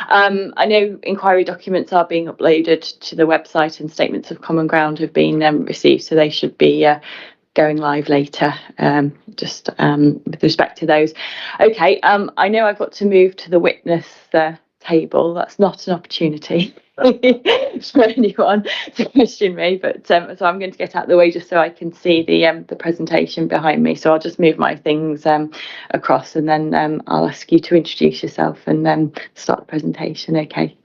I know inquiry documents are being uploaded to the website and statements of common ground have been received, so they should be going live later, just with respect to those. Okay, I know I've got to move to the witness table. That's not an opportunity for anyone to question me, but so I'm going to get out of the way just so I can see the presentation behind me. So I'll just move my things across, and then I'll ask you to introduce yourself and start the presentation. Okay.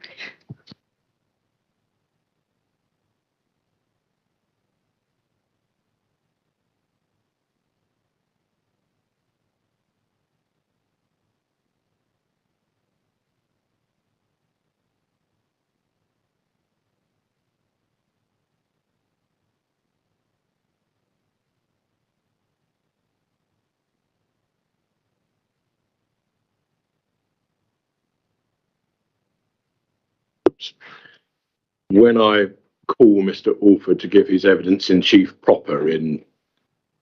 When I call Mr. Alford to give his evidence in chief proper in,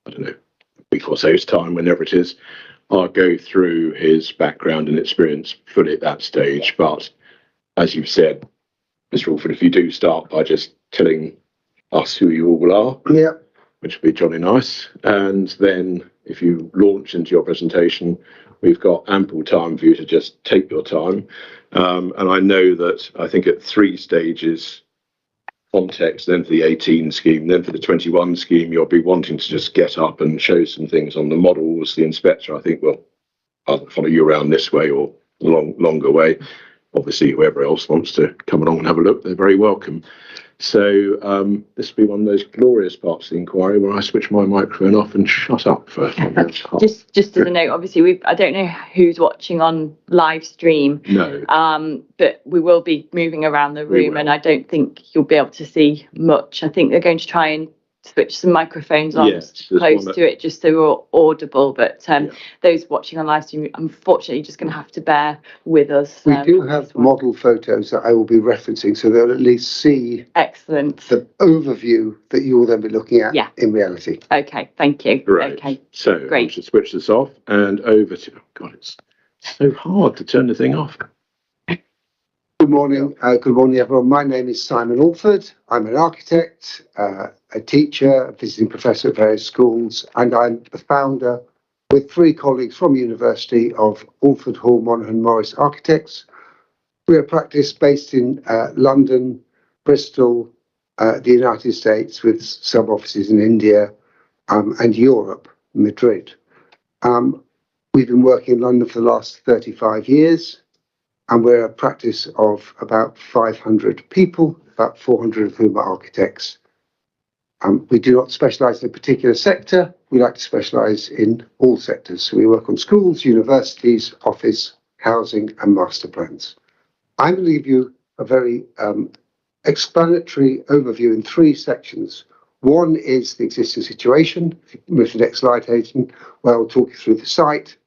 I don't know, a week or so's time, whenever it is, I'll go through his background and experience fully at that stage. But as you've said, Mr. Alford, if you do start by just telling us who you all are, yeah, which would be jolly nice, and then if you launch into your presentation, we've got ample time for you to just take your time. And I know that I think at 3 stages, context, then for the 18 scheme, then for the 21 scheme, you'll be wanting to just get up and show some things on the models. The inspector, I think, will either follow you around this way or the longer way. Obviously, whoever else wants to come along and have a look, they're very welcome. So this will be one of those glorious parts of the inquiry where I switch my microphone off and shut up for just as a note, obviously I don't know who's watching on live stream, but we will be moving around the room, and I don't think you'll be able to see much. I think they're going to try and switch some microphones on close to it just so we're audible, but those watching on live stream, unfortunately, just going to have to bear with us. We do have model photos that I will be referencing, so they'll at least see the overview that you will then be looking at in reality. Okay, thank you. Right. Okay, so great. I should switch this off and over to, oh God, it's so hard to turn the thing off. Good morning, everyone. My name is Simon Alford. I'm an architect, a teacher, a visiting professor at various schools, and I'm the founder, with 3 colleagues from university, of Alford Hall Monaghan Morris Architects. We're a practice based in London, Bristol, the United States, with sub offices in India and Europe, Madrid. We've been working in London for the last 35 years. And we're a practice of about 500 people, about 400 of whom are architects. We do not specialise in a particular sector. We like to specialise in all sectors. So we work on schools, universities, office, housing, and master plans. I'm going to give you a very explanatory overview in 3 sections. One is the existing situation. If you move to the next slide, Hayden, where I'll talk you through the site.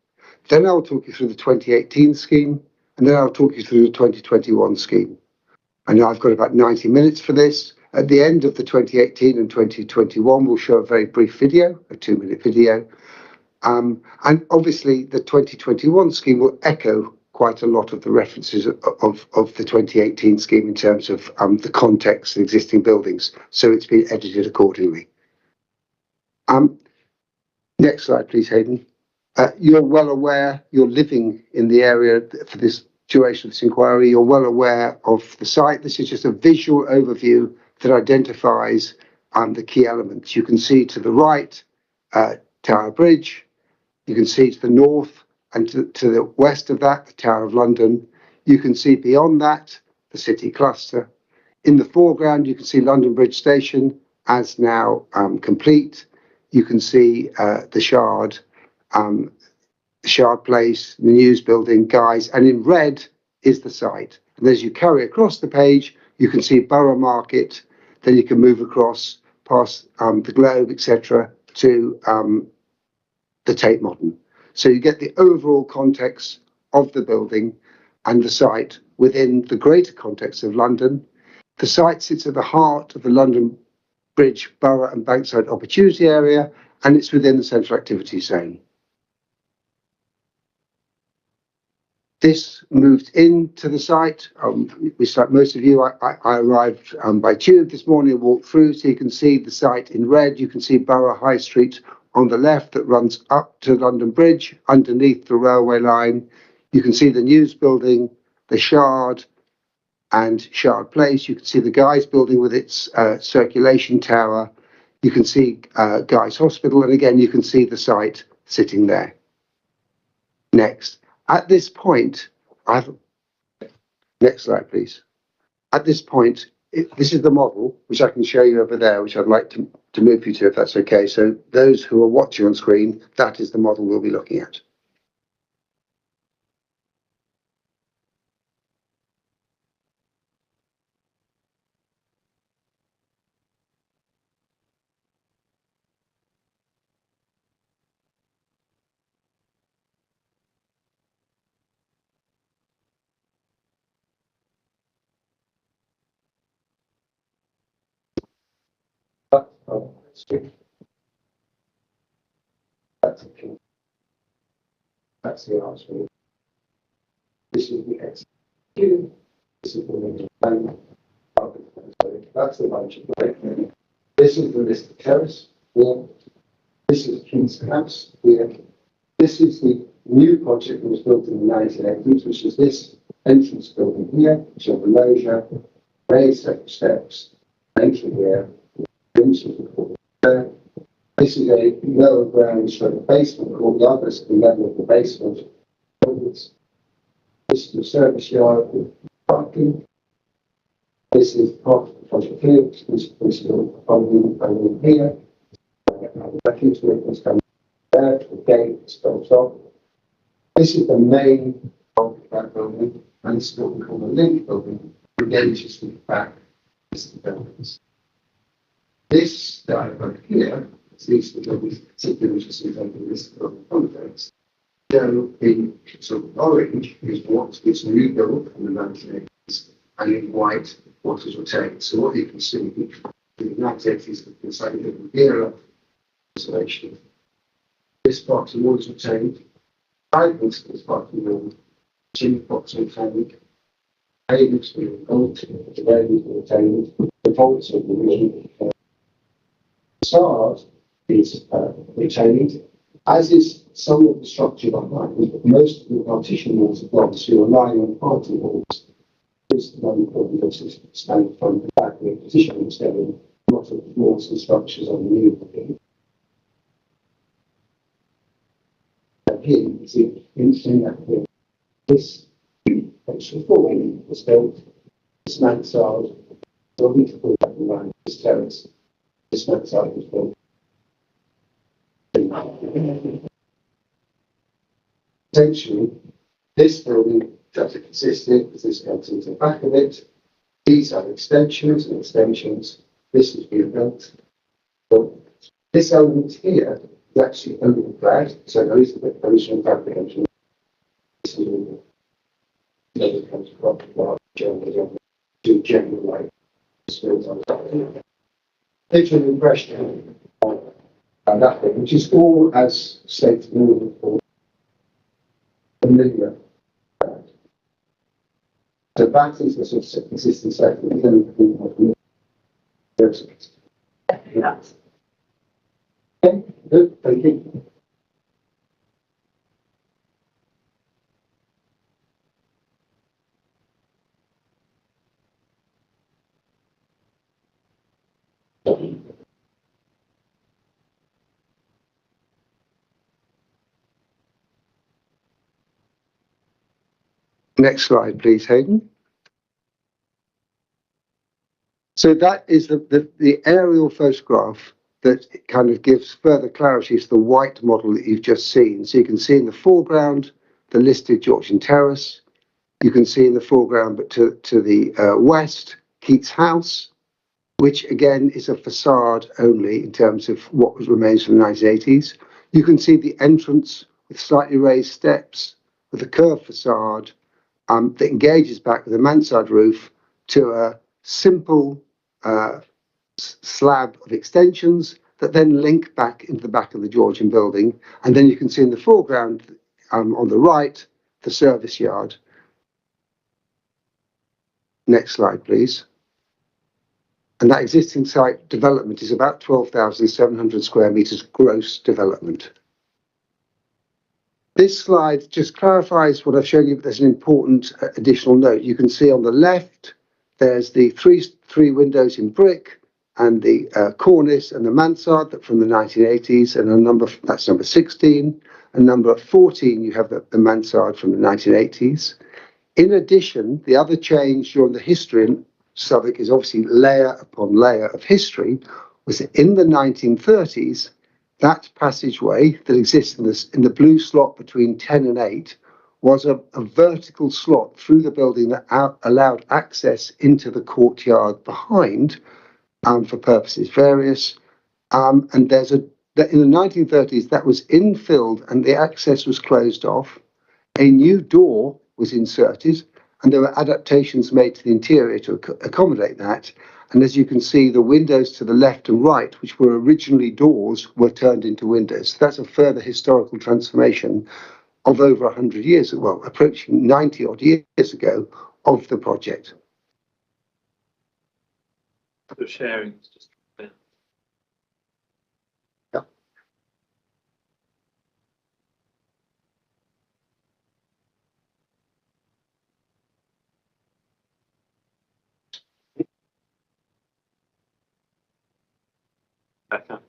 Then I'll talk you through the 2018 scheme. And then I'll talk you through the 2021 scheme. I know I've got about 90 minutes for this. At the end of the 2018 and 2021, we'll show a very brief video, a 2-minute video. And obviously, the 2021 scheme will echo quite a lot of the references of the 2018 scheme in terms of the context of existing buildings. So it's been edited accordingly. Next slide, please, Hayden. You're well aware, you're living in the area for this duration of this inquiry, you're well aware of the site. This is just a visual overview that identifies the key elements. You can see to the right, Tower Bridge. You can see to the north and to the west of that, the Tower of London. You can see beyond that, the city cluster. In the foreground, you can see London Bridge Station as now complete. You can see the Shard, Shard Place, the News Building, Guy's, and in red is the site. And as you carry across the page, you can see Borough Market, then you can move across past the Globe, etc., to the Tate Modern. So you get the overall context of the building and the site within the greater context of London. The site sits at the heart of the London Bridge, Borough and Bankside Opportunity Area, and it's within the Central Activity Zone. This moved into the site. Which, like most of you, I arrived by tube this morning and walked through, so you can see the site in red. You can see Borough High Street on the left that runs up to London Bridge underneath the railway line. You can see the news building, the Shard and Shard Place. You can see the Guy's building with its circulation tower. You can see Guy's Hospital, and again, you can see the site sitting there. Next. At this point, next slide, please. At this point, this is the model, which I can show you over there, which I'd like to move you to, if that's okay. So those who are watching on screen, that is the model we'll be looking at. That's the answer. This is the X. This is the that's the bunch of right. This is the list of Terrace. Here. This is King's House. Here. This is the new project that was built in the 1980s, which is this entrance building here, which are the loggia, raised steps, entry here. This is a lower ground, so the basement courtyard. This is the level of the basement. This is the service yard with parking. This is part of the project here. This is the funding here. The refuge vehicles coming there. The gate stops off. This is the main bulk of that building, and this is what we call the link building. Again, just the back. This is the buildings. This diagram here, these are the buildings, particularly which is over this context. So in sort of orange is what is new built in the 1980s, and in white what is retained. So what you can see in the 1980s is the slightly different era isolation. This part of the wall is retained. Fragments of this part of the wall, chimney pots are retained. Pavements are rebuilt, the railings are retained. The vaults are retained. Facade is retained, as is some of the structure behind, but most of the partition walls are gone, so you're relying on party walls. This is the one that stand front and back with position instead of lots of walls and structures on the new building. And here you can see in that here, this extra floor was built, this mansard, building to pull back around this terrace. This website was built. Essentially, this building does exist as this comes into the back of it. These are extensions and extensions. This is being built. So this element here is actually only flagged, so there is a bit of additional fabrication. This is all never comes across to general light. Visual impression of that thing, which is all as stated moving forward, familiar. So that is the sort of existing state that we don't Okay, good, thank you. Next slide, please, Hayden. So that is the aerial photograph that kind of gives further clarity to the white model that you've just seen. So you can see in the foreground the listed Georgian Terrace. You can see in the foreground, but to the west, Keats House, which again is a facade only in terms of what remains from the 1980s. You can see the entrance with slightly raised steps, with a curved facade that engages back with a mansard roof to a simple slab of extensions that then link back into the back of the Georgian building. And then you can see in the foreground on the right, the service yard. Next slide, please. And that existing site development is about 12,700 square metres gross development. This slide just clarifies what I've shown you, but there's an important additional note. You can see on the left, there's the three windows in brick and the cornice and the mansard from the 1980s, and that's number 16. And number 14, you have the mansard from the 1980s. In addition, the other change during the history in Southwark is obviously layer upon layer of history, was that in the 1930s, that passageway that exists in the blue slot between 10 and 8 was a vertical slot through the building that allowed access into the courtyard behind for purposes various. And there's in the 1930s, that was infilled and the access was closed off. A new door was inserted, and there were adaptations made to the interior to accommodate that. And as you can see, the windows to the left and right, which were originally doors, were turned into windows. So that's a further historical transformation of over 100 years, well, approaching 90 odd years ago, of the project. The sharing is just. Yeah. Back up.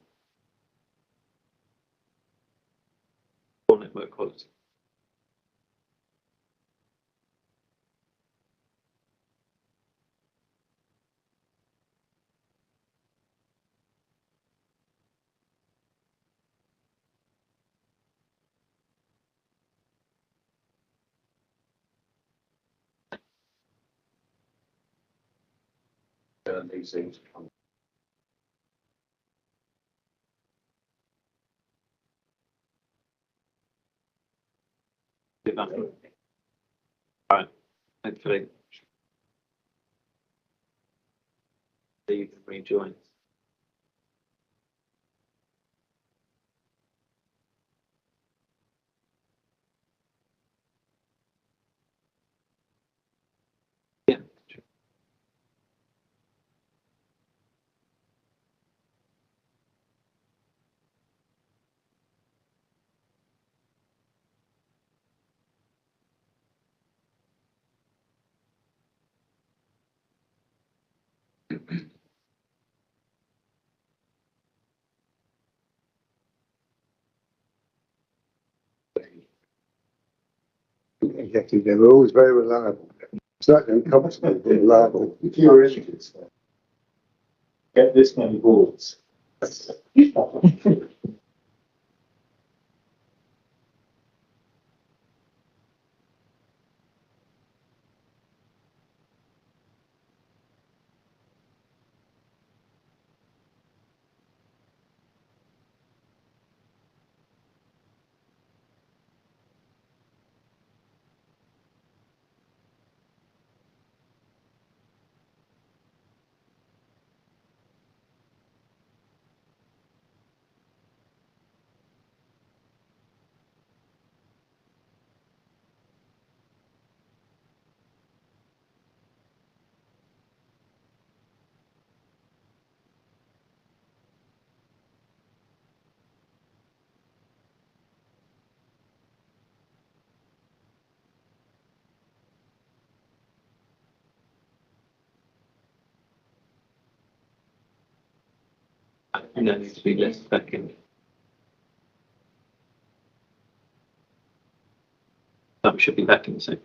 Poor network quality. These things. Did that. Right. Hopefully. You can rejoin. Yeah. Exactly, they were always very reliable. Certainly uncomfortable, but reliable. If you're interested, get this many boards. And there needs to be less backing. That should be back in the same.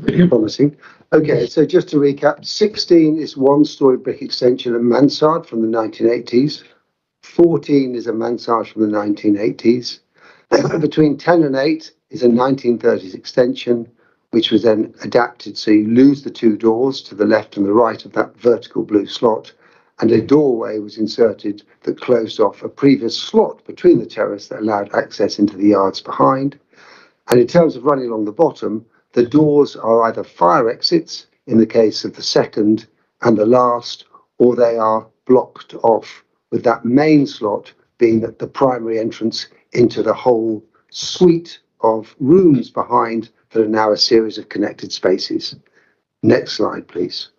Really promising. Okay, so just to recap, 16 is one-storey brick extension and mansard from the 1980s. 14 is a mansard from the 1980s. Between 10 and 8 is a 1930s extension, which was then adapted so you lose the two doors to the left and the right of that vertical blue slot, and a doorway was inserted that closed off a previous slot between the terrace that allowed access into the yards behind. And in terms of running along the bottom, The doors are either fire exits in the case of the second and the last, or they are blocked off, with that main slot being the primary entrance into the whole suite of rooms behind that are now a series of connected spaces. Next slide, please.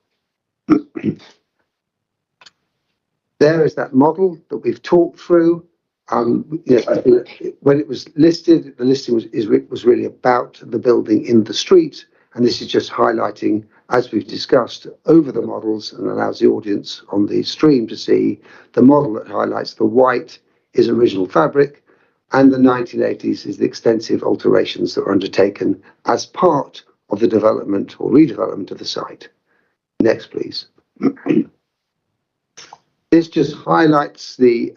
There is that model that we've talked through. When it was listed, the listing was really about the building in the street, and this is just highlighting, as we've discussed, over the models and allows the audience on the stream to see the model that highlights the white is original fabric, and the 1980s is the extensive alterations that were undertaken as part of the development or redevelopment of the site. Next, please. This just highlights the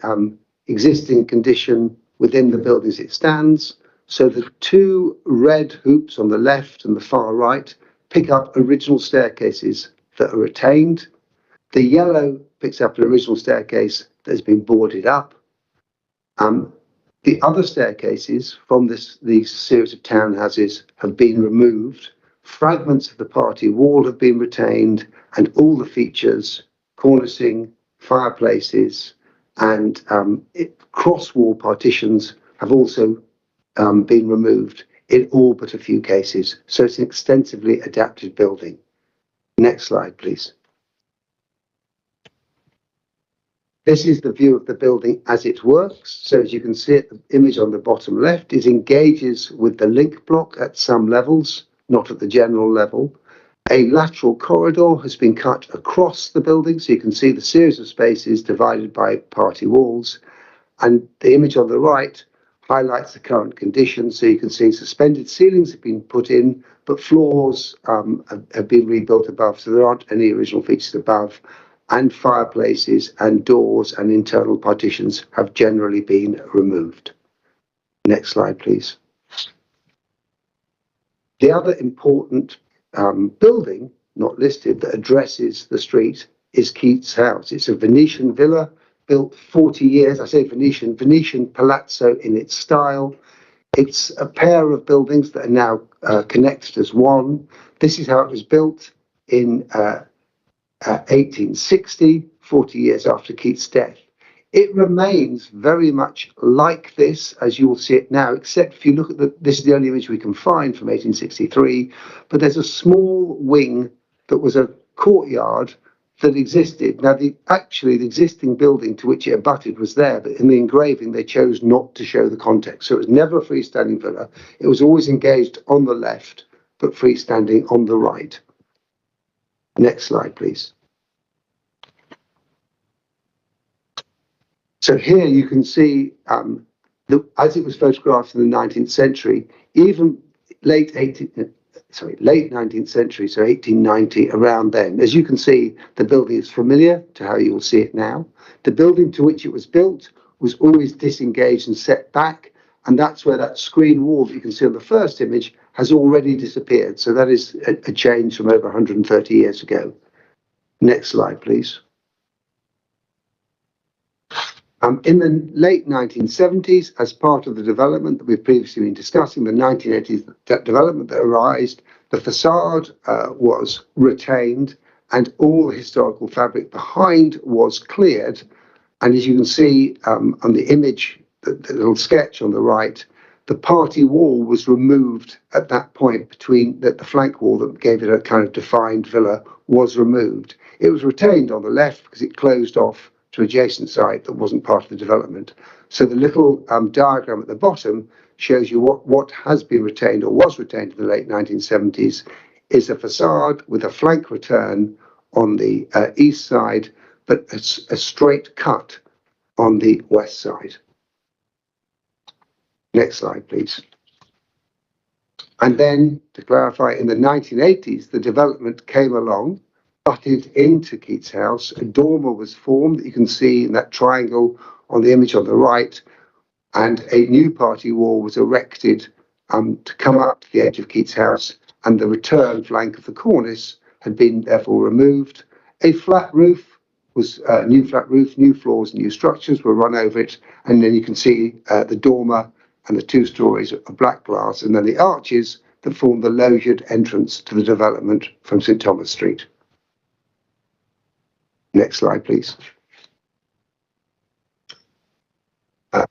existing condition within the building as it stands. So the two red hoops on the left and the far right pick up original staircases that are retained. The yellow picks up an original staircase that has been boarded up. The other staircases from these series of townhouses have been removed. Fragments of the party wall have been retained, and all the features, cornicing, fireplaces, and cross-wall partitions have also been removed in all but a few cases. So it's an extensively adapted building. Next slide, please. This is the view of the building as it works. So as you can see, the image on the bottom left, it engages with the link block at some levels, not at the general level. A lateral corridor has been cut across the building, so you can see the series of spaces divided by party walls. And the image on the right highlights the current conditions. So you can see suspended ceilings have been put in, but floors have been rebuilt above, so there aren't any original features above. And fireplaces and doors and internal partitions have generally been removed. Next slide, please. The other important building, not listed, that addresses the street is Keats House. It's a Venetian villa built 40 years. I say Venetian palazzo in its style. It's a pair of buildings that are now connected as one. This is how it was built in 1860, 40 years after Keats' death. It remains very much like this as you will see it now, except if you look at this is the only image we can find from 1863, but there's a small wing that was a courtyard that existed. Now, the existing building to which it abutted was there, but in the engraving they chose not to show the context. So it was never a freestanding villa. It was always engaged on the left, but freestanding on the right. Next slide, please. So here you can see, as it was photographed in the 19th century, even late 19th century, so 1890, around then. As you can see, the building is familiar to how you will see it now. The building to which it was built was always disengaged and set back, and that's where that screen wall that you can see on the first image has already disappeared. So that is a change from over 130 years ago. Next slide, please. In the late 1970s, as part of the development that we've previously been discussing, the 1980s that development that arose, the facade was retained and all the historical fabric behind was cleared. And as you can see on the image, the little sketch on the right, the party wall was removed at that point between the flank wall that gave it a kind of defined villa was removed. It was retained on the left because it closed off to adjacent site that wasn't part of the development. So the little diagram at the bottom shows you what has been retained or was retained in the late 1970s is a facade with a flank return on the east side, but a straight cut on the west side. Next slide, please. And then, to clarify, in the 1980s, the development came along, butted into Keats House. A dormer was formed that you can see in that triangle on the image on the right, and a new party wall was erected to come up to the edge of Keats House, and the return flank of the cornice had been therefore removed. A flat roof was new flat roof, new floors, new structures were run over it, and then you can see the dormer and the 2 stories of black glass, and then the arches that form the logered entrance to the development from St Thomas Street. Next slide, please.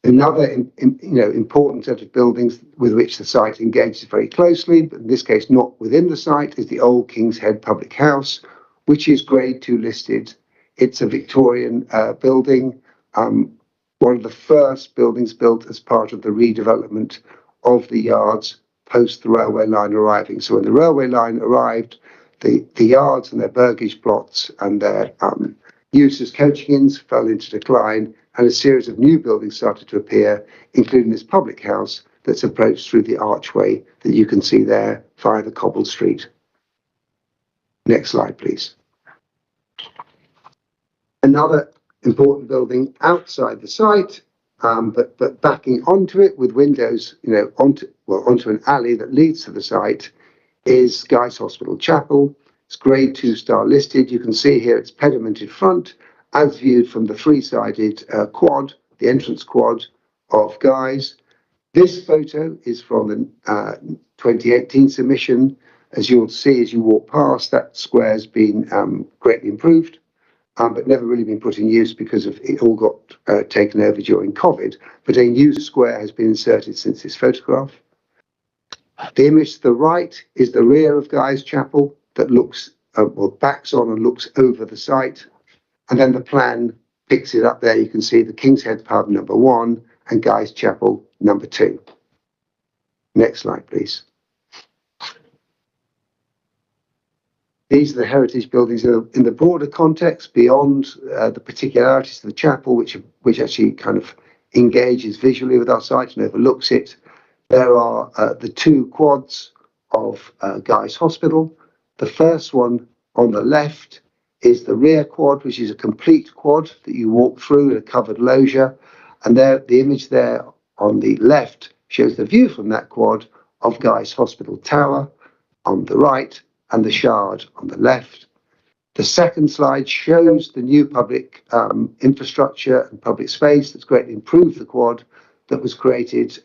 Another important set of buildings with which the site engages very closely, but in this case not within the site, is the old King's Head Public House, which is Grade 2 listed. It's a Victorian building, one of the first buildings built as part of the redevelopment of the yards post the railway line arriving. So when the railway line arrived, the yards and their burgage plots and their use as coaching inns fell into decline, and a series of new buildings started to appear, including this public house that's approached through the archway that you can see there via the cobbled street. Next slide, please. Another important building outside the site, but backing onto it with windows, onto an alley that leads to the site, is Guy's Hospital Chapel. It's Grade 2 star listed. You can see here its pedimented front as viewed from the three-sided quad, the entrance quad of Guy's. This photo is from the 2018 submission. As you'll see as you walk past, that square has been greatly improved, but never really been put in use because of it all got taken over during COVID. But a new square has been inserted since this photograph. The image to the right is the rear of Guy's Chapel that looks, backs on and looks over the site. And then the plan picks it up there. You can see the King's Head Pub number 1 and Guy's Chapel number 2. Next slide, please. These are the heritage buildings in the broader context beyond the particularities of the chapel, which actually kind of engages visually with our site and overlooks it. There are the two quads of Guy's Hospital. The first one on the left is the rear quad, which is a complete quad that you walk through in a covered loggia. And there, the image there on the left shows the view from that quad of Guy's Hospital Tower on the right and the Shard on the left. The second slide shows the new public infrastructure and public space that's greatly improved the quad that was created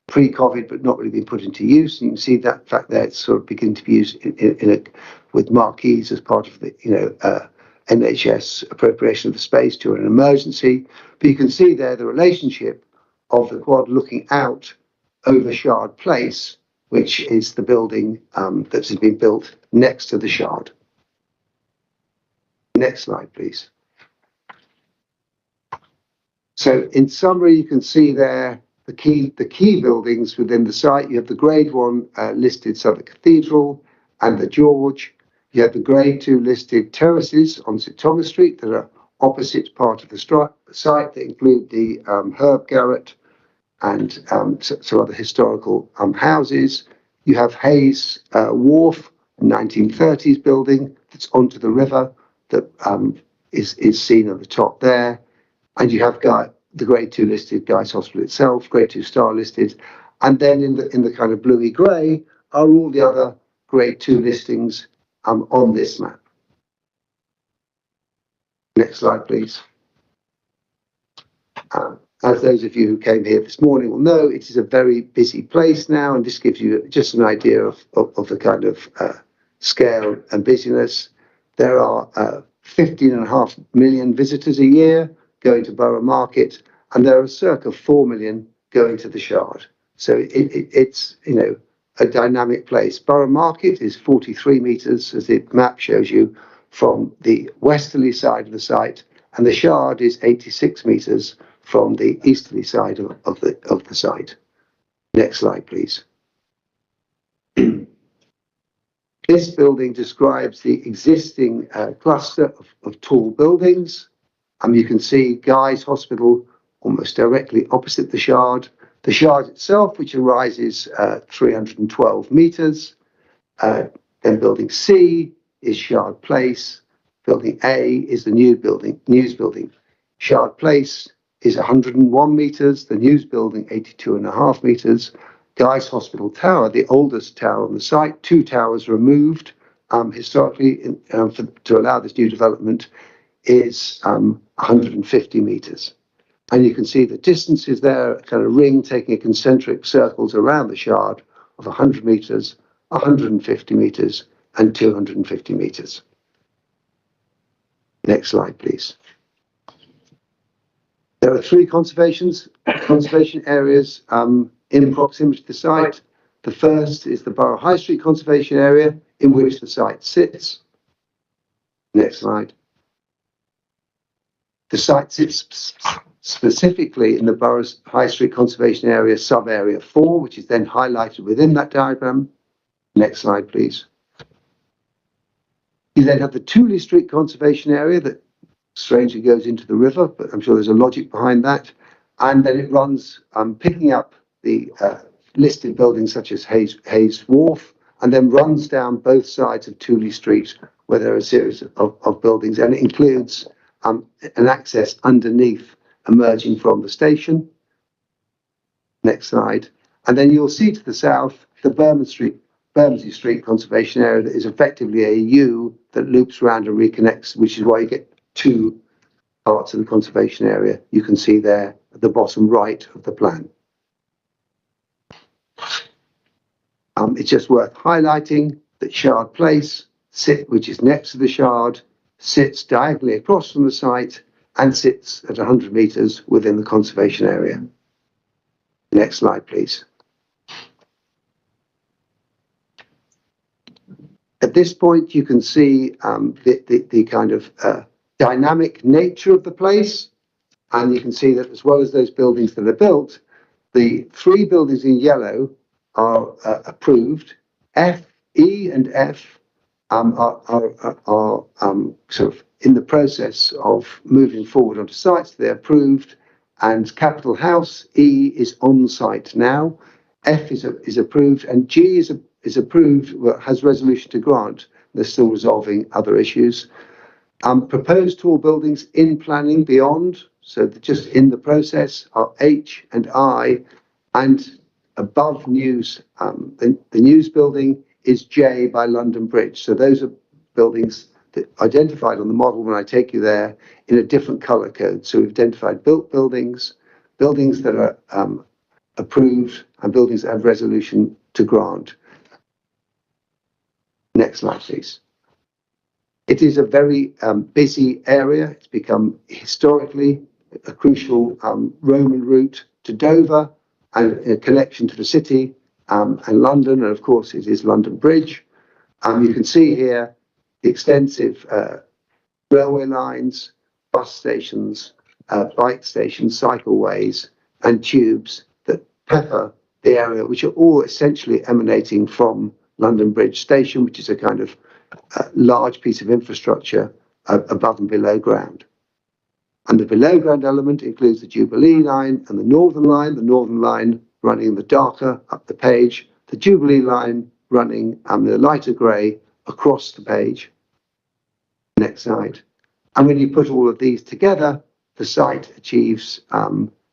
pre-COVID but not really been put into use. And you can see that fact there, it's sort of beginning to be used with marquees as part of the NHS appropriation of the space during an emergency. But you can see there the relationship of the quad looking out over Shard Place, which is the building that has been built next to the Shard. Next slide, please. So in summary, you can see there the key buildings within the site. You have the Grade 1 listed Southern Cathedral and the George. You have the Grade 2 listed terraces on St Thomas Street that are opposite part of the site that include the herb garret and some other historical houses. You have Hayes Wharf, a 1930s building that's onto the river that is seen at the top there. And you have the Grade 2 listed Guy's Hospital itself, Grade 2 star listed. And then in the kind of bluey grey are all the other Grade 2 listings on this map. Next slide, please. As those of you who came here this morning will know, it is a very busy place now, and this gives you just an idea of the kind of scale and busyness. There are 15.5 million visitors a year going to Borough Market, and there are circa 4 million going to the Shard. So it's a dynamic place. Borough Market is 43 metres, as the map shows you, from the westerly side of the site, and the Shard is 86 metres from the easterly side of the site. Next slide, please. This building describes the existing cluster of tall buildings. You can see Guy's Hospital almost directly opposite the Shard. The Shard itself, which arises 312 metres. Then building C is Shard Place. Building A is the news building. Shard Place is 101 metres, the news building 82.5 metres. Guy's Hospital Tower, the oldest tower on the site, 2 towers removed historically to allow this new development, is 150 metres. And you can see the distances there, kind of ring taking concentric circles around the Shard of 100 metres, 150 metres and 250 metres. Next slide, please. There are three conservation areas in proximity to the site. The first is the Borough High Street Conservation Area, in which the site sits. Next slide. The site sits specifically in the Borough's High Street Conservation Area sub-area 4, which is then highlighted within that diagram. Next slide, please. You then have the Tooley Street Conservation Area that strangely goes into the river, but I'm sure there's a logic behind that. And then it runs, picking up the listed buildings such as Hayes Wharf, and then runs down both sides of Tooley Street, where there are a series of buildings, and it includes an access underneath emerging from the station. Next slide. And then you'll see to the south the Bermondsey Street Conservation Area that is effectively a U that loops around and reconnects, which is why you get two parts of the conservation area. You can see there at the bottom right of the plan. It's just worth highlighting that Shard Place, which is next to the Shard, sits diagonally across from the site and sits at 100 metres within the conservation area. Next slide, please. At this point, you can see the kind of dynamic nature of the place, and you can see that as well as those buildings that are built, the three buildings in yellow are approved. F, E and F are sort of in the process of moving forward onto sites. They're approved, and Capital House, E, is on site now. F is approved, and G is approved, has resolution to grant. They're still resolving other issues. Proposed tall buildings in planning beyond, so just in the process, are H and I, and above News, the News building is J by London Bridge. So those are buildings that identified on the model when I take you there in a different colour code. So we've identified built buildings, buildings that are approved, and buildings that have resolution to grant. Next slide, please. It is a very busy area. It's become historically a crucial Roman route to Dover and a connection to the city and London, and of course it is London Bridge. You can see here the extensive railway lines, bus stations, bike stations, cycleways and tubes that pepper the area, which are all essentially emanating from London Bridge Station, which is a kind of large piece of infrastructure above and below ground. And the below ground element includes the Jubilee line and the Northern line running in the darker up the page, the Jubilee line running in the lighter grey across the page. Next slide. And when you put all of these together, the site achieves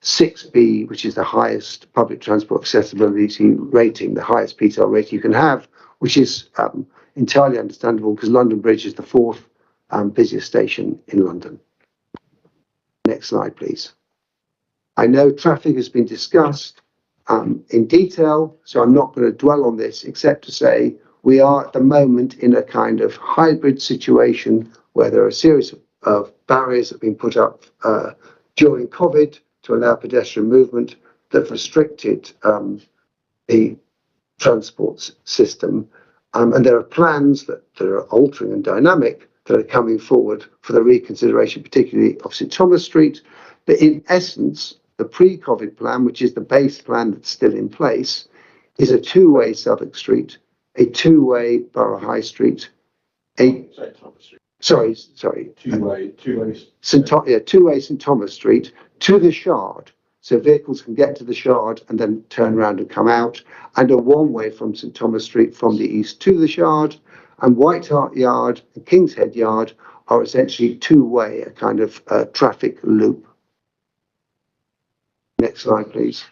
6B, which is the highest public transport accessibility rating, the highest PTAL rating you can have, which is entirely understandable because London Bridge is the fourth busiest station in London. Next slide, please. I know traffic has been discussed in detail, so I'm not going to dwell on this except to say we are at the moment in a kind of hybrid situation where there are a series of barriers that have been put up during COVID to allow pedestrian movement that restricted the transport system. And there are plans that are altering and dynamic that are coming forward for the reconsideration, particularly of St Thomas Street. But in essence, the pre-COVID plan, which is the base plan that's still in place, is a two-way Southwark Street, a two-way Borough High Street, two-way St Thomas Street to the Shard, so vehicles can get to the Shard and then turn around and come out, and a one-way from St Thomas Street from the east to the Shard. And White Hart Yard and King's Head Yard are essentially two-way, a kind of traffic loop. Next slide, please.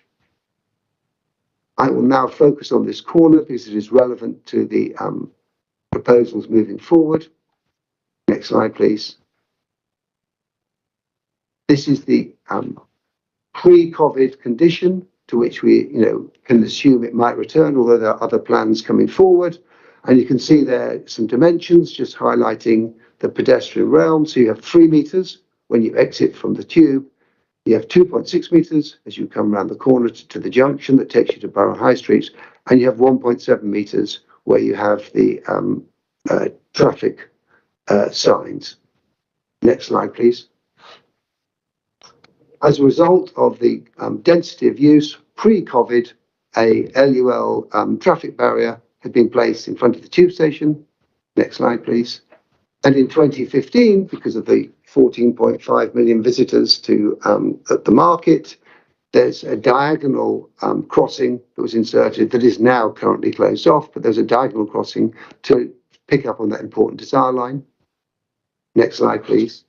I will now focus on this corner because it is relevant to the proposals moving forward. Next slide, please. This is the pre-COVID condition. to which we, can assume it might return, although there are other plans coming forward. And you can see there some dimensions just highlighting the pedestrian realm. So you have 3 meters when you exit from the tube. You have 2.6 meters as you come around the corner to the junction that takes you to Borough High Street. And you have 1.7 meters where you have the traffic signs. Next slide, please. As a result of the density of use, pre-COVID, a LUL traffic barrier had been placed in front of the tube station. Next slide, please. And in 2015, because of the 14.5 million visitors to at the market, there's a diagonal crossing that was inserted that is now currently closed off, but there's a diagonal crossing to pick up on that important desire line. Next slide, please.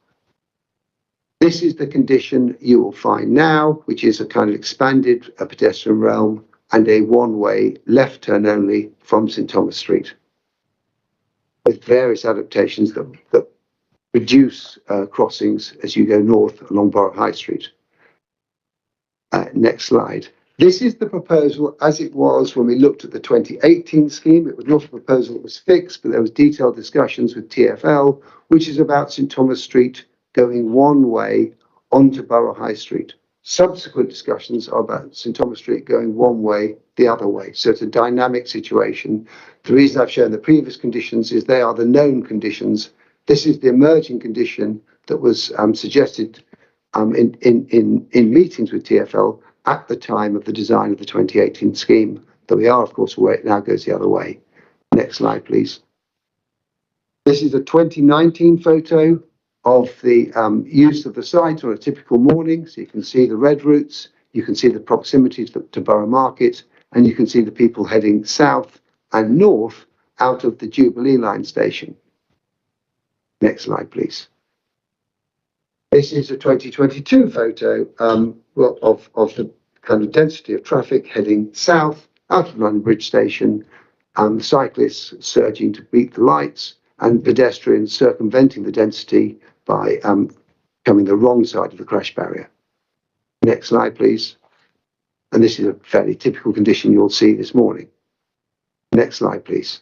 This is the condition you will find now, which is a kind of expanded pedestrian realm and a one-way left turn only from St Thomas Street, with various adaptations that reduce crossings as you go north along Borough High Street. Next slide. This is the proposal as it was when we looked at the 2018 scheme. It was not a proposal that was fixed, but there was detailed discussions with TfL, which is about St Thomas Street going one way onto Borough High Street. Subsequent discussions are about St Thomas Street going one way the other way. So it's a dynamic situation. The reason I've shown the previous conditions is they are the known conditions. This is the emerging condition that was suggested in meetings with TfL at the time of the design of the 2018 scheme, that we are, of course, aware it now goes the other way. Next slide, please. This is a 2019 photo of the use of the site on a typical morning. So you can see the red routes, you can see the proximity to Borough Market, and you can see the people heading south and north out of the Jubilee Line station. Next slide, please. This is a 2022 photo of the kind of density of traffic heading south out of London Bridge Station, cyclists surging to beat the lights, and pedestrians circumventing the density by coming the wrong side of the crash barrier. Next slide, please. And this is a fairly typical condition you'll see this morning. Next slide, please.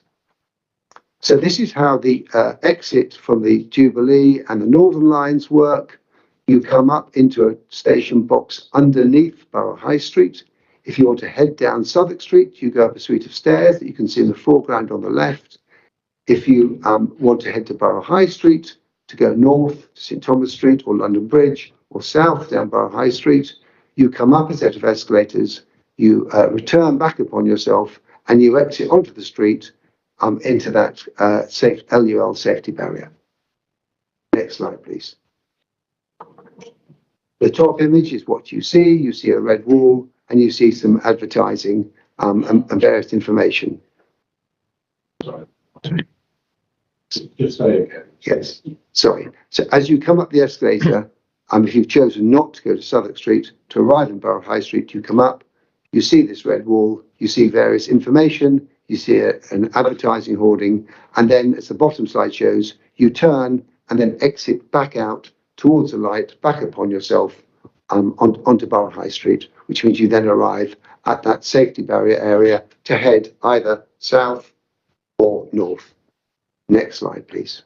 So this is how the exit from the Jubilee and the Northern lines work. You come up into a station box underneath Borough High Street. If you want to head down Southwark Street, you go up a suite of stairs that you can see in the foreground on the left. If you want to head to Borough High Street, to go north to St Thomas Street or London Bridge, or south down Borough High Street, you come up a set of escalators, you return back upon yourself, and you exit onto the street into that LUL safety barrier. Next slide, please. The top image is what you see. You see a red wall, and you see some advertising and various information. Sorry. Just say again. Yes, sorry. So as you come up the escalator, if you've chosen not to go to Southwark Street, to arrive in Borough High Street, you come up, you see this red wall, you see various information, you see an advertising hoarding, and then as the bottom slide shows, you turn and then exit back out towards the light, back upon yourself onto Borough High Street, which means you then arrive at that safety barrier area to head either south or north. Next slide, please.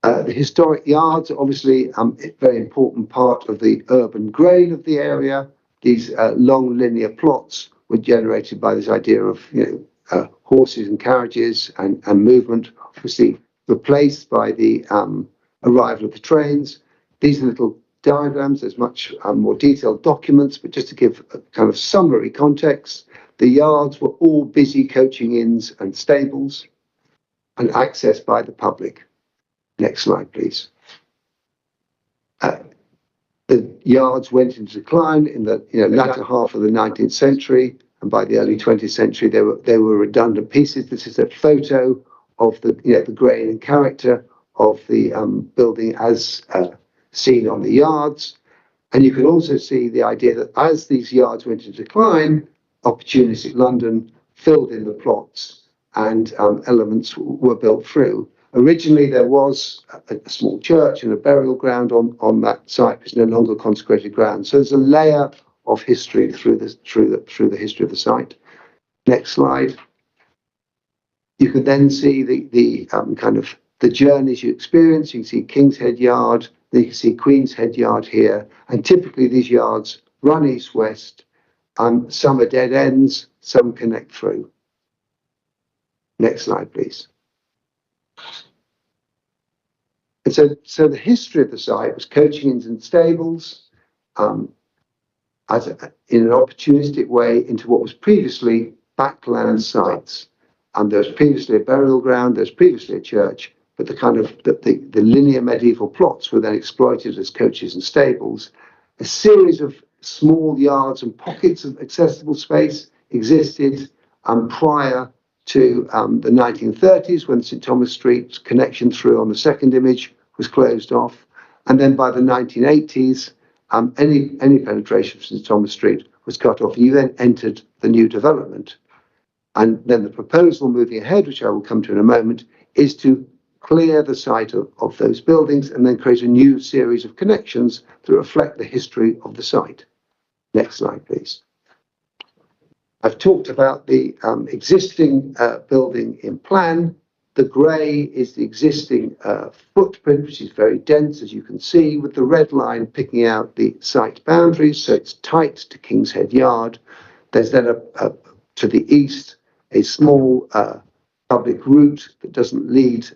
The historic yards are obviously a very important part of the urban grain of the area. These long linear plots were generated by this idea of horses and carriages and movement, obviously replaced by the arrival of the trains. These are little diagrams. There's much more detailed documents, but just to give a kind of summary context, the yards were all busy coaching inns and stables and accessed by the public. Next slide, please. The yards went into decline in the latter half of the 19th century, and by the early 20th century, they were redundant pieces. This is a photo of the grain and character of the building as seen on the yards, and you can also see the idea that as these yards went into decline, Opportunistic London filled in the plots and elements were built through. Originally, there was a small church and a burial ground on that site, which is no longer consecrated ground. So there's a layer of history through the history of the site. Next slide. You can then see the kind of the journeys you experience. You can see King's Head Yard, then you can see Queen's Head Yard here, and typically these yards run east-west. Some are dead ends, some connect through. Next slide, please. And so the history of the site was coaching inns and stables in an opportunistic way into what was previously backland sites. There was previously a burial ground, there was previously a church, but the linear medieval plots were then exploited as coaches and stables. A series of small yards and pockets of accessible space existed prior to the 1930s, when St Thomas Street's connection through on the second image was closed off. And then by the 1980s, any penetration from St Thomas Street was cut off. You then entered the new development. And then the proposal moving ahead, which I will come to in a moment, is to clear the site of those buildings and then create a new series of connections that reflect the history of the site. Next slide, please. I've talked about the existing building in plan. The grey is the existing footprint, which is very dense, as you can see, with the red line picking out the site boundaries, so it's tight to King's Head Yard. There's then to the east a small public route that doesn't lead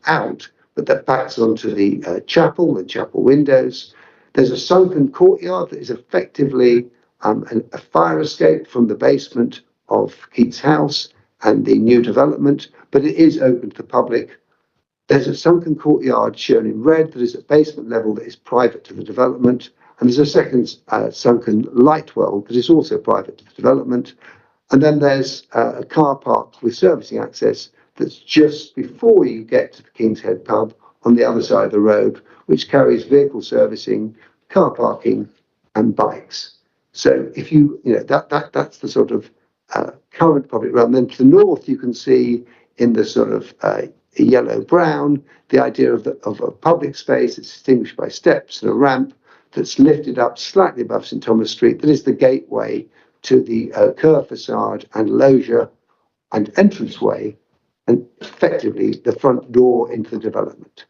out, but that backs onto the chapel and chapel windows. There's a sunken courtyard that is effectively a fire escape from the basement of Keats House and the new development, but it is open to the public. There's a sunken courtyard shown in red that is at basement level that is private to the development, and there's a second sunken light well that is also private to the development. And then there's a car park with servicing access that's just before you get to the King's Head pub on the other side of the road, which carries vehicle servicing, car parking, and bikes. So if that's the sort of current public realm. Then to the north, you can see in the sort of yellow-brown the idea of a public space that's distinguished by steps and a ramp that's lifted up slightly above St Thomas Street. That is the gateway to the curved facade and loggia and entranceway, and effectively the front door into the development.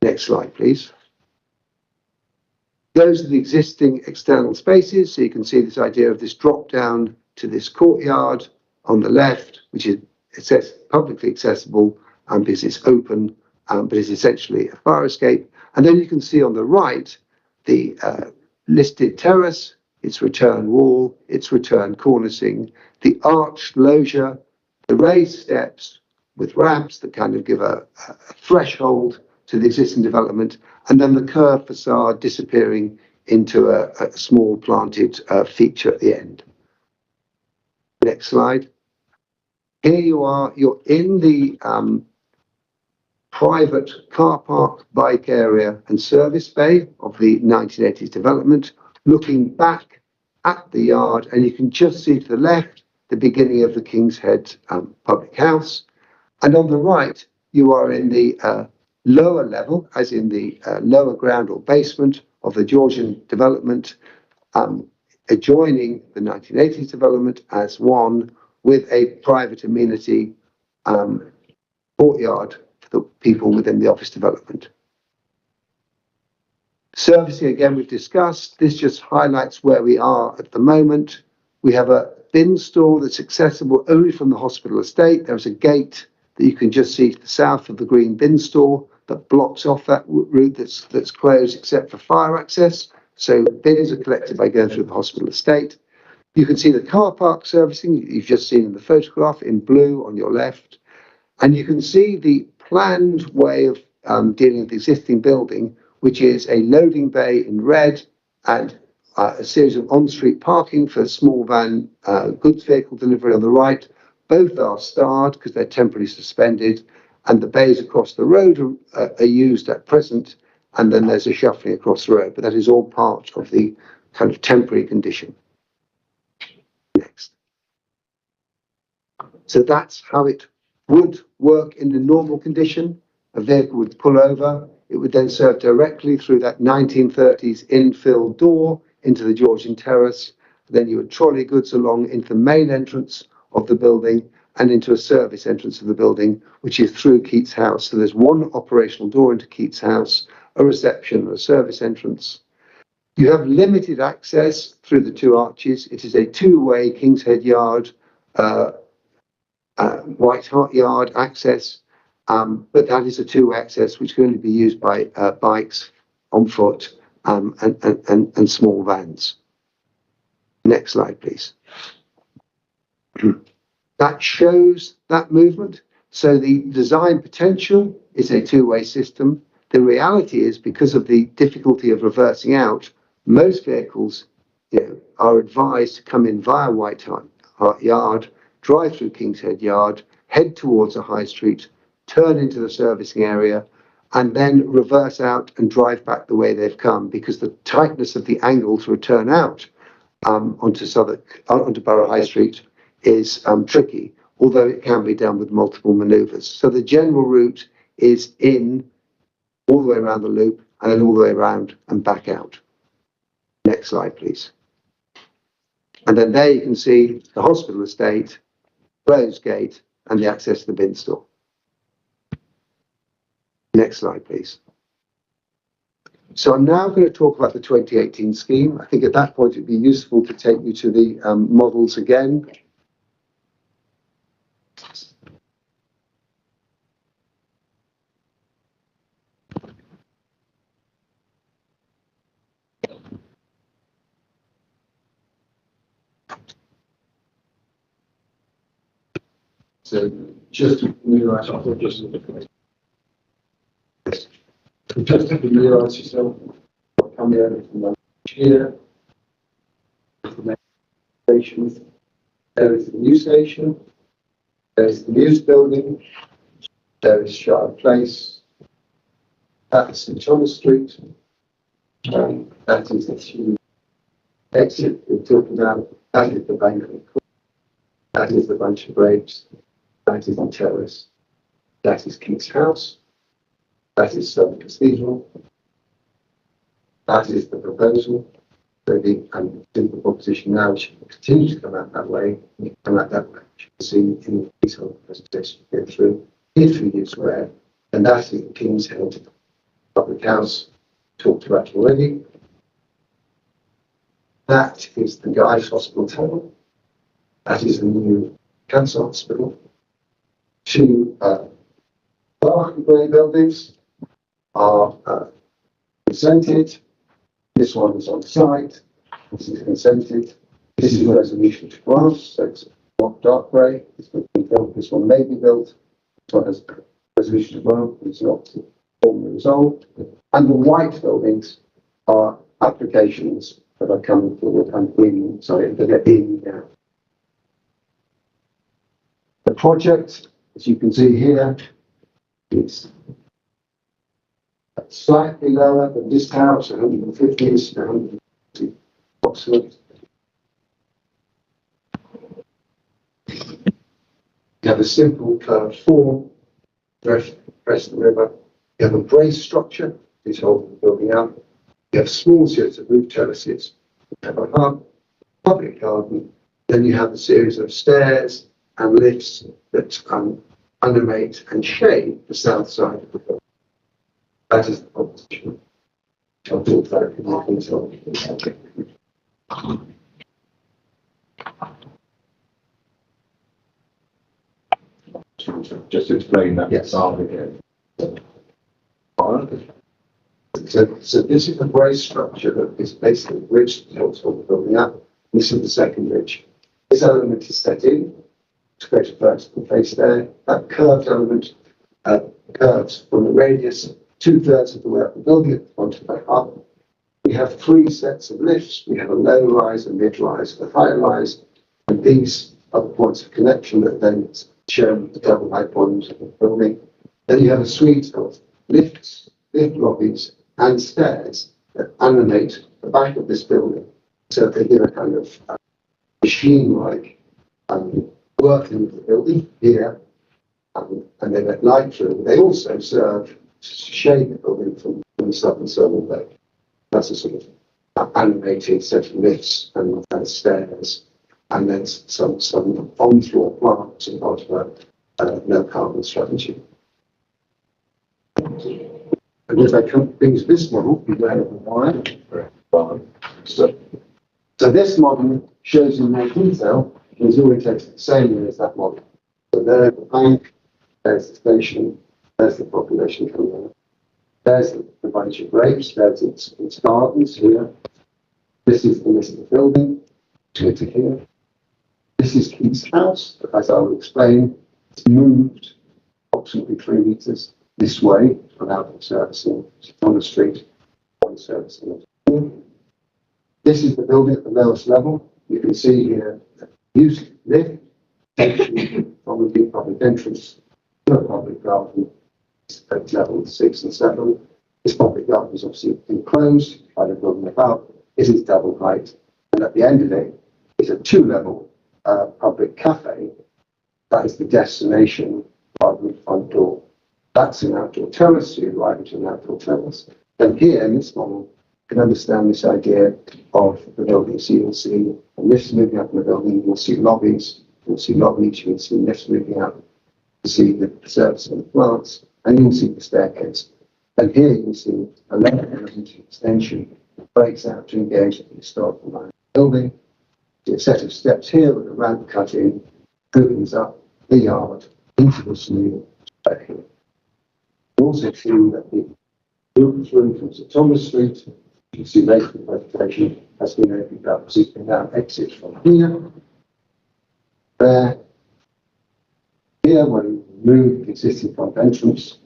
Next slide, please. Those are the existing external spaces. So you can see this idea of this drop down to this courtyard on the left, which is publicly accessible because it's open, but is essentially a fire escape. And then you can see on the right the listed terrace, its return wall, its return cornicing, the arched loggia, the raised steps with ramps that kind of give a threshold to the existing development, and then the curved facade disappearing into a small planted feature at the end. Next slide. Here you are, you're in the private car park, bike area and service bay of the 1980s development, looking back at the yard, and you can just see to the left the beginning of the King's Head public house. And on the right, you are in the lower level, as in the lower ground or basement of the Georgian development, adjoining the 1980s development as one, with a private amenity courtyard for the people within the office development. Servicing, again, we've discussed. This just highlights where we are at the moment. We have a bin store that's accessible only from the hospital estate. There's a gate that you can just see to the south of the green bin store that blocks off that route that's closed except for fire access. So bins are collected by going through the hospital estate. You can see the car park servicing you've just seen in the photograph in blue on your left. And you can see the planned way of dealing with the existing building, which is a loading bay in red and a series of on-street parking for small van goods vehicle delivery on the right. Both are starred because they're temporarily suspended, and the bays across the road are used at present, and then there's a shuffling across the road, but that is all part of the kind of temporary condition. Next. So that's how it would work in the normal condition. a vehicle would pull over. It would then serve directly through that 1930s infill door into the Georgian Terrace. Then you would trolley goods along into the main entrance of the building and into a service entrance of the building, which is through Keats House. So there's one operational door into Keats House, a reception, a service entrance. You have limited access through the two arches. It is a two-way King's Head Yard, White Hart Yard access, but that is a two-way access which can only be used by bikes, on foot, and small vans. Next slide, please. That shows that movement. So the design potential is a two-way system. The reality is, because of the difficulty of reversing out, most vehicles are advised to come in via White Hart Yard, drive through King's Head Yard, head towards a high street, turn into the servicing area, and then reverse out and drive back the way they've come, because the tightness of the angle to return out onto Borough High Street is tricky, although it can be done with multiple manoeuvres. So the general route is in all the way around the loop and then all the way around and back out. Next slide, please. And then there you can see the hospital estate, closed gate, and the access to the bin store. Next slide, please. So I'm now going to talk about the 2018 scheme. I think at that point it'd be useful to take you to the models again. So just to familiarise yourself, coming out from the here, the station. There is the new station. There is the news building. There is Shire Place. That's St Thomas Street. That is the exit we're talking about. That is the bank. That is the bunch of grapes. That is the terrace. That is King's House. That is Southern Cathedral. That is the proposal. So the simple proposition now, which will continue to come out that way, come out that way, which you can see in the detailed presentation we go through, is 3 years square, and that is the King's Head Public House, talked about already. That is the Guy's Hospital Tunnel. That is the new Cancer Hospital. Two dark grey buildings are consented. This one is on site. This is consented. This is resolution to grant, so it's not dark grey. This one can be built. This one may be built. This one has resolution to grant. It's not formally resolved. And the white buildings are applications that are coming forward and in. Sorry, that are in now. The project, as you can see here, is slightly lower than this house, 150 to 150 approximately. You have a simple curved form, press the river. You have a brace structure, which holds the building up. You have small series of roof terraces. You have a hub, public garden. Then you have a series of stairs and lifts that animate and shade the south side of the building. That is the proposition. I'll talk about it in more detail. Just to explain that. Yes. Again. So this is the brace structure that is basically the bridge that helps hold the building up. This is the second ridge. This element is set in to create a vertical face there. That curved element curves from the radius 2/3 of the way up the building onto the up. We have 3 sets of lifts. We have a low rise, a mid rise, a high rise, and these are the points of connection that then show the double high points of the building. Then you have a suite of lifts, lift lobbies, and stairs that animate the back of this building, so they give a kind of machine-like working of the building here. And then at night through, they also serve to shade the building from the southern solar bay. That's a sort of animated set of lifts and stairs, and then some on-floor plants and part of a no carbon strategy. And if I come into this model, we have a wire. So this model shows in more detail, it's orientated the same way as that model. So there's the bank, there's the station, there's the population coming in. There's the bunch of grapes, there's its gardens here. This is the list of the building, to here. This is Keith's house, but as I will explain, it's moved approximately 3 meters this way from Alford servicing on the street, on servicing. This is the building at the lowest level. You can see here, use lift, from the public entrance to a public garden at level 6 and 7. This public garden is obviously enclosed by the building above. It is double height, and at the end of it is a 2-level public cafe. That is the destination rather than the front door. That's an outdoor terrace, so you arrive at an outdoor terrace. And here in this model, you can understand this idea of the building. So you'll see lifts moving up in the building, you'll see lobbies, you'll see lifts moving up, you see the service and the plants, and you'll see the staircase. And here you'll see a level element extension that breaks out to engage the historical line of the building. A set of steps here with a ramp cut in, opens up the yard into this new area. You also see that the room from St Thomas Street, you can see later in the presentation, has been opened up, so you can now exit from here, there, here where you remove the existing front entrance,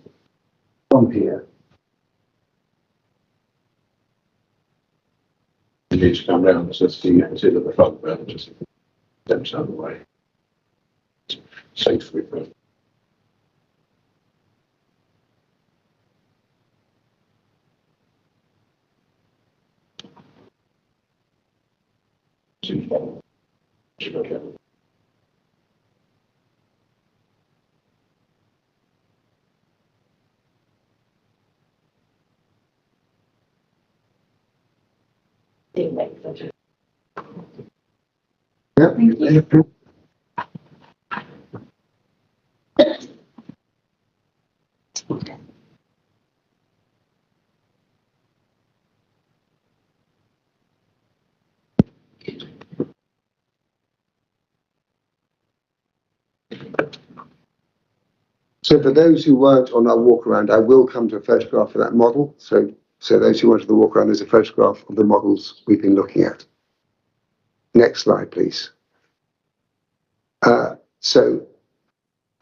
from here. You need to come round so you can see that the front there just steps out of the way. Safely. Yep. So for those who weren't on our walk around, I will come to a photograph of that model. So those who wanted to walk around, there's a photograph of the models we've been looking at. Next slide, please. So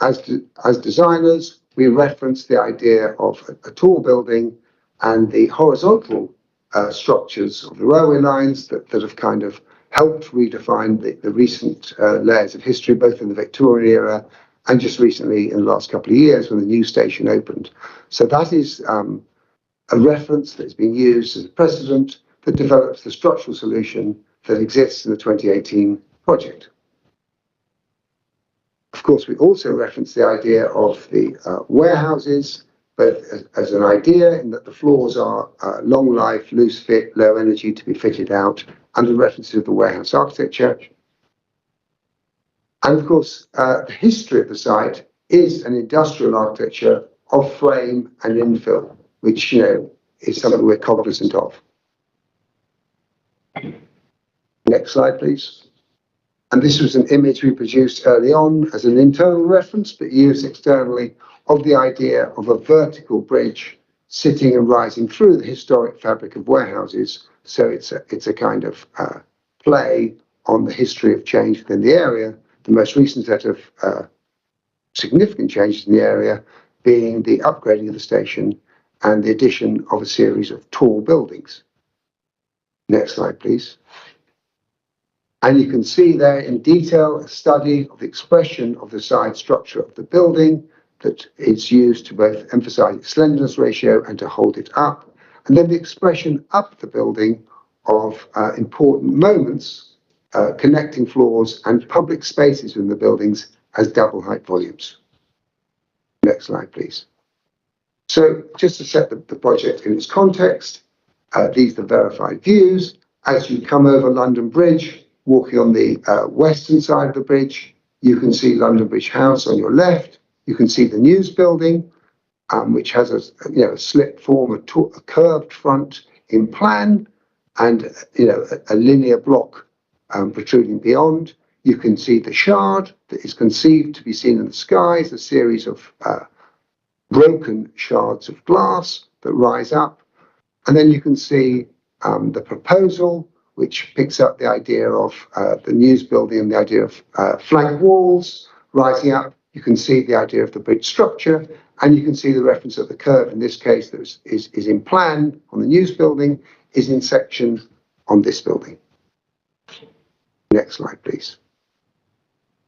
as designers, we reference the idea of a tall building and the horizontal structures of the railway lines that have kind of helped redefine the recent layers of history, both in the Victorian era and just recently in the last couple of years when the new station opened. So that is a reference that's been used as a precedent that develops the structural solution that exists in the 2018 project. Of course, we also reference the idea of the warehouses, both as an idea in that the floors are long life, loose fit, low energy to be fitted out, and the references of the warehouse architecture. And of course, the history of the site is an industrial architecture of frame and infill, which, is something we're cognizant of. Next slide, please. And this was an image we produced early on as an internal reference, but used externally, of the idea of a vertical bridge sitting and rising through the historic fabric of warehouses. So it's a kind of play on the history of change within the area. The most recent set of significant changes in the area being the upgrading of the station and the addition of a series of tall buildings. Next slide, please. And you can see there in detail a study of the expression of the side structure of the building that is used to both emphasize its slenderness ratio and to hold it up. And then the expression up the building of important moments, connecting floors and public spaces in the buildings as double height volumes. Next slide, please. So just to set the project in its context, these are the verified views. As you come over London Bridge, walking on the western side of the bridge, you can see London Bridge House on your left. You can see the news building, which has a slip form, a curved front in plan, and a linear block protruding beyond. You can see the shard that is conceived to be seen in the skies, a series of broken shards of glass that rise up. And then you can see the proposal, which picks up the idea of the news building and the idea of flank walls rising up. You can see the idea of the bridge structure, and you can see the reference of the curve. In this case, that is in plan on the news building, is in section on this building. Next slide, please.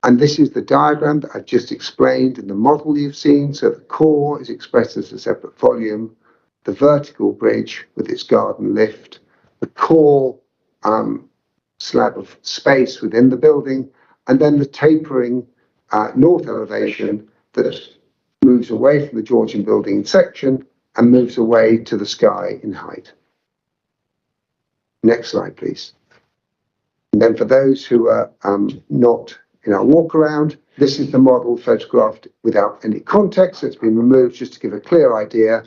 And this is the diagram that I've just explained in the model you've seen. So the core is expressed as a separate volume, the vertical bridge with its garden lift, the core slab of space within the building, and then the tapering north elevation that moves away from the Georgian building in section and moves away to the sky in height. Next slide, please. And then for those who are not in our walk around, this is the model photographed without any context. So it's been removed just to give a clear idea.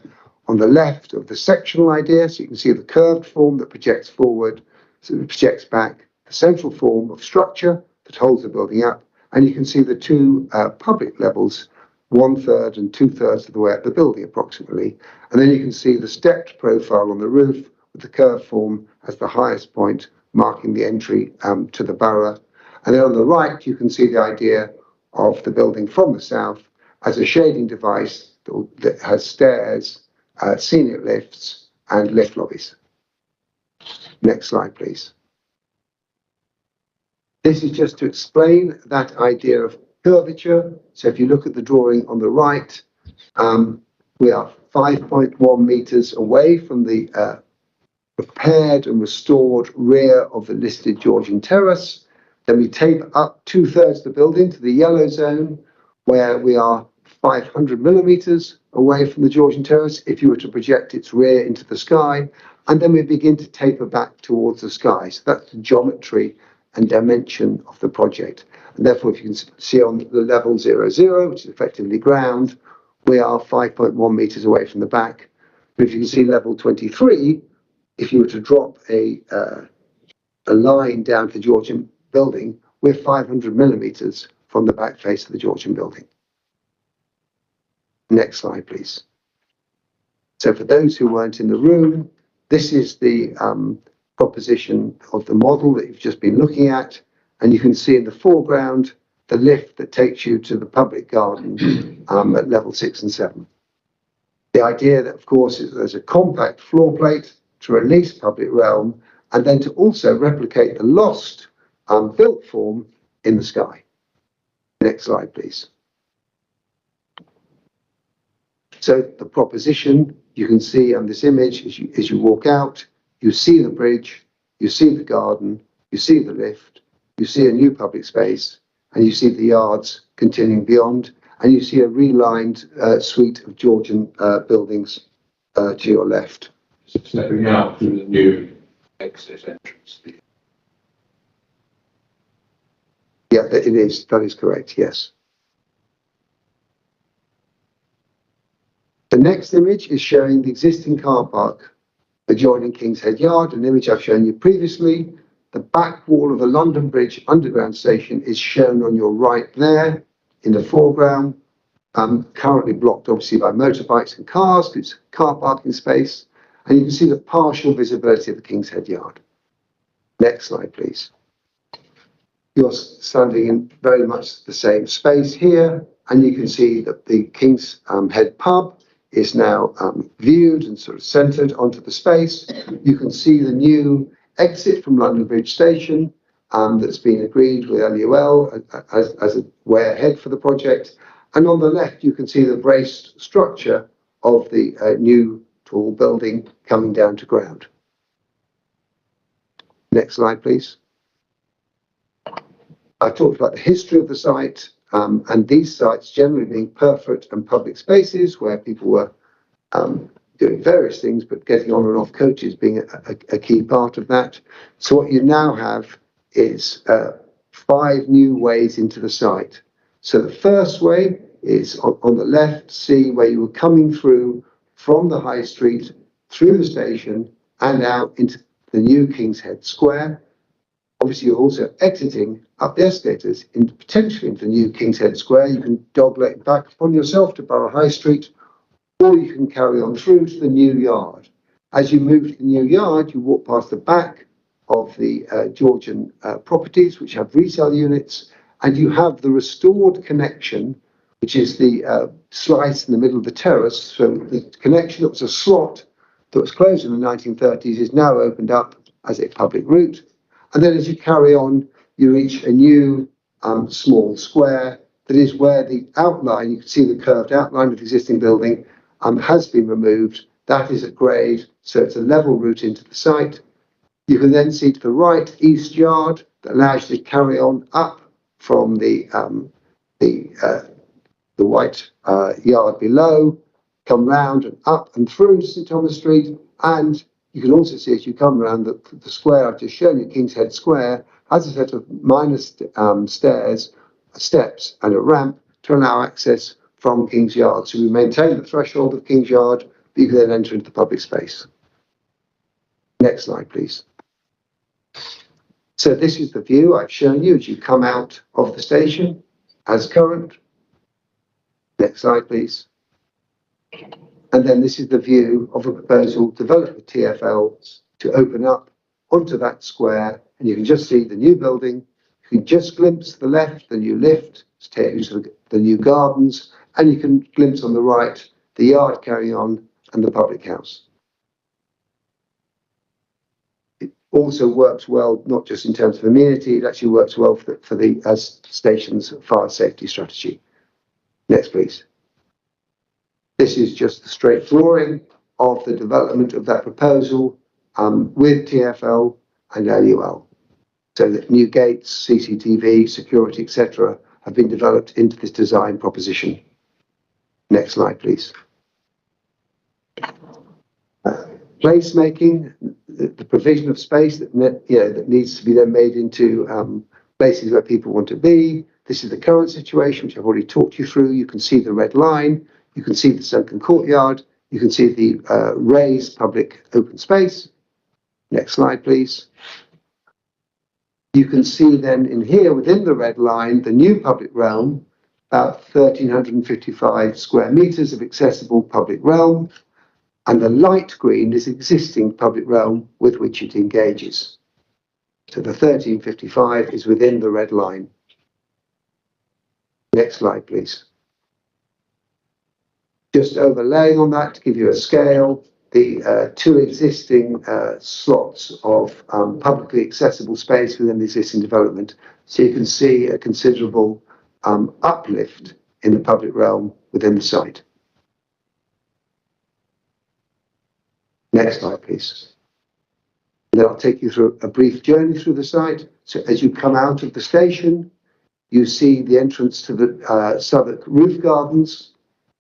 On the left of the sectional idea, so you can see the curved form that projects forward, so it projects back, the central form of structure that holds the building up, and you can see the two public levels, 1/3 and 2/3 of the way up the building approximately. And then you can see the stepped profile on the roof with the curved form as the highest point, marking the entry to the borough. And then on the right, you can see the idea of the building from the south as a shading device that has stairs, scenic lifts, and lift lobbies. Next slide, please. This is just to explain that idea of curvature. So if you look at the drawing on the right, we are 5.1 meters away from the repaired and restored rear of the listed Georgian Terrace. Then we tape up 2/3 of the building to the yellow zone, where we are 500 millimeters away from the Georgian Terrace if you were to project its rear into the sky. And then we begin to taper back towards the sky. So that's the geometry and dimension of the project. And therefore, if you can see on the level 00, which is effectively ground, we are 5.1 meters away from the back. But if you can see level 23, if you were to drop a line down to the Georgian building, we're 500 millimeters from the back face of the Georgian building. Next slide, please. So for those who weren't in the room, this is the proposition of the model that you've just been looking at. And you can see in the foreground, the lift that takes you to the public garden at level 6 and 7. The idea that, of course, is there's a compact floor plate to release public realm and then to also replicate the lost built form in the sky. Next slide, please. So the proposition you can see on this image as you walk out, you see the bridge, you see the garden, you see the lift, you see a new public space, and you see the yards continuing beyond, and you see a relined suite of Georgian buildings to your left. Stepping out through the new exit entrance. Yeah, it is. That is correct, yes. The next image is showing the existing car park adjoining King's Head Yard, an image I've shown you previously. The back wall of the London Bridge underground station is shown on your right there in the foreground, currently blocked obviously by motorbikes and cars because it's car parking space. And you can see the partial visibility of the King's Head Yard. Next slide, please. You're standing in very much the same space here, and you can see that the King's Head pub is now viewed and sort of centred onto the space. You can see the new exit from London Bridge Station that's been agreed with LUL as a way ahead for the project. And on the left, you can see the braced structure of the new tall building coming down to ground. Next slide, please. I talked about the history of the site. and these sites generally being perfect and public spaces where people were doing various things, but getting on and off coaches being a key part of that. So what you now have is 5 new ways into the site. So the first way is on the left, see where you were coming through from the high street, through the station, and out into the new King's Head Square. Obviously, you're also exiting up the escalators into potentially into the new King's Head Square. You can dogleg back upon yourself to Borough High Street, or you can carry on through to the new yard. As you move to the new yard, you walk past the back of the Georgian properties, which have resale units, and you have the restored connection, which is the slice in the middle of the terrace. So the connection that was a slot that was closed in the 1930s is now opened up as a public route. And then as you carry on, you reach a new small square that is where the outline, you can see the curved outline of the existing building, has been removed. That is at grade, so it's a level route into the site. You can then see to the right, East Yard, that allows you to carry on up from the white yard below, come round and up and through to St Thomas Street, and you can also see as you come around the square I've just shown you, King's Head Square, has a set of minor stairs, steps and a ramp to allow access from King's Yard. So we maintain the threshold of King's Yard, but you can then enter into the public space. Next slide, please. So this is the view I've shown you as you come out of the station as current. Next slide, please. And then this is the view of a proposal developed with TfL to open up onto that square, and you can just see the new building. You can just glimpse the left, the new lift, to take you to the new gardens, and you can glimpse on the right the yard carrying on and the public house. It also works well, not just in terms of amenity, it actually works well for the station's fire safety strategy. Next, please. This is just the straight drawing of the development of that proposal with TfL and LUL. So that new gates, CCTV, security, etc. have been developed into this design proposition. Next slide, please. Placemaking, the provision of space that needs to be then made into places where people want to be. This is the current situation, which I've already talked you through. You can see the red line. You can see the sunken courtyard. You can see the raised public open space. Next slide, please. You can see then in here within the red line, the new public realm, about 1,355 square meters of accessible public realm. And the light green is existing public realm with which it engages. So the 1,355 is within the red line. Next slide, please. Just overlaying on that to give you a scale, the 2 existing slots of publicly accessible space within the existing development. So you can see a considerable uplift in the public realm within the site. Next slide, please. And then I'll take you through a brief journey through the site. So as you come out of the station, you see the entrance to the Southwark roof gardens.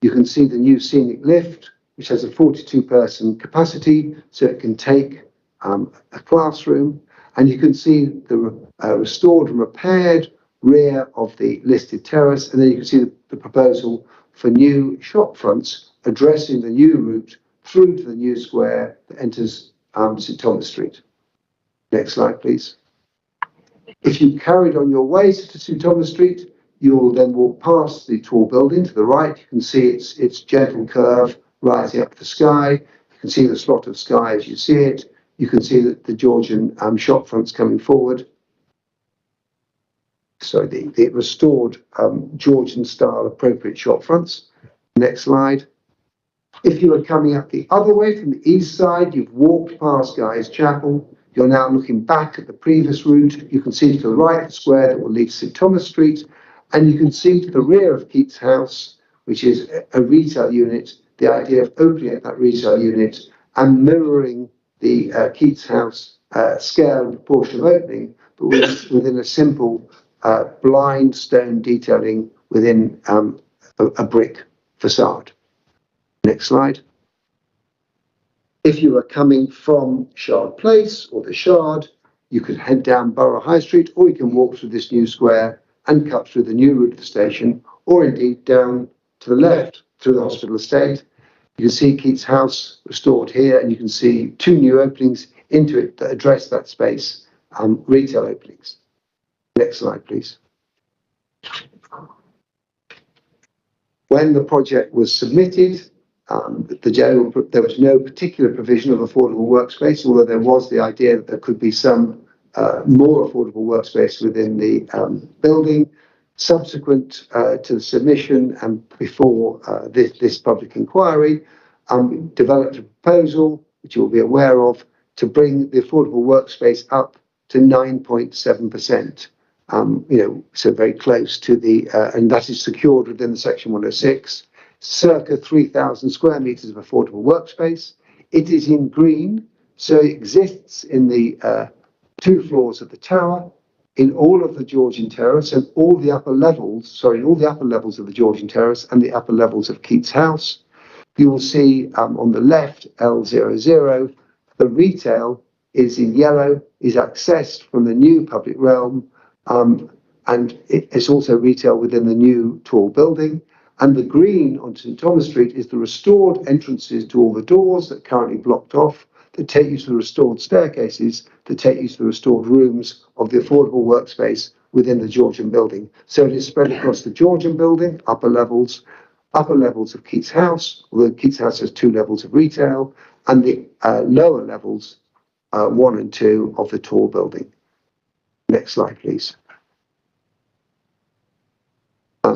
You can see the new scenic lift, which has a 42-person capacity, so it can take a classroom. And you can see the restored and repaired rear of the listed terrace. And then you can see the proposal for new shop fronts addressing the new route through to the new square that enters St Thomas Street. Next slide, please. If you carried on your way to St Thomas Street, you will then walk past the tall building to the right. You can see its gentle curve rising up the sky. You can see the slot of sky as you see it. You can see the Georgian shop fronts coming forward. So the restored Georgian style appropriate shop fronts. Next slide. If you were coming up the other way from the east side, you've walked past Guy's Chapel. You're now looking back at the previous route. You can see to the right the square that will lead to St Thomas Street. And you can see to the rear of Keats House, which is a retail unit, the idea of opening up that retail unit and mirroring the Keats House scale and proportion of opening, but within a simple blind stone detailing within a brick facade. Next slide. If you are coming from Shard Place or the Shard, you could head down Borough High Street, or you can walk through this new square and cut through the new route to the station, or indeed down to the left through the hospital estate. You can see Keats House restored here, and you can see two new openings into it that address that space, retail openings. Next slide, please. When the project was submitted, there was no particular provision of affordable workspace, although there was the idea that there could be some more affordable workspace within the building. Subsequent to the submission and before this public inquiry, developed a proposal, which you'll be aware of, to bring the affordable workspace up to 9.7%. So very close to the, and that is secured within the Section 106, circa 3,000 square metres of affordable workspace. It is in green, so it exists in the 2 floors of the tower, in all of the Georgian Terrace and all the upper levels, all the upper levels of the Georgian Terrace and the upper levels of Keats House. You will see on the left, L00, the retail is in yellow, is accessed from the new public realm, and it is also retail within the new tall building. And the green on St Thomas Street is the restored entrances to all the doors that are currently blocked off, that take you to the restored staircases, that take you to the restored rooms of the affordable workspace within the Georgian building. So it is spread across the Georgian building, upper levels of Keats House, although Keats House has 2 levels of retail, and the lower levels, 1 and 2 of the tall building. Next slide, please.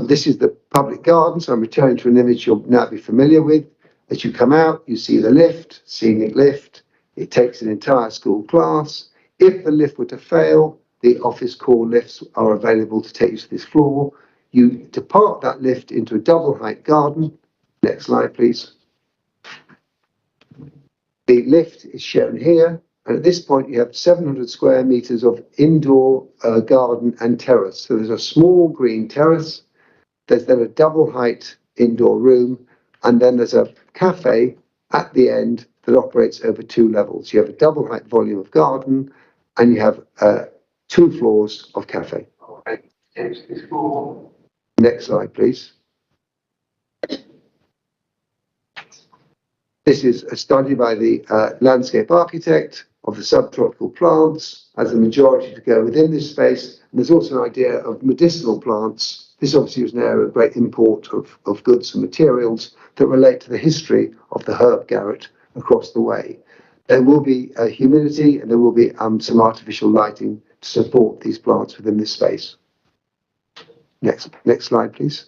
This is the public garden, so I'm returning to an image you'll now be familiar with. As you come out, you see the lift, scenic lift. It takes an entire school class. If the lift were to fail, the office core lifts are available to take you to this floor. You depart that lift into a double height garden. Next slide, please. The lift is shown here. And at this point, you have 700 square metres of indoor garden and terrace. So there's a small green terrace. There's then a double height indoor room. And then there's a cafe at the end that operates over 2 levels. You have a double height volume of garden, and you have 2 floors of cafe. Next slide, please. This is a study by the landscape architect of the subtropical plants, as a majority to go within this space. And there's also an idea of medicinal plants. This obviously was an area of great import of goods and materials that relate to the history of the herb garret across the way. There will be humidity, and there will be some artificial lighting to support these plants within this space. Next slide, please.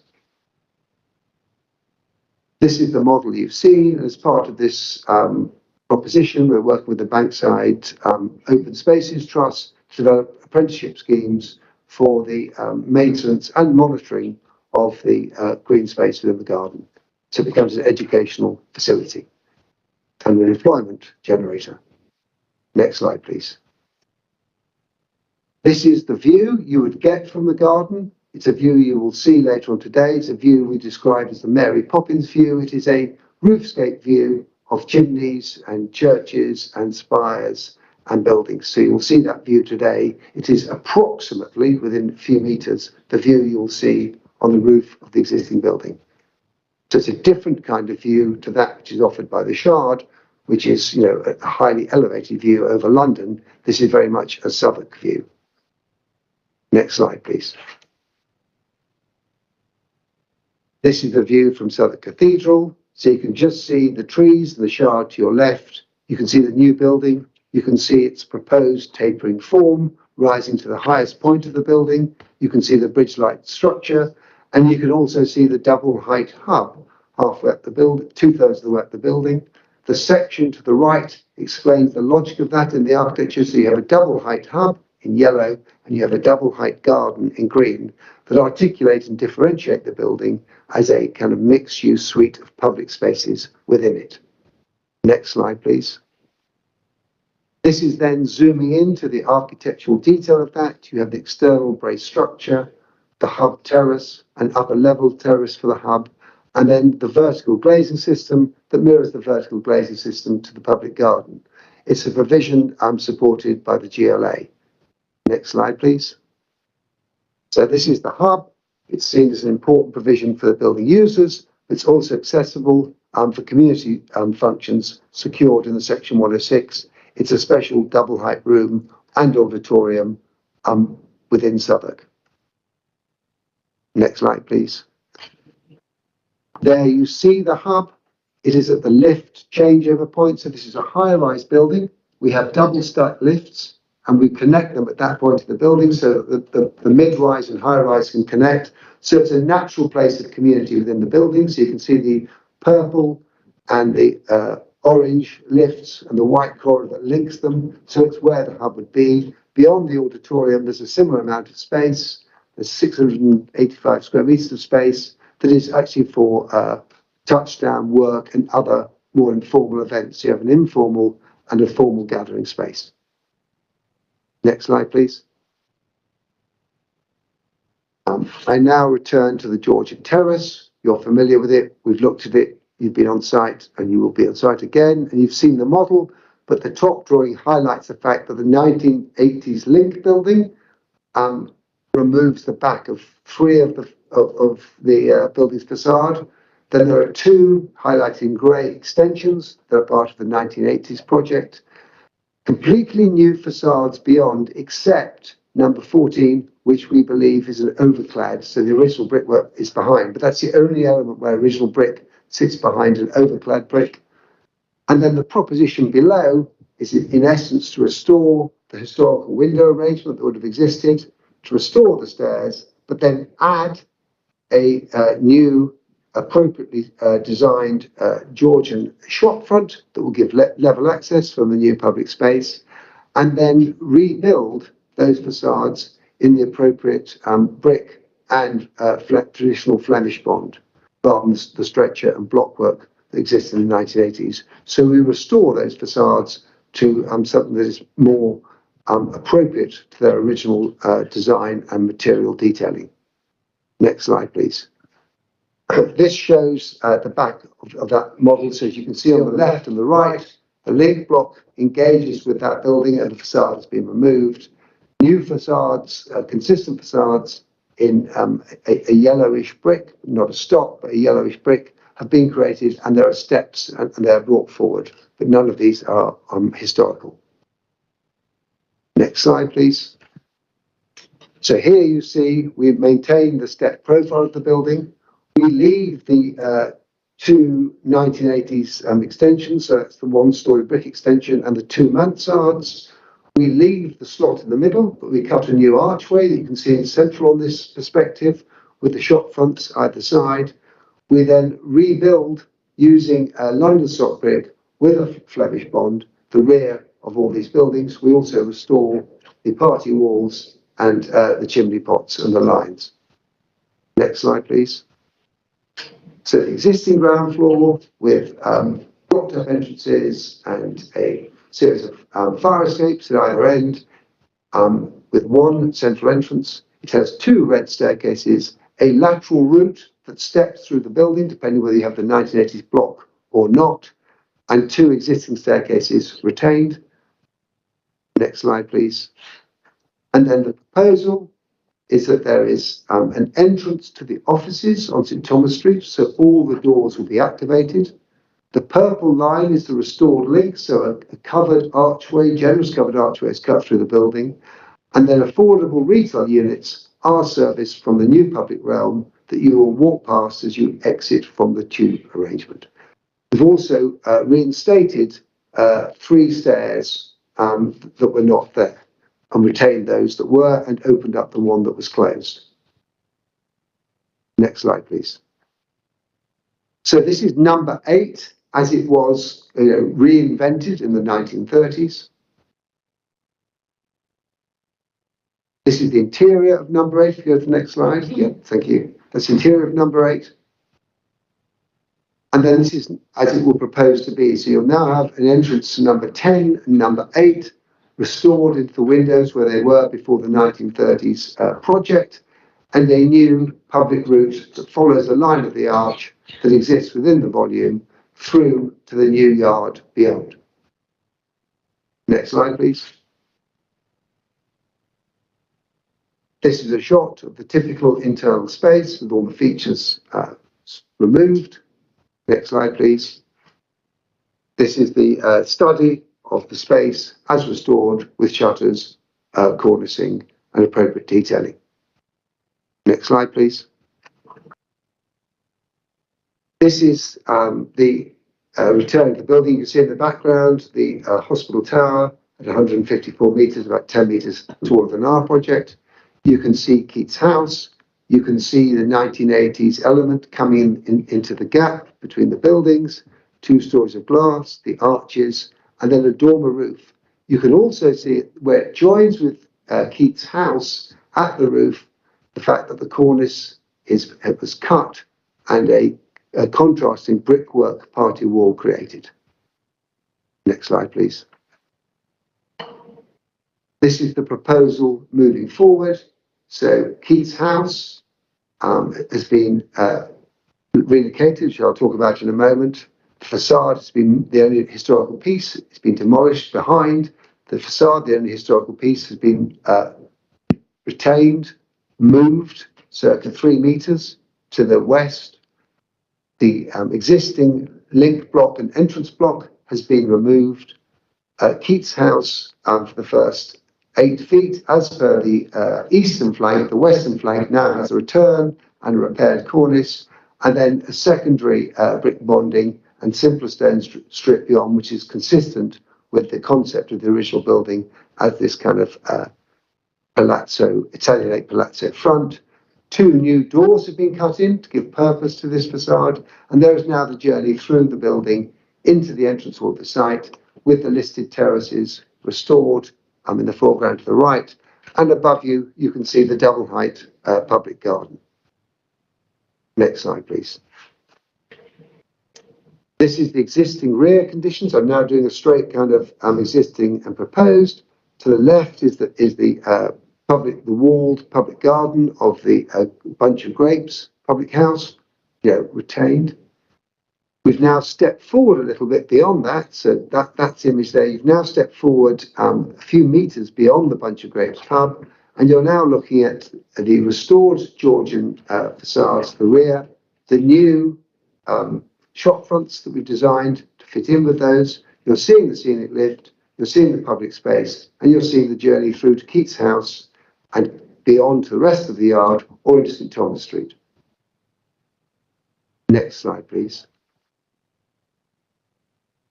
This is the model you've seen. As part of this proposition, we're working with the Bankside Open Spaces Trust to develop apprenticeship schemes for the maintenance and monitoring of the green space within the garden. So it becomes an educational facility and an employment generator. Next slide, please. This is the view you would get from the garden. It's a view you will see later on today. It's a view we describe as the Mary Poppins view. It is a roofscape view of chimneys and churches and spires and buildings. So you'll see that view today. It is approximately, within a few metres, the view you'll see on the roof of the existing building. So it's a different kind of view to that which is offered by the Shard, which is, a highly elevated view over London. This is very much a Southwark view. Next slide, please. This is the view from Southern Cathedral. So you can just see the trees and the Shard to your left. You can see the new building. You can see its proposed tapering form rising to the highest point of the building. You can see the bridge-like structure. And you can also see the double height hub halfway up the building, 2/3 of the way up the building. The section to the right explains the logic of that in the architecture. So you have a double height hub in yellow, and you have a double height garden in green that articulate and differentiate the building as a kind of mixed use suite of public spaces within it. Next slide, please. This is then zooming into the architectural detail of that. You have the external brace structure, the hub terrace, an upper level terrace for the hub, and then the vertical glazing system that mirrors the vertical glazing system to the public garden. It's a provision supported by the GLA. Next slide, please. So this is the hub. It's seen as an important provision for the building users. It's also accessible for community functions secured in the Section 106. It's a special double height room and auditorium within Southwark. Next slide, please. There you see the hub. It is at the lift changeover point. So this is a high-rise building. We have double-stack lifts, and we connect them at that point of the building so that the mid-rise and high-rise can connect. So it's a natural place of community within the building. So you can see the purple and the orange lifts and the white corridor that links them. So it's where the hub would be. Beyond the auditorium, there's a similar amount of space. There's 685 square meters of space that is actually for touchdown work and other more informal events. You have an informal and a formal gathering space. Next slide, please. I now return to the Georgian Terrace. You're familiar with it. We've looked at it. You've been on site and you will be on site again. And you've seen the model, but the top drawing highlights the fact that the 1980s Link building removes the back of three of the building's facade. Then there are two highlighting grey extensions that are part of the 1980s project. Completely new facades beyond, except number 14, which we believe is an overclad. So the original brickwork is behind, but that's the only element where original brick sits behind an overclad brick. And then the proposition below is in essence to restore the historical window arrangement that would have existed, to restore the stairs, but then add a new appropriately designed Georgian shop front that will give level access from the new public space, and then rebuild those facades in the appropriate brick and traditional Flemish bond, rather than the stretcher and blockwork that existed in the 1980s. So we restore those facades to something that is more appropriate to their original design and material detailing. Next slide, please. This shows the back of that model. So as you can see on the left and the right, the link block engages with that building and the facade has been removed. New facades, consistent facades in a yellowish brick, not a stock, but a yellowish brick, have been created, and there are steps and they're brought forward, but none of these are historical. Next slide, please. So here you see we've maintained the step profile of the building. We leave the two 1980s extensions, so that's the one-story brick extension and the two mansards. We leave the slot in the middle, but we cut a new archway that you can see in central on this perspective with the shop fronts either side. We then rebuild using a London stock brick with a Flemish bond the rear of all these buildings. We also restore the party walls and the chimney pots and the lines. Next slide, please. So the existing ground floor with blocked up entrances and a series of fire escapes at either end, with one central entrance. It has two red staircases, a lateral route that steps through the building, depending whether you have the 1980s block or not, and two existing staircases retained. Next slide, please. And then the proposal is that there is an entrance to the offices on St Thomas Street, so all the doors will be activated. The purple line is the restored link, so a covered archway, generous covered archway is cut through the building. And then affordable retail units are serviced from the new public realm that you will walk past as you exit from the tube arrangement. We've also reinstated 3 stairs that were not there, and retained those that were and opened up the one that was closed. Next slide, please. So this is number 8, as it was reinvented in the 1930s. This is the interior of number 8. If you go to the next slide. Yeah, thank you. That's the interior of number 8. And then this is as it will propose to be. So you'll now have an entrance to number 10 and number 8, restored into the windows where they were before the 1930s project. and a new public route that follows the line of the arch that exists within the volume through to the new yard beyond. Next slide, please. This is a shot of the typical internal space with all the features removed. Next slide, please. This is the study of the space as restored with shutters, cornicing, and appropriate detailing. Next slide, please. This is the return of the building. You can see in the background the hospital tower at 154 metres, about 10 metres taller than our project. You can see Keats House. You can see the 1980s element coming into the gap between the buildings, 2 stories of glass, the arches, and then a dormer roof. You can also see where it joins with Keats House at the roof, the fact that the cornice was cut and a contrasting brickwork party wall created. Next slide, please. This is the proposal moving forward. So Keats House has been relocated, which I'll talk about in a moment. The facade has been the only historical piece. It's been demolished behind. The facade, the only historical piece, has been retained, moved circa 3 metres to the west. The existing link block and entrance block has been removed. Keats House, for the first 8 feet, as per the eastern flank, the western flank now has a return and a repaired cornice, and then a secondary brick bonding and simpler stone strip beyond, which is consistent with the concept of the original building as this kind of palazzo, Italianate palazzo front. 2 new doors have been cut in to give purpose to this facade, and there is now the journey through the building into the entrance hall of the site with the listed terraces restored in the foreground to the right, and above you, you can see the double height public garden. Next slide, please. This is the existing rear conditions. I'm now doing a straight kind of existing and proposed. To the left is the walled public garden of the Bunch of Grapes public house, retained. We've now stepped forward a little bit beyond that, so that's the image there. You've now stepped forward a few metres beyond the Bunch of Grapes pub, and you're now looking at the restored Georgian facades, the rear, the new shop fronts that we've designed to fit in with those. You're seeing the scenic lift, you're seeing the public space, and you're seeing the journey through to Keats House and beyond to the rest of the yard or into St Thomas Street. Next slide, please.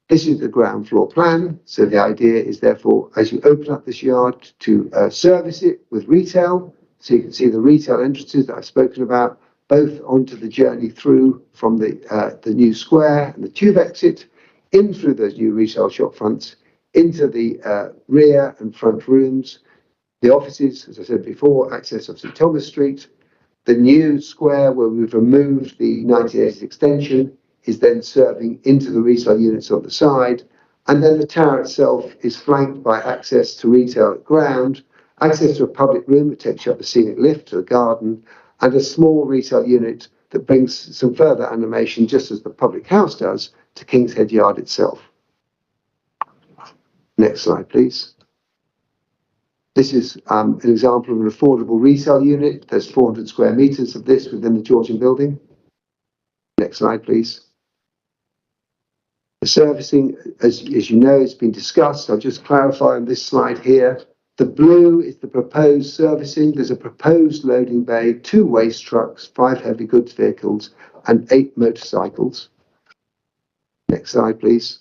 This is the ground floor plan. So the idea is therefore, as you open up this yard, to service it with retail. So you can see the retail entrances that I've spoken about, both onto the journey through from the new square and the tube exit, in through those new retail shop fronts, into the rear and front rooms, the offices, as I said before, access of St Thomas Street. The new square where we've removed the 1980s extension is then serving into the retail units on the side. And then the tower itself is flanked by access to retail at ground, access to a public room that takes you up the scenic lift to the garden, and a small retail unit that brings some further animation, just as the public house does, to King's Head Yard itself. Next slide, please. This is an example of an affordable retail unit. There's 400 square metres of this within the Georgian building. Next slide, please. The servicing, as you know, has been discussed. I'll just clarify on this slide here. The blue is the proposed servicing. There's a proposed loading bay, 2 waste trucks, 5 heavy goods vehicles, and 8 motorcycles. Next slide, please.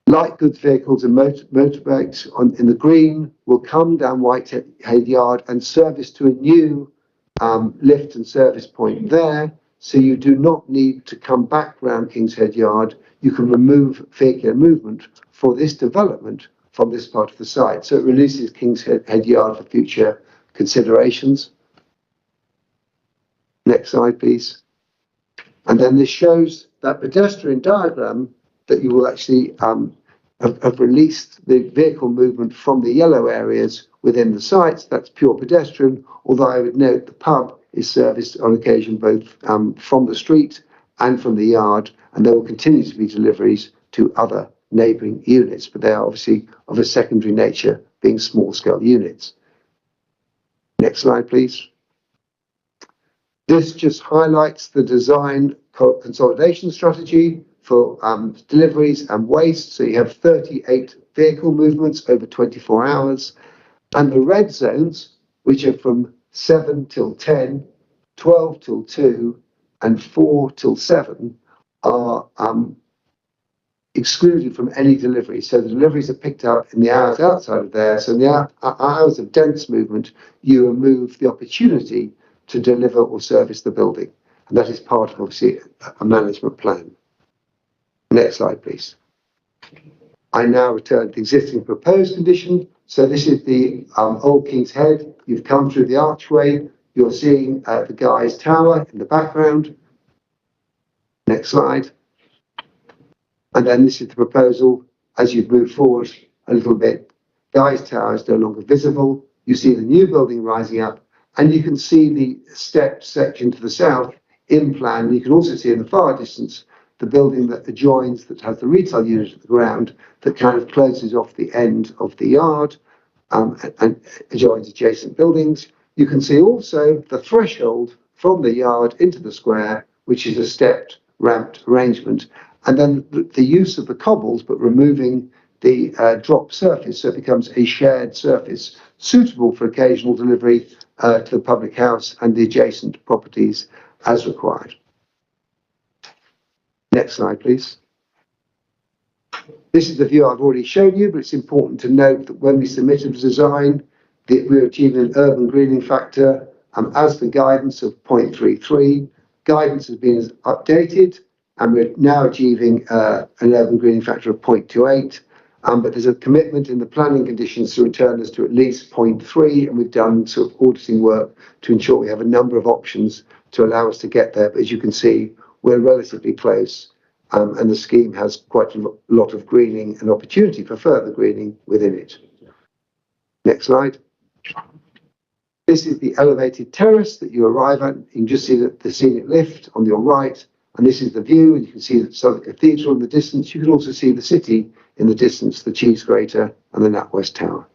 Light goods vehicles and motorbikes in the green will come down Whitehead Yard and service to a new lift and service point there. So you do not need to come back round King's Head Yard. You can remove vehicular movement for this development from this part of the site. So it releases King's Head Yard for future considerations. Next slide, please. And then this shows that pedestrian diagram that you will actually have released the vehicle movement from the yellow areas within the site. That's pure pedestrian, although I would note the pub is serviced on occasion both from the street and from the yard, and there will continue to be deliveries to other neighbouring units, but they are obviously of a secondary nature, being small-scale units. Next slide, please. This just highlights the design consolidation strategy for deliveries and waste. So you have 38 vehicle movements over 24 hours, and the red zones, which are from 7 till 10, 12 till 2, and 4 till 7, are excluded from any delivery. So the deliveries are picked up in the hours outside of there. So in the hours of dense movement, you remove the opportunity to deliver or service the building. And that is part of, obviously, a management plan. Next slide, please. I now return to the existing proposed condition. So this is the Old King's Head. You've come through the archway. You're seeing the Guy's Tower in the background. Next slide. And then this is the proposal as you move forward a little bit. Guy's Tower is no longer visible. You see the new building rising up, and you can see the stepped section to the south in plan. You can also see in the far distance the building that adjoins, that has the retail unit at the ground, that kind of closes off the end of the yard and adjoins adjacent buildings. You can see also the threshold from the yard into the square, which is a stepped, ramped arrangement. And then the use of the cobbles, but removing the drop surface, so it becomes a shared surface suitable for occasional delivery to the public house and the adjacent properties as required. Next slide, please. This is the view I've already shown you, but it's important to note that when we submitted the design, we're achieving an urban greening factor as the guidance of 0.33. Guidance has been updated, and we're now achieving an urban greening factor of 0.28. But there's a commitment in the planning conditions to return us to at least 0.3, and we've done sort of auditing work to ensure we have a number of options to allow us to get there. But as you can see, we're relatively close, and the scheme has quite a lot of greening and opportunity for further greening within it. Next slide. This is the elevated terrace that you arrive at. You can just see the scenic lift on your right, and this is the view, and you can see the Southern Cathedral in the distance. You can also see the city in the distance, the Cheese Grater and the NatWest Tower.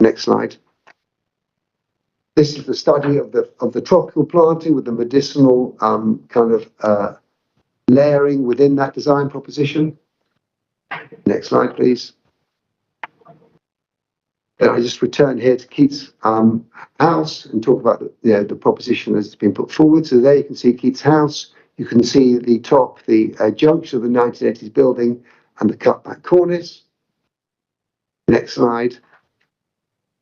Next slide. This is the study of the tropical planting with the medicinal layering within that design proposition. Next slide, please. Then I just return here to Keats House and talk about the proposition as it's been put forward. So there you can see Keats House. You can see the top, the junction of the 1980s building and the cutback cornice. Next slide.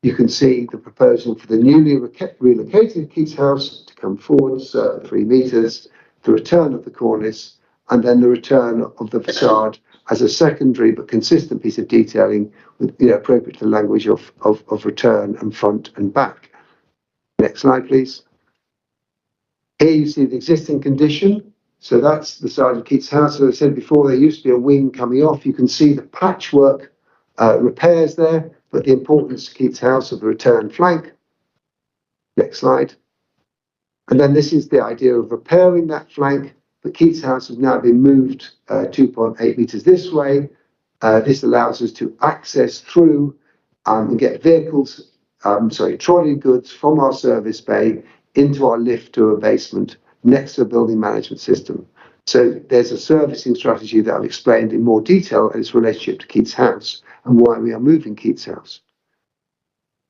You can see the proposal for the newly relocated Keats House to come forward, 3 metres, the return of the cornice, and then the return of the facade as a secondary but consistent piece of detailing with appropriate to the language of return and front and back. Next slide, please. Here you see the existing condition. So that's the side of Keats House. As I said before, there used to be a wing coming off. You can see the patchwork repairs there, but the importance to Keats House of the return flank. Next slide. And then this is the idea of repairing that flank. But Keats House has now been moved 2.8 metres this way. This allows us to access through and get vehicles, trolley goods from our service bay into our lift to a basement next to a building management system. So there's a servicing strategy that I've explained in more detail and its relationship to Keats House and why we are moving Keats House.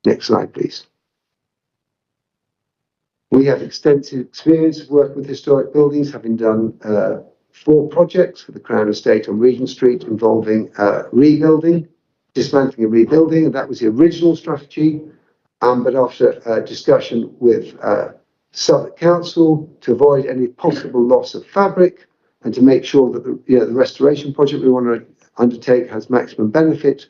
Next slide, please. We have extensive experience of working with historic buildings, having done 4 projects for the Crown Estate on Regent Street involving rebuilding, dismantling and rebuilding, and that was the original strategy. But after discussion with Southern Council to avoid any possible loss of fabric and to make sure that the restoration project we want to undertake has maximum benefit,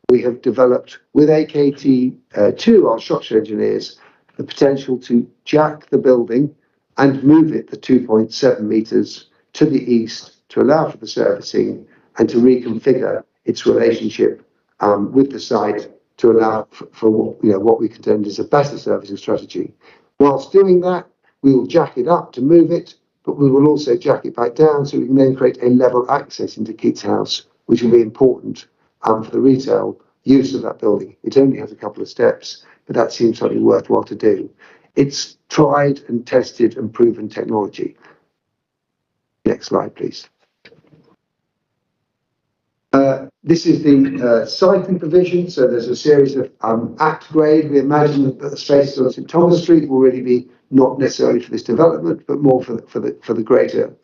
we have developed with AKT2, our structural engineers, the potential to jack the building and move it the 2.7 metres to the east to allow for the servicing and to reconfigure its relationship with the site to allow for what we contend is a better servicing strategy. Whilst doing that, we will jack it up to move it, but we will also jack it back down so we can then create a level access into Keats House, which will be important for the retail use of that building. It only has a couple of steps, but that seems something worthwhile to do. It's tried and tested and proven technology. Next slide, please. This is the cycling provision. So there's a series of at grade. We imagine that the spaces on St Thomas Street will really be not necessarily for this development, but more for the greater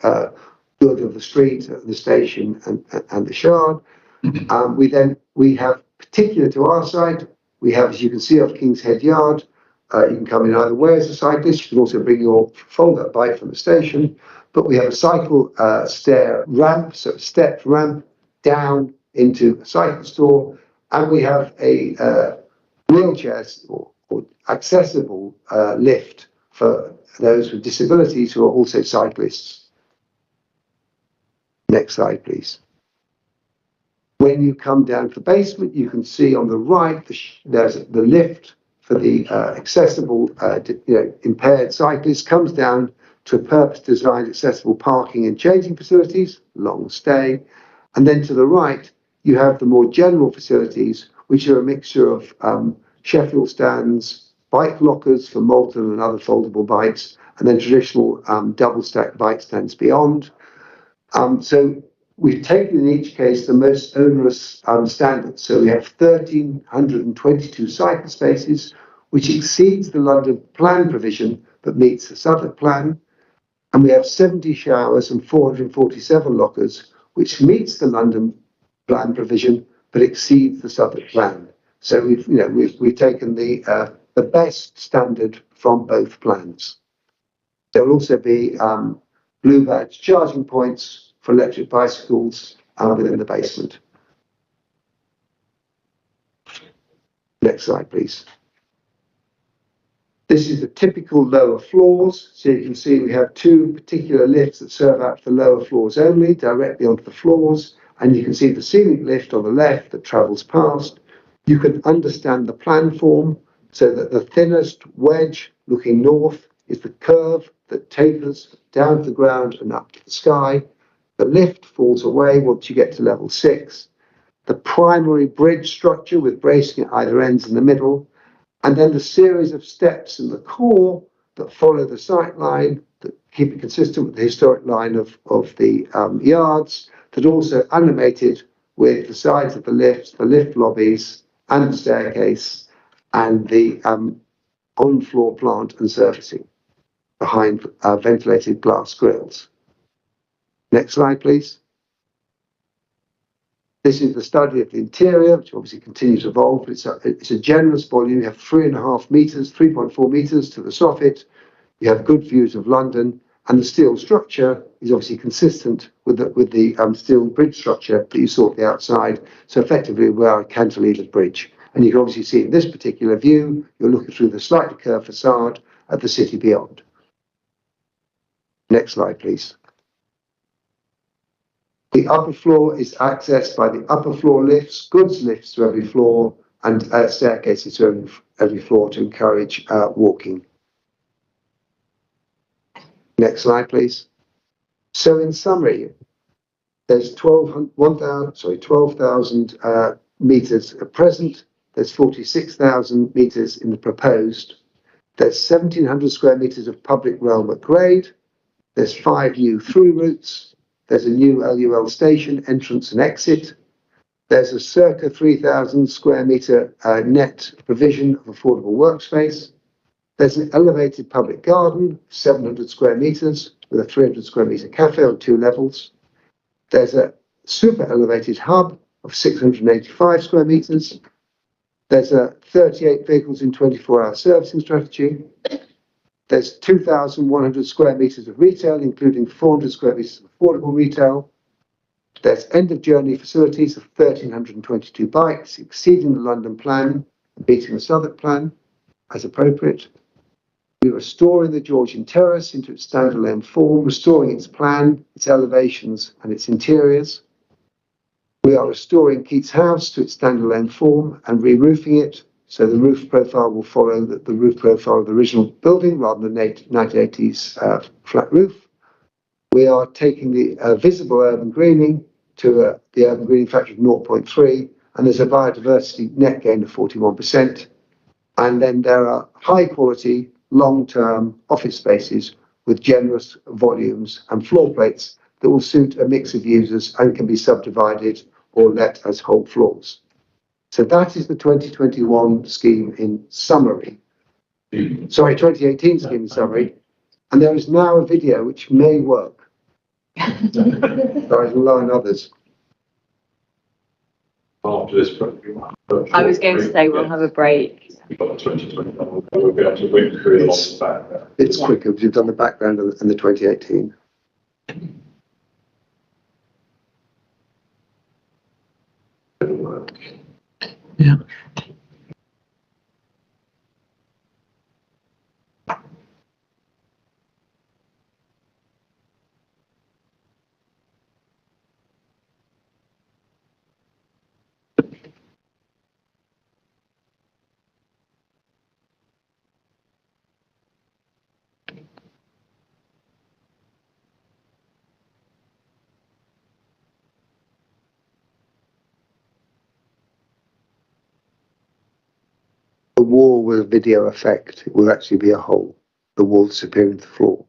good of the street, the station, and the Shard. We have, particular to our site, we have, as you can see, off King's Head Yard. You can come in either way as a cyclist. You can also bring your fold-up bike from the station. But we have a cycle stair ramp, so a stepped ramp down into a cycle store, and we have a wheelchair or accessible lift for those with disabilities who are also cyclists. Next slide, please. When you come down to the basement, you can see on the right there's the lift for the accessible, impaired cyclists, comes down to a purpose-designed accessible parking and changing facilities, long stay. And then to the right, you have the more general facilities, which are a mixture of Sheffield stands, bike lockers for Malton and other foldable bikes, and then traditional double-stack bike stands beyond. So we've taken in each case the most onerous standards. So we have 1,322 cycle spaces, which exceeds the London plan provision, but meets the Southwark plan. And we have 70 showers and 447 lockers, which meets the London plan provision, but exceeds the Southwark plan. So we've taken the best standard from both plans. There will also be blue badge charging points for electric bicycles within the basement. Next slide, please. This is the typical lower floors. So you can see we have two particular lifts that serve out the lower floors only, directly onto the floors. And you can see the ceiling lift on the left that travels past. You can understand the plan form so that the thinnest wedge looking north is the curve that tapers down to the ground and up to the sky. The lift falls away once you get to level 6. The primary bridge structure with bracing at either ends in the middle, and then the series of steps in the core that follow the sight line, that keep it consistent with the historic line of the yards, that also animated with the sides of the lifts, the lift lobbies, and the staircase, and the on-floor plant and surfacing behind ventilated glass grills. Next slide, please. This is the study of the interior, which obviously continues to evolve, but it's a generous volume. You have 3.5 meters, 3.4 meters to the soffit. You have good views of London, and the steel structure is obviously consistent with the steel bridge structure that you saw at the outside. So effectively, we are a cantilevered bridge. And you can obviously see in this particular view, you're looking through the slightly curved facade at the city beyond. Next slide, please. The upper floor is accessed by the upper floor lifts, goods lifts to every floor, and staircases to every floor to encourage walking. Next slide, please. So in summary, there's 12,000 meters at present. There's 46,000 meters in the proposed. There's 1,700 square meters of public realm at grade. There's 5 new through routes. There's a new LUL station, entrance and exit. There's a circa 3,000 square metre net provision of affordable workspace. There's an elevated public garden, 700 square metres, with a 300 square metre cafe on 2 levels. There's a super elevated hub of 685 square metres. There's 38 vehicles in 24-hour servicing strategy. There's 2,100 square metres of retail, including 400 square metres of affordable retail. There's end-of-journey facilities of 1,322 bikes, exceeding the London plan, beating the Southwark plan as appropriate. We're restoring the Georgian Terrace into its standalone form, restoring its plan, its elevations, and its interiors. We are restoring Keats House to its standalone form and re-roofing it, so the roof profile will follow the roof profile of the original building rather than the 1980s flat roof. We are taking the visible urban greening to the urban greening factor of 0.3, and there's a biodiversity net gain of 41%. And then there are high quality, long-term office spaces with generous volumes and floor plates that will suit a mix of users and can be subdivided or let as whole floors. So that is the 2021 scheme in summary. Sorry, 2018 scheme in summary. And there is now a video which may work. Sorry, I'll rely on others. After this, I was going to say we'll have a break. we've got 2021. We'll be able to whip through along the back there. It's quicker because you've done the background and the 2018. Yeah. The wall with a video effect, it will actually be a hole. The wall disappearing to the floor.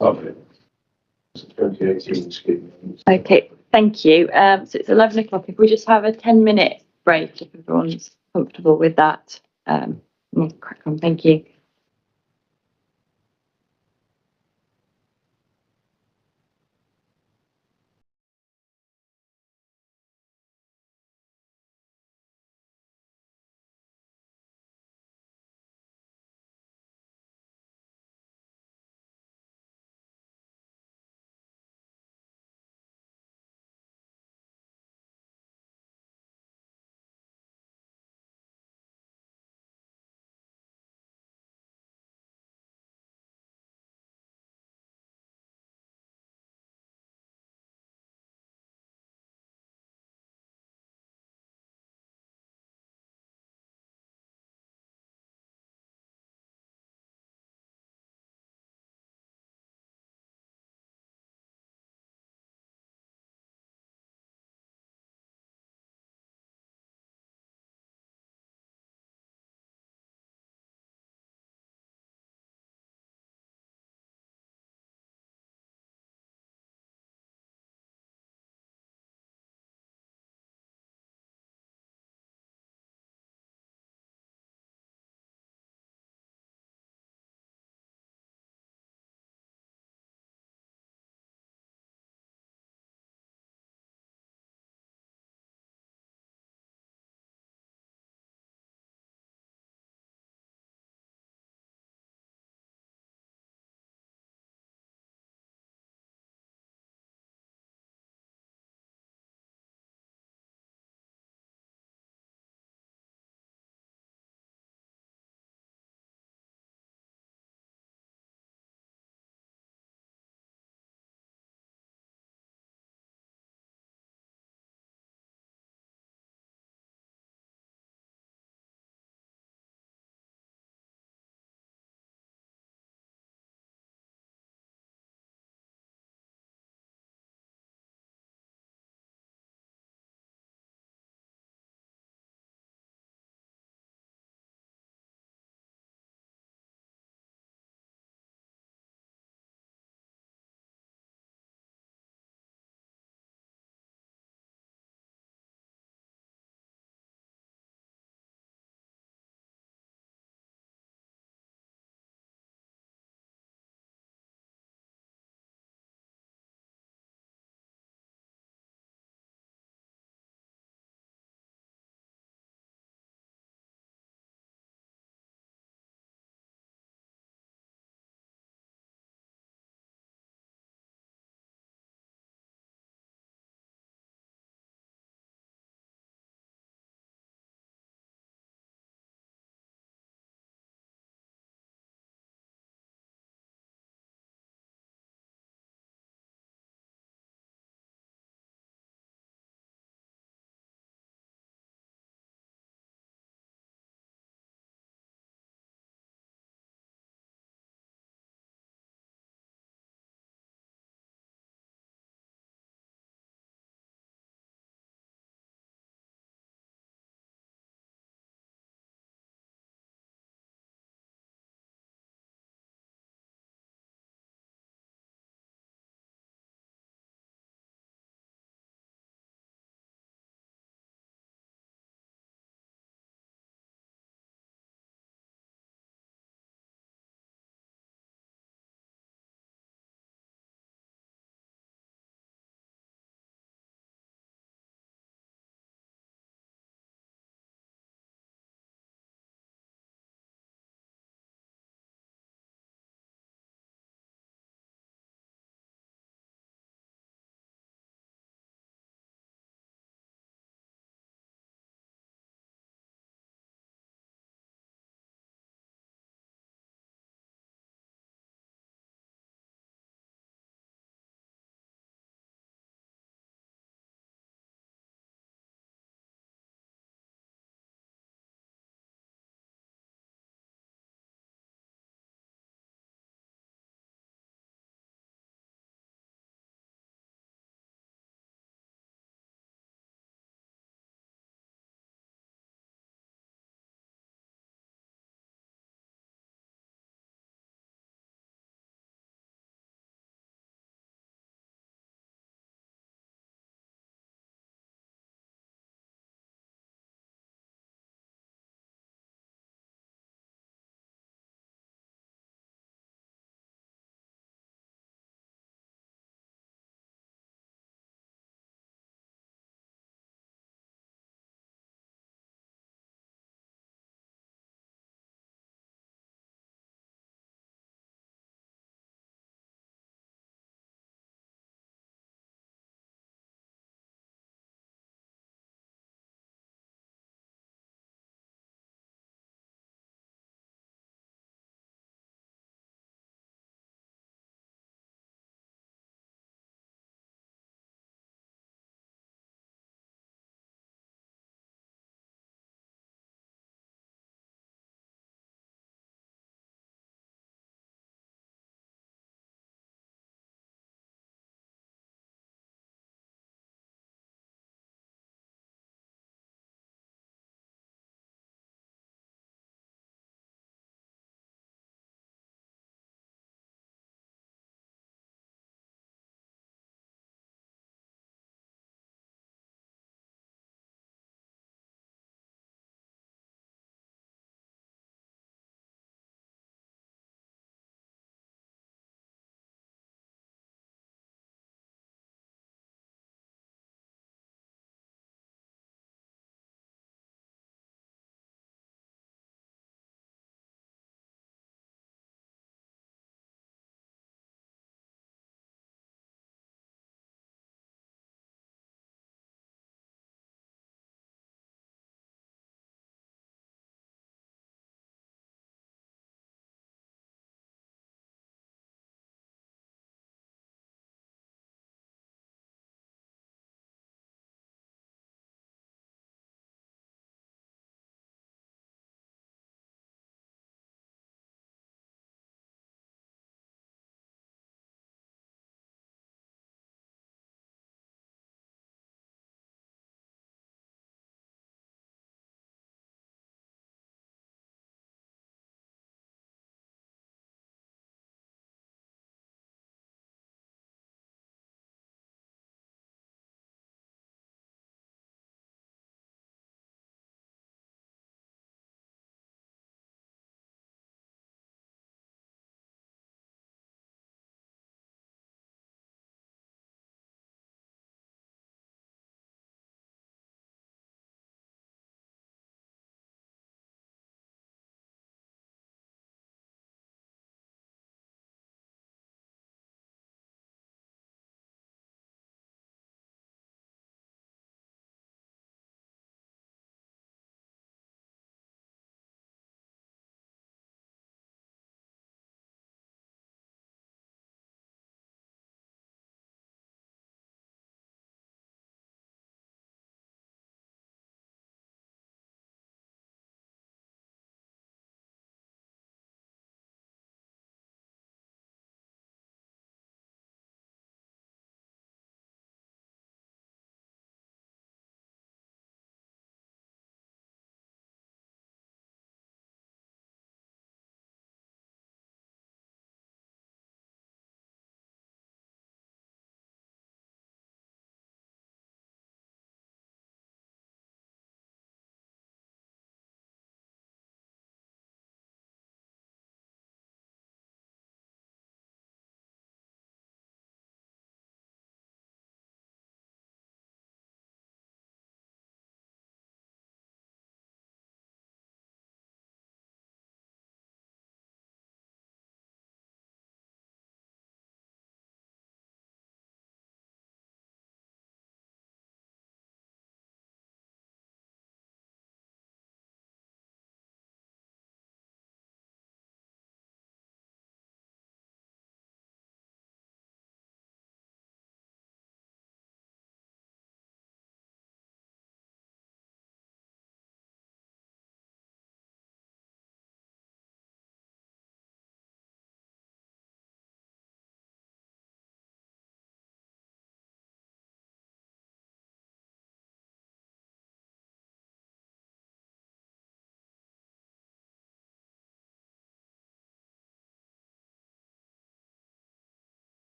Lovely. 2018 scheme. Okay, thank you. So it's 11 o'clock. If we just have a 10-minute break, if everyone's comfortable with that, we'll crack on. Thank you.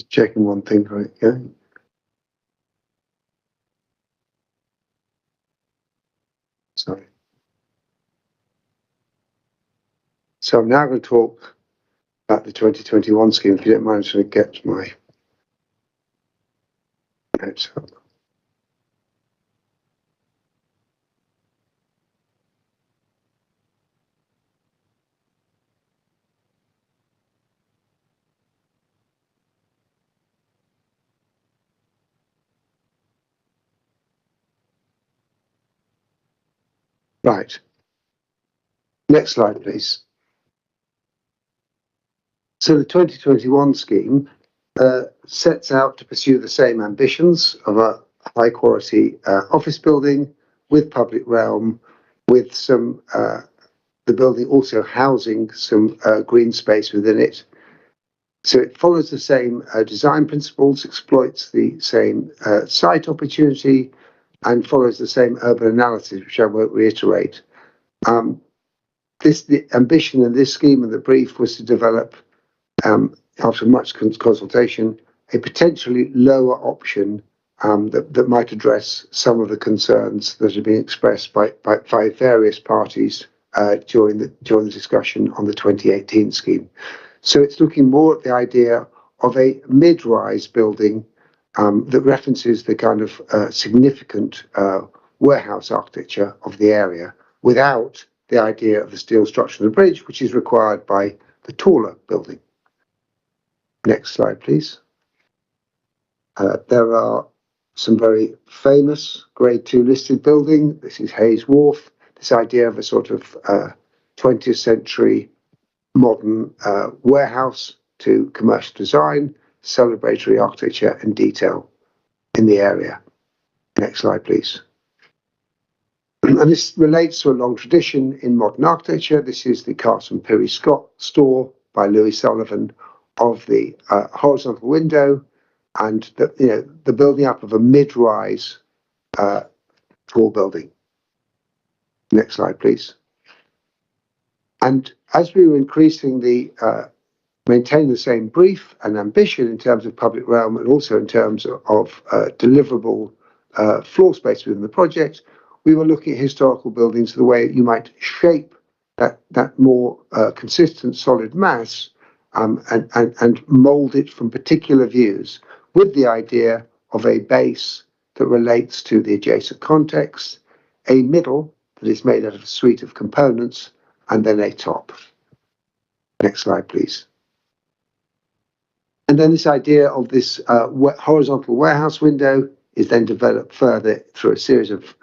Just checking one thing, right? Yeah. Sorry. So I'm now going to talk about the 2021 scheme. If you don't mind, I'm just going to get my notes up. Right. Next slide, please. So the 2021 scheme sets out to pursue the same ambitions of a high quality office building with public realm, with some the building also housing some green space within it. So it follows the same design principles, exploits the same site opportunity, and follows the same urban analysis, which I won't reiterate. The ambition in this scheme and the brief was to develop, after much consultation, a potentially lower option that might address some of the concerns that have been expressed by various parties during the discussion on the 2018 scheme. So it's looking more at the idea of a mid-rise building that references the kind of significant warehouse architecture of the area without the idea of the steel structure of the bridge, which is required by the taller building. Next slide, please. There are some very famous Grade 2 listed building. This is Hayes Wharf. This idea of a sort of 20th century modern warehouse to commercial design, celebratory architecture and detail in the area. Next slide, please. And this relates to a long tradition in modern architecture. This is the Castle and Perry Scott store by Louis Sullivan of the horizontal window and the building up of a mid-rise tall building. Next slide, please. And as we were increasing the maintain the same brief and ambition in terms of public realm and also in terms of deliverable floor space within the project, we were looking at historical buildings, the way you might shape that more consistent solid mass and mold it from particular views with the idea of a base that relates to the adjacent context, a middle that is made out of a suite of components, and then a top. Next slide, please. And then this idea of this horizontal warehouse window is then developed further through a series of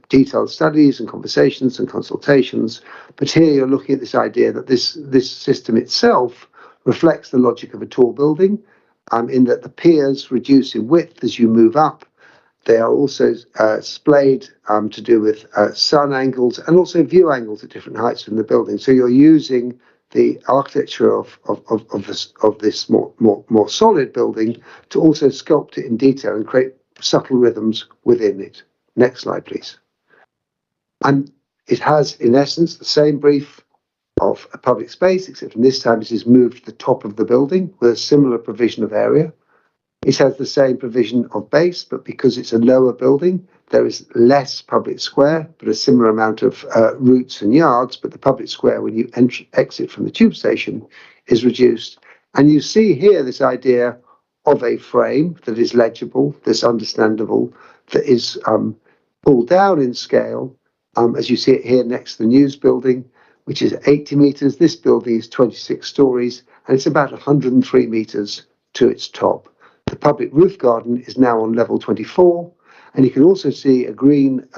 detailed studies and conversations and consultations. But here you're looking at this idea that this system itself reflects the logic of a tall building, in that the piers reduce in width as you move up. They are also splayed to do with sun angles and also view angles at different heights from the building. So you're using the architecture of this more solid building to also sculpt it in detail and create subtle rhythms within it. Next slide, please. And it has, in essence, the same brief of a public space, except in this time it is moved to the top of the building with a similar provision of area. It has the same provision of base, but because it's a lower building, there is less public square, but a similar amount of routes and yards. But the public square, when you exit from the tube station, is reduced. And you see here this idea of a frame that is legible, that's understandable, that is pulled down in scale, as you see it here next to the news building, which is 80 meters. This building is 26 stories, and it's about 103 meters to its top. The public roof garden is now on level 24, and you can also see a green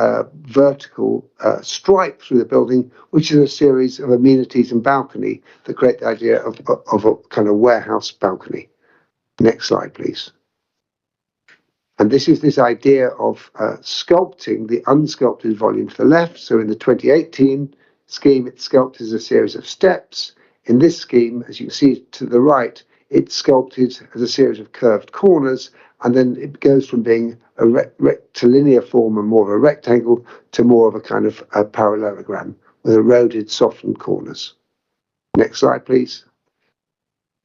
vertical stripe through the building, which is a series of amenities and balcony that create the idea of a kind of warehouse balcony. Next slide, please. And this is this idea of sculpting the unsculpted volume to the left. So in the 2018 scheme, it sculpted as a series of steps. In this scheme, as you can see to the right, it's sculpted as a series of curved corners, and then it goes from being a rectilinear form and more of a rectangle to more of a kind of a parallelogram with eroded, softened corners. Next slide, please.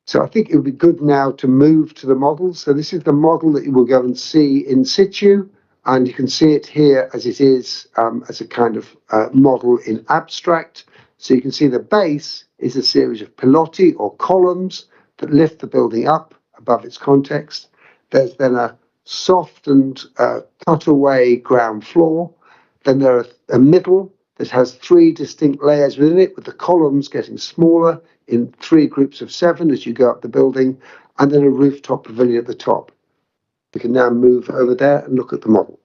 So I think it would be good now to move to the model. So this is the model that you will go and see in situ, and you can see it here as it is, as a kind of model in abstract. So you can see the base is a series of pilotti or columns that lift the building up above its context. There's then a soft and cutaway ground floor. Then there are a middle that has three distinct layers within it, with the columns getting smaller in 3 groups of 7 as you go up the building, and then a rooftop pavilion at the top. We can now move over there and look at the model.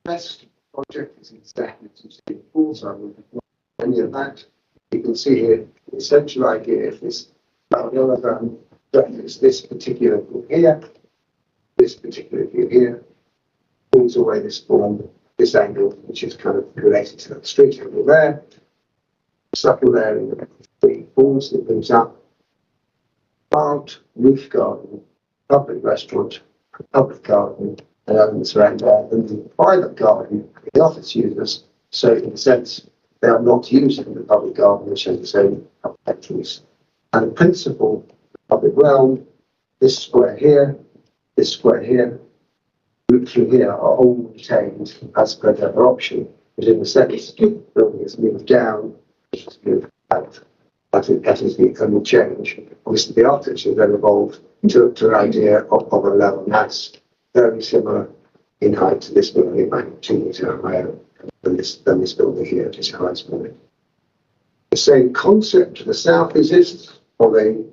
Best project is exactly to see pools. I will any of that. You can see here the essential idea of this parallelogram is this particular view here, this particular view here, pulls away this form, this angle, which is kind of related to that street angle there. Subtle layering of 3 forms that moves up. Plant, roof garden, public restaurant, public garden, and elements around there, and the private garden, the office users. So in a sense, they are not using the public garden, which has its own architectures. And the principle, the public realm, this square here, route through here are all retained as per the other option. But in a sense, the building is moved down, which is moved out. That is the only change. Obviously, the architecture then evolved to an idea of a level mass, very similar in height to this building, about 2 meters higher than this building here, which is how it's moving. The same concept to the south exists of a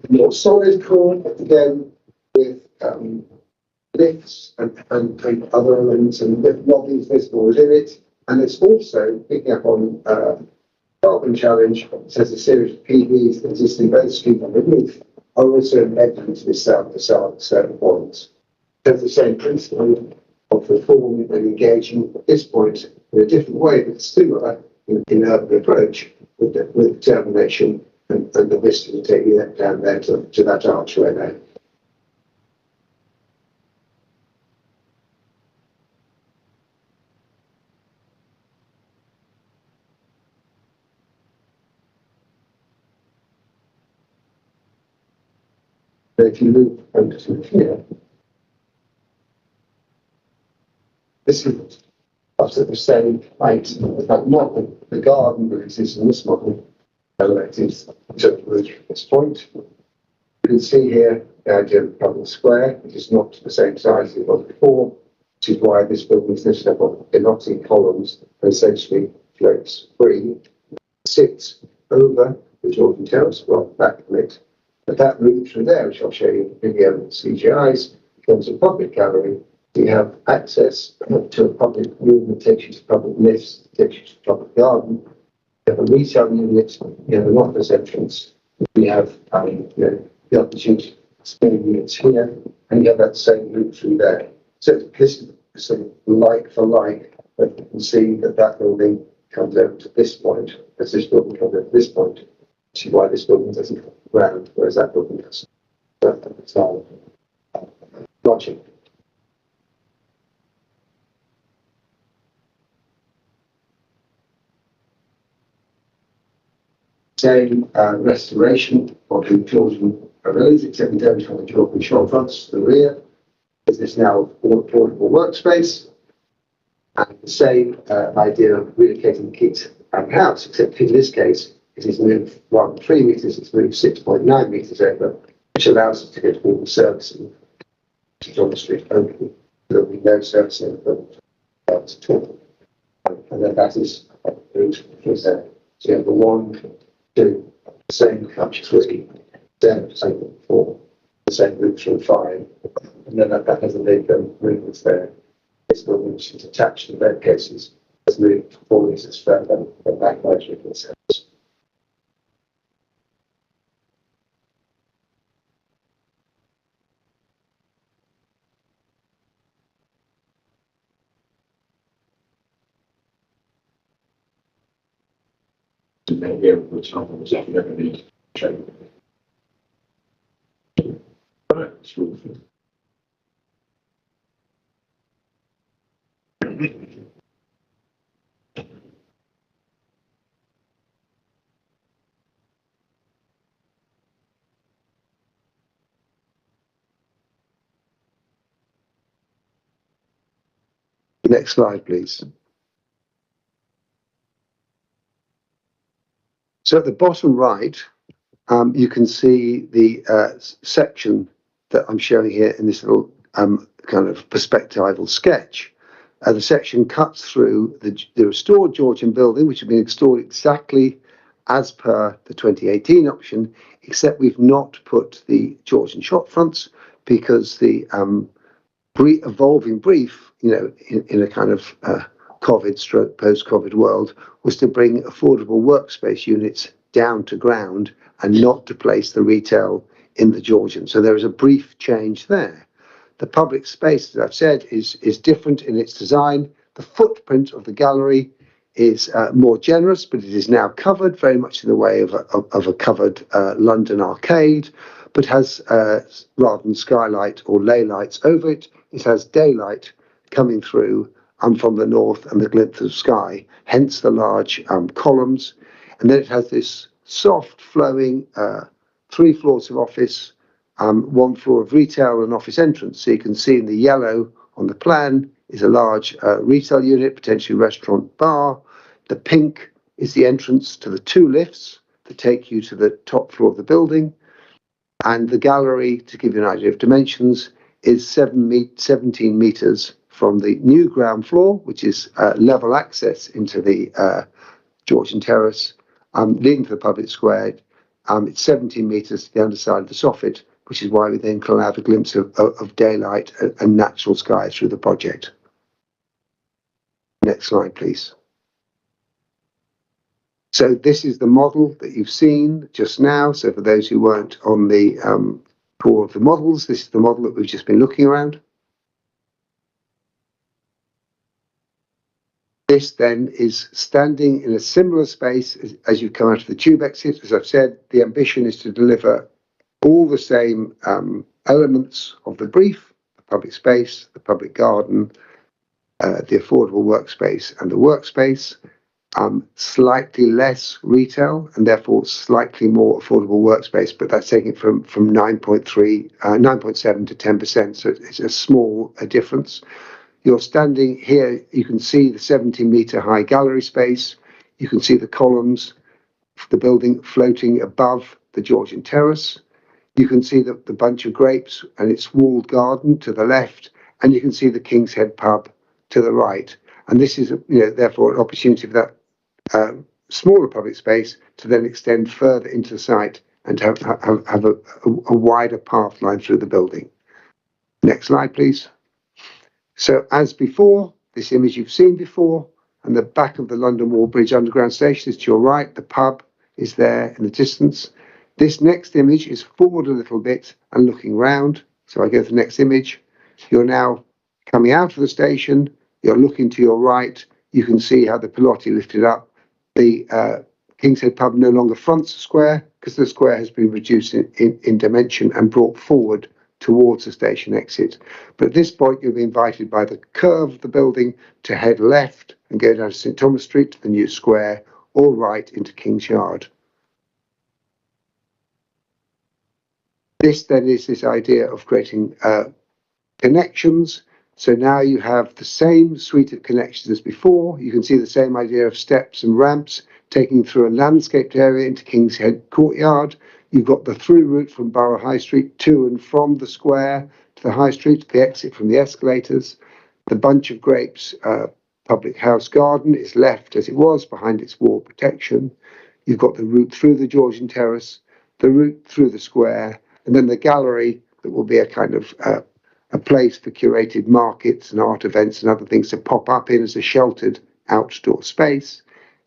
more solid core, again, with lifts and other elements and lobbies visible within it. And it's also picking up on Carbon Challenge. It says a series of PVs that exist in both street and the roof are also embedded into this south facade at certain points. It has the same principle of reforming and engaging at this point in a different way, but similar in urban approach with determination and the vista to take you down there to that archway there. If you move over to here, this is up at the same height as that model. The garden that exists in this model elevated to this point. You can see here the idea of public square, which is not the same size as it was before, which is why this building is listed on pilotti columns and essentially floats free, sits over the Georgian Terrace, well, back from it. But that route through there, which I'll show you in the CGIs, becomes a public gallery. You have access to a public room that takes you to public lifts, takes you to the public garden. You have a retail unit, you have an office entrance. We have the opportunity to small units here, and you have that same route through there. So this is sort of like for like, but you can see that building comes over to this point, as this building comes over to this point. See why this building doesn't come to the ground, whereas that building does. That's all logic. Same restoration of the Georgian villas, except we don't have the Georgian shore fronts to the rear. Is this now a portable workspace? And the same idea of relocating the kit out of the house, except in this case, it is moved rather than 3 meters, it's moved 6.9 meters over, which allows us to get all the servicing on the street only. There will be no servicing of the at all. And then that is route there. So you have the 1, 2, the same country 3, then same 4, the same route through 5, and then that has a big movements there. This building, which is attached to the bed cases, has moved 4 meters further than that largely in the service. Maybe which was never need training. Next slide, please. So at the bottom right, you can see the section that I'm showing here in this little kind of perspectival sketch. The section cuts through the restored Georgian building, which has been installed exactly as per the 2018 option, except we've not put the Georgian shop fronts because the evolving brief, in a kind of COVID post-COVID world, was to bring affordable workspace units down to ground and not to place the retail in the Georgian. So there is a brief change there. The public space, as I've said, is different in its design. The footprint of the gallery is more generous, but it is now covered very much in the way of a covered London arcade, but has, rather than skylight or ley lights over it, it has daylight coming through from the north and the glimpse of sky, hence the large columns. And then it has this soft flowing 3 floors of office, 1 floor of retail and office entrance. So you can see in the yellow on the plan is a large retail unit, potentially restaurant, bar. The pink is the entrance to the 2 lifts that take you to the top floor of the building. And the gallery, to give you an idea of dimensions, is 17 metres from the new ground floor, which is level access into the Georgian Terrace, leading to the public square. It's 17 metres to the underside of the soffit, which is why we then can have a glimpse of daylight and natural sky through the project. Next slide, please. So this is the model that you've seen just now. So for those who weren't on the tour of the models, this is the model that we've just been looking around. This then is standing in a similar space as you've come out of the tube exit. As I've said, the ambition is to deliver all the same elements of the brief: the public space, the public garden, the affordable workspace and the workspace, slightly less retail and therefore slightly more affordable workspace, but that's taking it from 9.7 to 10%, so it's a small difference. You're standing here, you can see the 70-metre high gallery space, you can see the columns of the building floating above the Georgian Terrace, you can see the bunch of grapes and its walled garden to the left, and you can see the King's Head pub to the right. And this is, therefore, an opportunity for that smaller public space to then extend further into the site and to have a wider path line through the building. Next slide, please. So as before, this image you've seen before, and the back of the London Wall Bridge Underground Station is to your right. The pub is there in the distance. This next image is forward a little bit and looking round. So I go to the next image. You're now coming out of the station. You're looking to your right. You can see how the pilotis lifted up. The King's Head pub no longer fronts the square because the square has been reduced in dimension and brought forward towards the station exit. But at this point, you'll be invited by the curve of the building to head left and go down to St Thomas Street to the new square, or right into King's Yard. This then is this idea of creating connections. So now you have the same suite of connections as before. You can see the same idea of steps and ramps taking through a landscaped area into King's Head Courtyard. You've got the through route from Borough High Street to and from the square to the High Street, the exit from the escalators. The bunch of grapes public house garden is left as it was behind its wall protection. You've got the route through the Georgian Terrace, the route through the square, and then the gallery that will be a kind of a place for curated markets and art events and other things to pop up in as a sheltered outdoor space.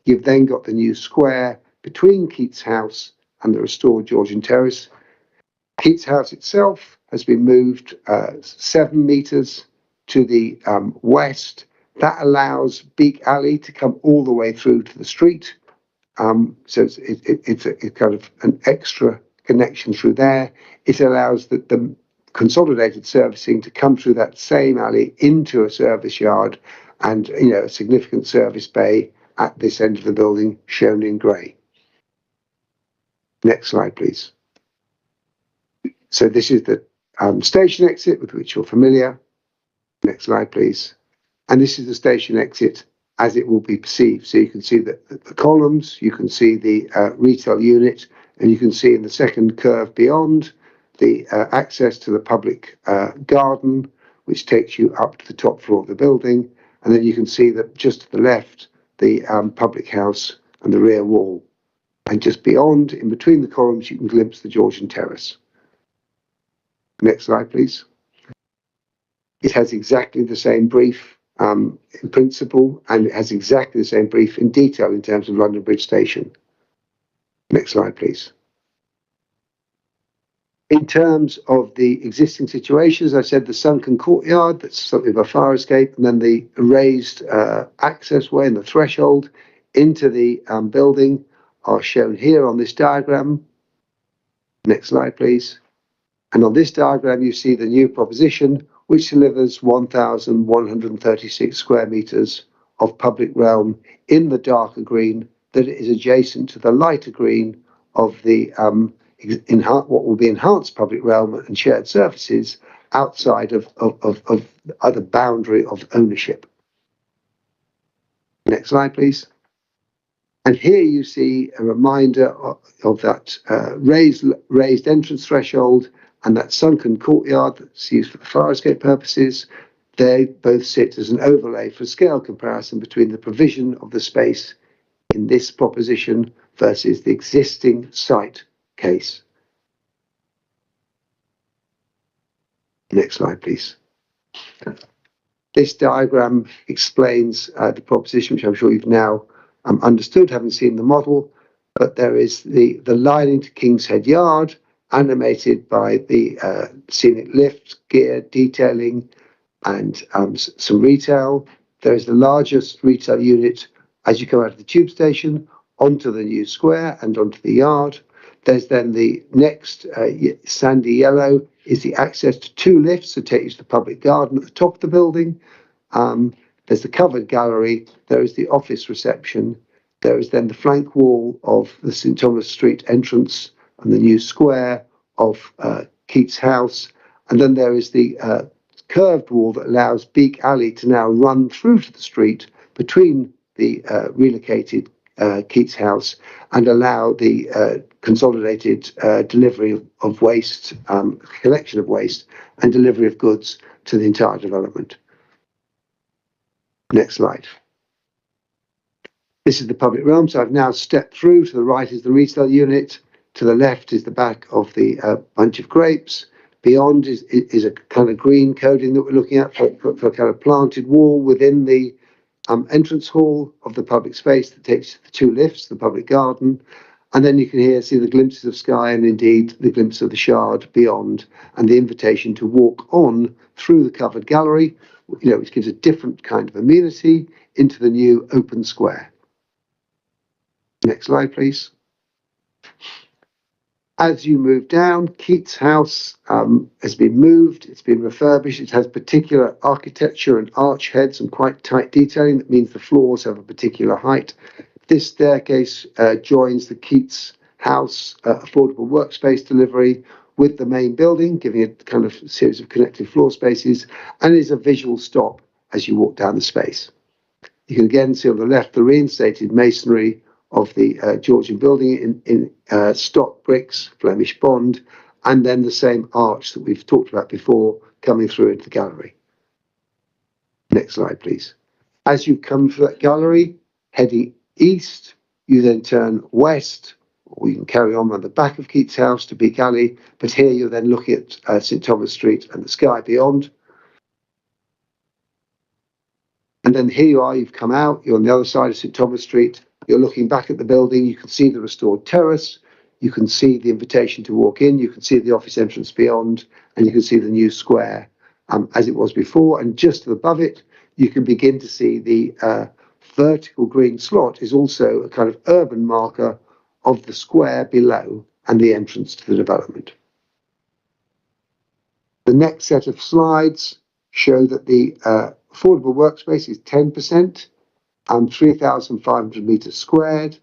You've then got the new square between Keats House and the restored Georgian Terrace. Keats House itself has been moved 7 metres to the west. That allows Beak Alley to come all the way through to the street. So it's kind of an extra connection through there. It allows the consolidated servicing to come through that same alley into a service yard and, a significant service bay at this end of the building shown in grey. Next slide, please. So this is the station exit with which you're familiar. Next slide, please. And this is the station exit as it will be perceived. So you can see the columns, you can see the retail unit, and you can see in the second curve beyond the access to the public garden, which takes you up to the top floor of the building. And then you can see that just to the left, the public house and the rear wall. And just beyond, in between the columns, you can glimpse the Georgian Terrace. Next slide, please. It has exactly the same brief in principle, and it has exactly the same brief in detail in terms of London Bridge Station. Next slide, please. In terms of the existing situation, as I said, the sunken courtyard, that's something of a fire escape, and then the raised access way and the threshold into the building are shown here on this diagram. Next slide, please. And on this diagram, you see the new proposition, which delivers 1,136 square metres of public realm in the darker green that is adjacent to the lighter green of the what will be enhanced public realm and shared surfaces outside of the boundary of ownership. Next slide, please. And here you see a reminder of that raised entrance threshold and that sunken courtyard that's used for the fire escape purposes. They both sit as an overlay for scale comparison between the provision of the space in this proposition versus the existing site case. Next slide, please. This diagram explains the proposition, which I'm sure you've now understood, having seen the model, but there is the line into King's Head Yard, animated by the scenic lift, gear, detailing, and some retail. There is the largest retail unit as you come out of the tube station onto the new square and onto the yard. There's then the next sandy yellow is the access to two lifts that take you to the public garden at the top of the building. There's the covered gallery. There is the office reception. There is then the flank wall of the St Thomas Street entrance and the new square of Keats House. And then there is the curved wall that allows Beak Alley to now run through to the street between the relocated Keats House and allow the consolidated delivery of waste, collection of waste and delivery of goods to the entire development. Next slide. This is the public realm. So I've now stepped through. To the right is the retail unit. To the left is the back of the bunch of grapes. Beyond is a kind of green coding that we're looking at for a kind of planted wall within the entrance hall of the public space that takes you to the two lifts, the public garden. And then you can see the glimpses of sky and indeed the glimpse of the Shard beyond, and the invitation to walk on through the covered gallery, which gives a different kind of amenity into the new open square. Next slide, please. As you move down, Keats House has been moved, it's been refurbished, it has particular architecture and arch heads and quite tight detailing. That means the floors have a particular height. This staircase joins the Keats House affordable workspace delivery with the main building, giving it a kind of series of connected floor spaces, and is a visual stop as you walk down the space. You can again see on the left the reinstated masonry of the Georgian building in stock bricks, Flemish bond, and then the same arch that we've talked about before coming through into the gallery. Next slide, please. As you come through that gallery, heading east, you then turn west, or you can carry on the back of Keats House to Beak Alley, but here you're then looking at St Thomas Street and the sky beyond. And then here you are, you've come out, you're on the other side of St Thomas Street, you're looking back at the building, you can see the restored terrace, you can see the invitation to walk in, you can see the office entrance beyond, and you can see the new square as it was before. And just above it, you can begin to see the vertical green slot is also a kind of urban marker of the square below and the entrance to the development. The next set of slides show that the affordable workspace is 10% and 3,500 metres squared.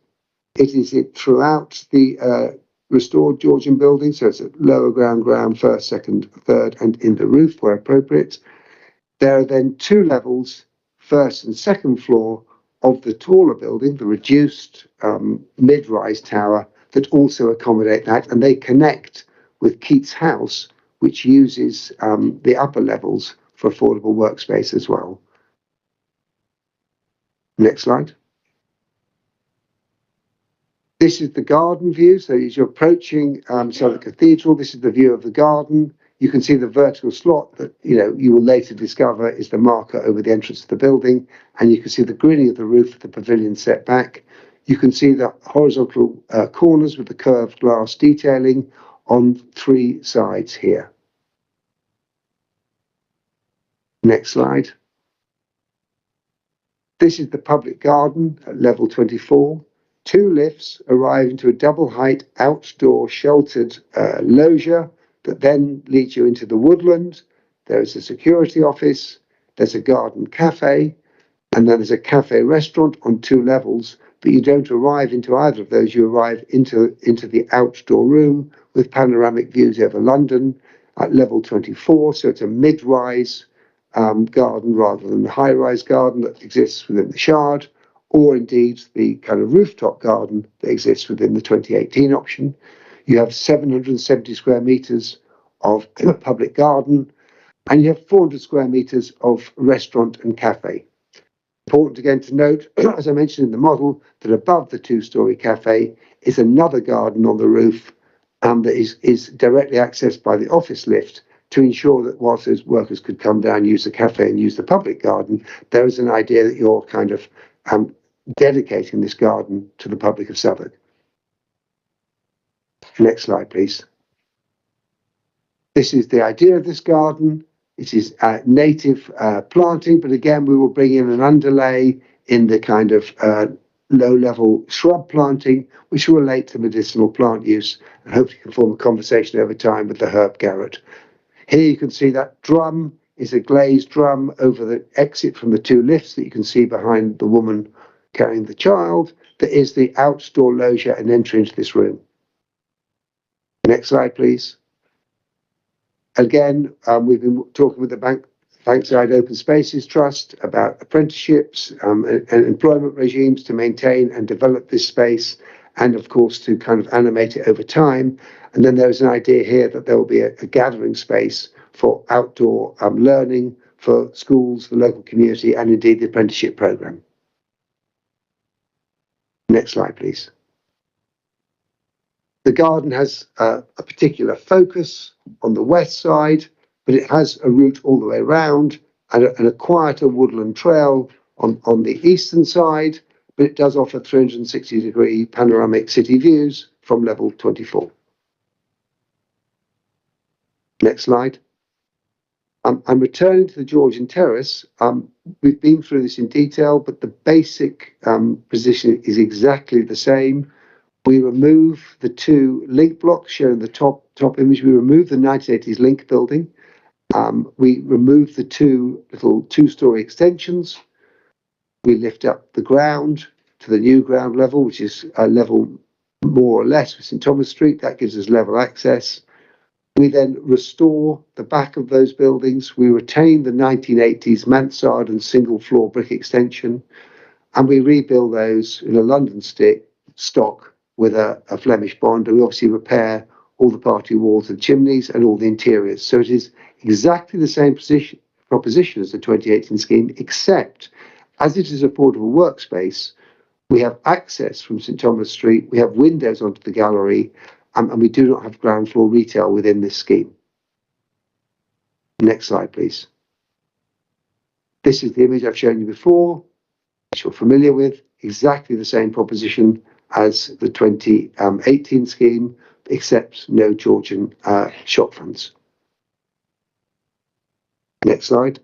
It is throughout the restored Georgian building, so it's at lower ground, first, second, third, and in the roof where appropriate. There are then two levels, first and second floor, of the taller building, the reduced mid-rise tower, that also accommodate that, and they connect with Keats House, which uses the upper levels for affordable workspace as well. Next slide. This is the garden view. So as you're approaching Southern Cathedral, this is the view of the garden. You can see the vertical slot that you will later discover is the marker over the entrance to the building, and you can see the grilling of the roof of the pavilion set back. You can see the horizontal corners with the curved glass detailing on three sides here. Next slide. This is the public garden at level 24. Two lifts arrive into a double-height outdoor sheltered loggia that then leads you into the woodland. There is a security office, there's a garden cafe, and then there's a cafe restaurant on two levels, but you don't arrive into either of those. You arrive into the outdoor room with panoramic views over London at level 24, so it's a mid-rise garden rather than the high-rise garden that exists within the Shard, or indeed the kind of rooftop garden that exists within the 2018 option. You have 770 square metres of public garden, and you have 400 square metres of restaurant and cafe. Important again to note, as I mentioned in the model, that above the two-storey cafe is another garden on the roof that is directly accessed by the office lift to ensure that whilst those workers could come down, use the cafe and use the public garden, there is an idea that you're kind of dedicating this garden to the public of Southwark. Next slide, please. This is the idea of this garden. It is native planting, but again, we will bring in an underlay in the kind of low-level shrub planting, which will relate to medicinal plant use and hopefully can form a conversation over time with the herb garret. Here you can see that drum is a glazed drum over the exit from the two lifts that you can see behind the woman carrying the child. That is the outdoor loggia and entry into this room. Next slide, please. Again, we've been talking with the Bankside Open Spaces Trust about apprenticeships and employment regimes to maintain and develop this space, and of course to kind of animate it over time. And then there's an idea here that there will be a gathering space for outdoor learning for schools, the local community, and indeed the apprenticeship programme. Next slide, please. The garden has a particular focus on the west side, but it has a route all the way around and a quieter woodland trail on the eastern side, but it does offer 360-degree panoramic city views from level 24. Next slide. I'm returning to the Georgian Terrace. We've been through this in detail, but the basic position is exactly the same. We remove the two link blocks shown in the top image. We remove the 1980s link building. We remove the two little two-storey extensions. We lift up the ground to the new ground level, which is a level more or less with St Thomas Street. That gives us level access. We then restore the back of those buildings. We retain the 1980s mansard and single floor brick extension, and we rebuild those in a London stock with a Flemish bond, and we obviously repair all the party walls and chimneys and all the interiors. So it is exactly the same proposition as the 2018 scheme, except as it is affordable workspace, we have access from St Thomas Street, we have windows onto the gallery, and we do not have ground floor retail within this scheme. Next slide, please. This is the image I've shown you before, which you're familiar with, exactly the same proposition as the 2018 scheme, except no Georgian shop fronts. Next slide.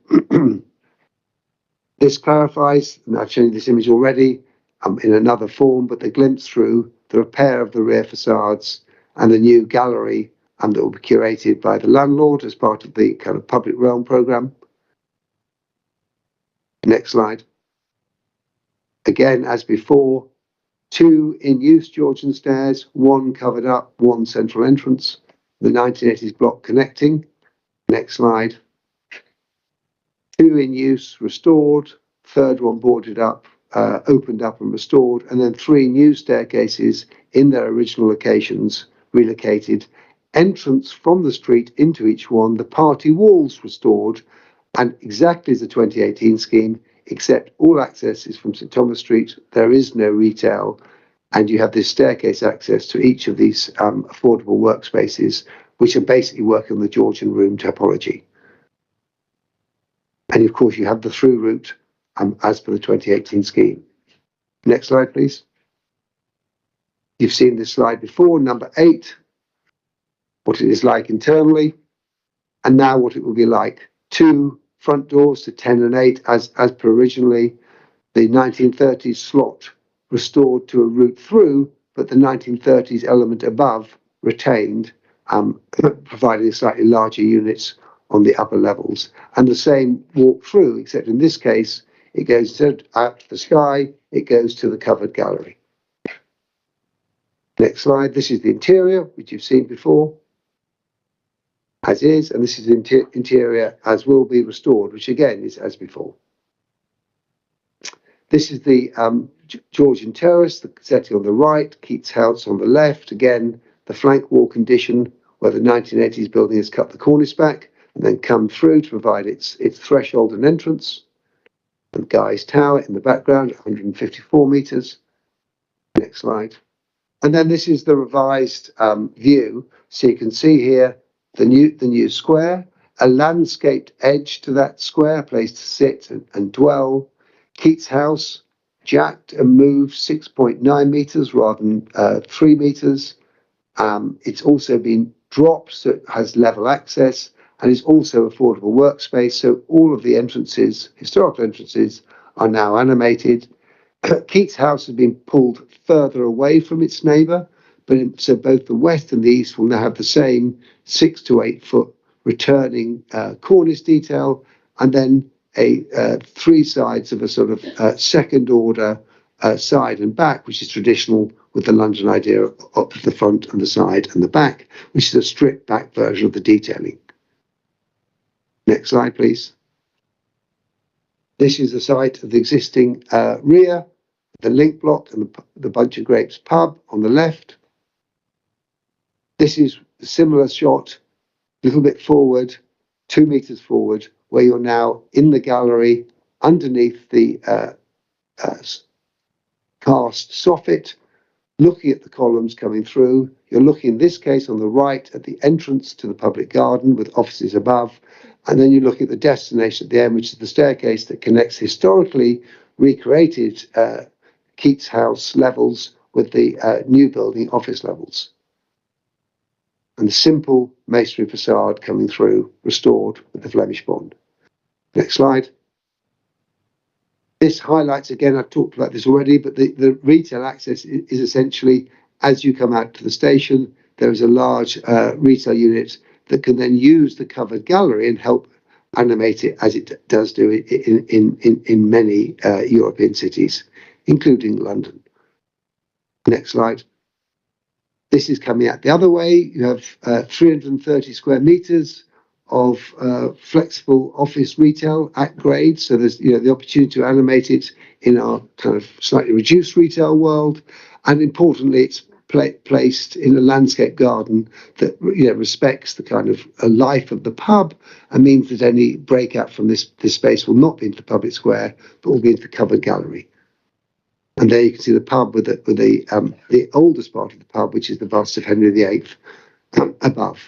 This clarifies, and I've shown you this image already in another form, but the glimpse through the repair of the rear facades and the new gallery and that will be curated by the landlord as part of the kind of public realm programme. Next slide. Again, as before, 2 in-use Georgian stairs, 1 covered up, 1 central entrance, the 1980s block connecting. Next slide. 2 in use, restored, 3rd one boarded up, opened up and restored, and then 3 new staircases in their original locations, relocated, entrance from the street into each one, the party walls restored, and exactly as the 2018 scheme, except all access is from St Thomas Street, there is no retail, and you have this staircase access to each of these affordable workspaces, which are basically working on the Georgian room topology. And of course, you have the through route as per the 2018 scheme. Next slide, please. You've seen this slide before, number 8, what it is like internally, and now what it will be like. 2 front doors to 10 and 8 as per originally. The 1930s slot restored to a route through, but the 1930s element above retained, providing slightly larger units on the upper levels, and the same walk through, except in this case it goes out to the sky, it goes to the covered gallery. Next slide. This is the interior, which you've seen before as is, and this is the interior as will be restored, which again is as before. This is the Georgian Terrace, the setting on the right, Keats House on the left, again the flank wall condition where the 1980s building has cut the cornice back and then come through to provide its threshold and entrance. And Guy's Tower in the background, 154 metres. Next slide. And then this is the revised view. So you can see here the new square, a landscaped edge to that square, place to sit and dwell. Keats House, jacked and moved 6.9 metres rather than 3 metres. It's also been dropped, so it has level access, and it's also affordable workspace. So all of the entrances, historical entrances, are now animated. Keats House has been pulled further away from its neighbour, so both the west and the east will now have the same 6 to 8 foot returning cornice detail, and then 3 sides of a sort of second order side and back, which is traditional with the London idea of the front and the side and the back, which is a stripped back version of the detailing. Next slide, please. This is the site of the existing rear, the link block and the Bunch of Grapes pub on the left. This is a similar shot, a little bit forward, 2 metres forward, where you're now in the gallery underneath the cast soffit, looking at the columns coming through. You're looking in this case on the right at the entrance to the public garden with offices above, and then you look at the destination at the end, which is the staircase that connects historically recreated Keats House levels with the new building office levels. And the simple masonry facade coming through, restored with the Flemish bond. Next slide. This highlights, again, I've talked about this already, but the retail access is essentially, as you come out to the station, there is a large retail unit that can then use the covered gallery and help animate it, as it does do in many European cities, including London. Next slide. This is coming out the other way. You have 330 square metres of flexible office retail at grade. So there's the opportunity to animate it in our kind of slightly reduced retail world. And importantly, it's placed in a landscape garden that respects the kind of life of the pub and means that any breakout from this space will not be into the public square, but will be into the covered gallery. And there you can see the pub with the oldest part of the pub, which is the bust of Henry VIII above.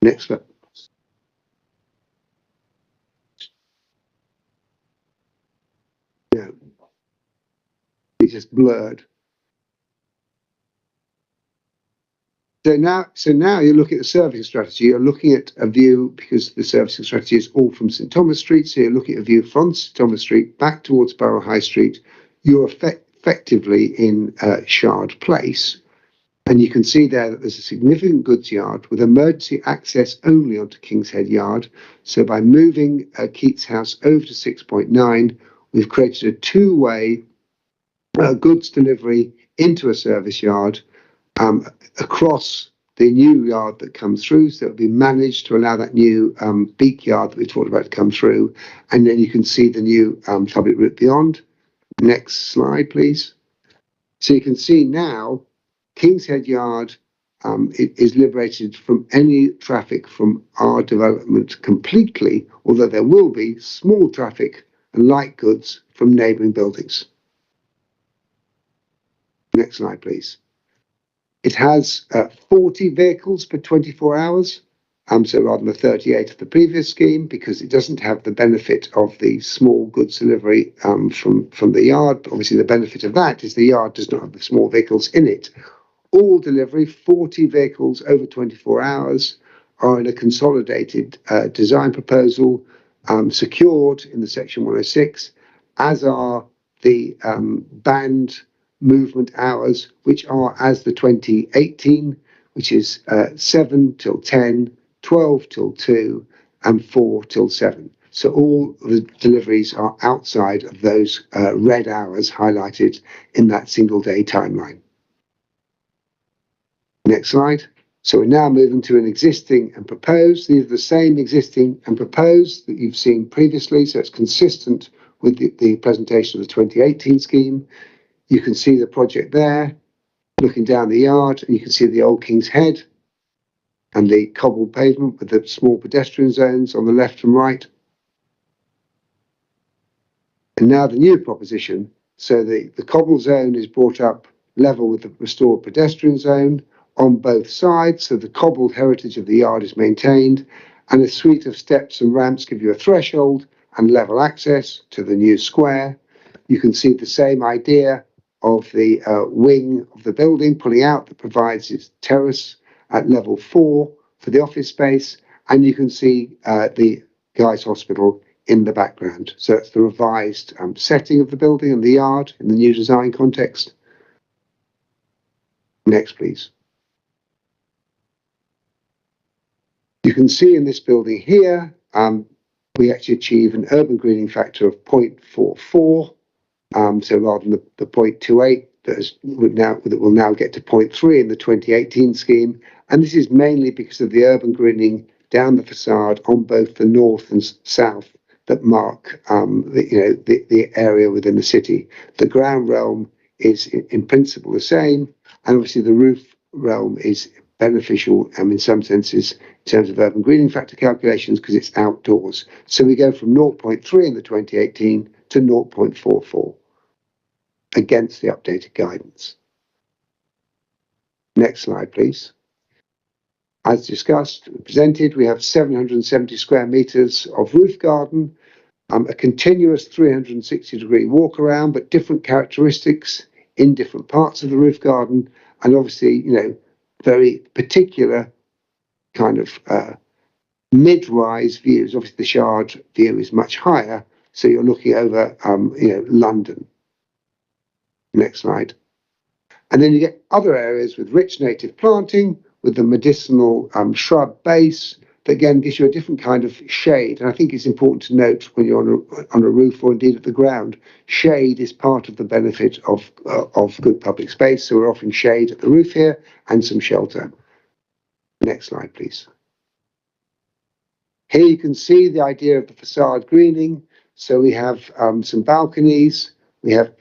Next slide. Yeah, it's just blurred. So now you're looking at the servicing strategy. You're looking at a view, because the servicing strategy is all from St Thomas Street. So you're looking at a view from St Thomas Street back towards Borough High Street. You're effectively in Shard Place. And you can see there that there's a significant goods yard with emergency access only onto King's Head Yard. So by moving Keats House over to 6.9, we've created a two-way goods delivery into a service yard across the new yard that comes through. So it'll be managed to allow that new beak yard that we talked about to come through. And then you can see the new public route beyond. Next slide, please. So you can see now King's Head Yard is liberated from any traffic from our development completely, although there will be small traffic and light goods from neighbouring buildings. Next slide, please. It has 40 vehicles per 24 hours, so rather than the 38 of the previous scheme, because it doesn't have the benefit of the small goods delivery from the yard. But obviously, the benefit of that is the yard does not have the small vehicles in it. All delivery, 40 vehicles over 24 hours, are in a consolidated design proposal secured in the Section 106, as are the banned movement hours, which are as the 2018, which is 7 till 10, 12 till 2, and 4 till 7. So all the deliveries are outside of those red hours highlighted in that single day timeline. Next slide. So we're now moving to an existing and proposed. These are the same existing and proposed that you've seen previously, so it's consistent with the presentation of the 2018 scheme. You can see the project there, looking down the yard, and you can see the old King's Head and the cobbled pavement with the small pedestrian zones on the left and right. And now the new proposition. So the cobble zone is brought up level with the restored pedestrian zone on both sides, so the cobbled heritage of the yard is maintained, and a suite of steps and ramps give you a threshold and level access to the new square. You can see the same idea of the wing of the building pulling out that provides its terrace at level 4 for the office space, and you can see the Guy's Hospital in the background. So it's the revised setting of the building and the yard in the new design context. Next, please. You can see in this building here, we actually achieve an urban greening factor of 0.44. So rather than the 0.28 that will now get to 0.3 in the 2018 scheme. And this is mainly because of the urban greening down the facade on both the north and south that mark the area within the city. The ground realm is in principle the same, and obviously the roof realm is beneficial in some senses in terms of urban greening factor calculations because it's outdoors. So we go from 0.3 in the 2018 to 0.44 against the updated guidance. Next slide, please. As discussed and presented, we have 770 square metres of roof garden, a continuous 360-degree walk around, but different characteristics in different parts of the roof garden, and obviously, very particular kind of mid-rise views. Obviously, the Shard view is much higher, so you're looking over, London. Next slide. And then you get other areas with rich native planting, with the medicinal shrub base, that again gives you a different kind of shade. And I think it's important to note when you're on a roof or indeed at the ground, shade is part of the benefit of good public space. So we're offering shade at the roof here and some shelter. Next slide, please. Here you can see the idea of the facade greening. So we have some balconies. We have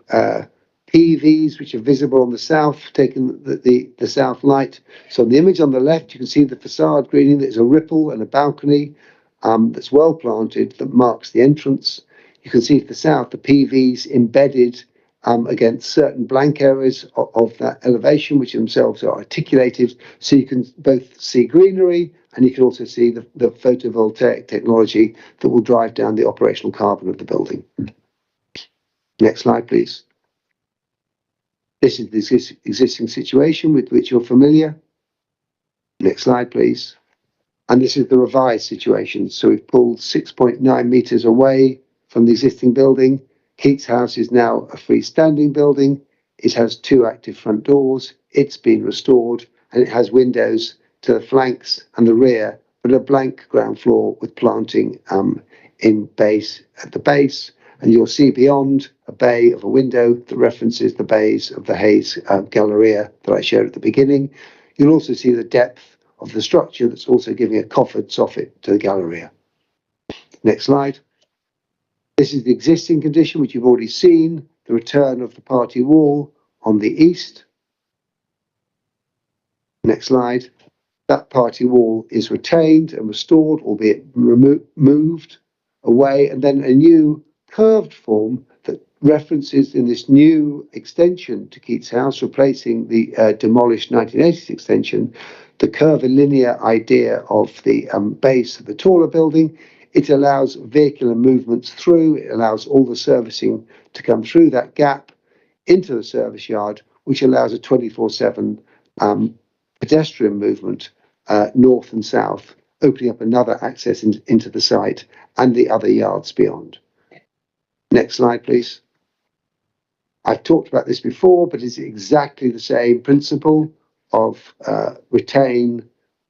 PVs which are visible on the south, taking the south light. So in the image on the left, you can see the facade greening. There's a ripple and a balcony that's well planted that marks the entrance. You can see to the south the PVs embedded against certain blank areas of that elevation, which themselves are articulated. So you can both see greenery and you can also see the photovoltaic technology that will drive down the operational carbon of the building. Next slide, please. This is the existing situation with which you're familiar. Next slide, please. And this is the revised situation. So we've pulled 6.9 metres away from the existing building. Keats House is now a freestanding building. it has 2 active front doors. It's been restored, and it has windows to the flanks and the rear, but a blank ground floor with planting in base at the base. And you'll see beyond a bay of a window that references the bays of the Hayes Galleria that I showed at the beginning. You'll also see the depth of the structure that's also giving a coffered soffit to the Galleria. Next slide. This is the existing condition, which you've already seen, the return of the party wall on the east. Next slide. That party wall is retained and restored, albeit moved away, and then a new curved form that references in this new extension to Keats House, replacing the demolished 1980s extension, the curvilinear idea of the base of the taller building. It allows vehicular movements through, it allows all the servicing to come through that gap into the service yard, which allows a 24/7 pedestrian movement north and south, opening up another access into the site and the other yards beyond. Next slide, please. I've talked about this before, but it's exactly the same principle of retain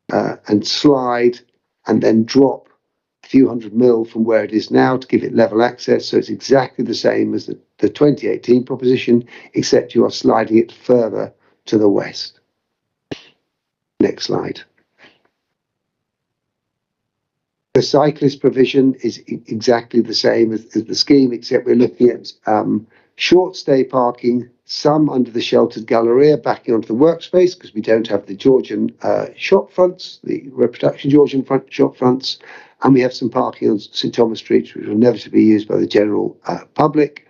and slide and then drop a few hundred mil from where it is now to give it level access. So it's exactly the same as the 2018 proposition, except you are sliding it further to the west. Next slide. The cyclist provision is exactly the same as the scheme, except we're looking at short stay parking, some under the sheltered Galleria backing onto the workspace because we don't have the Georgian shop fronts, the reproduction Georgian shop fronts, and we have some parking on St Thomas Street, which will never to be used by the general public.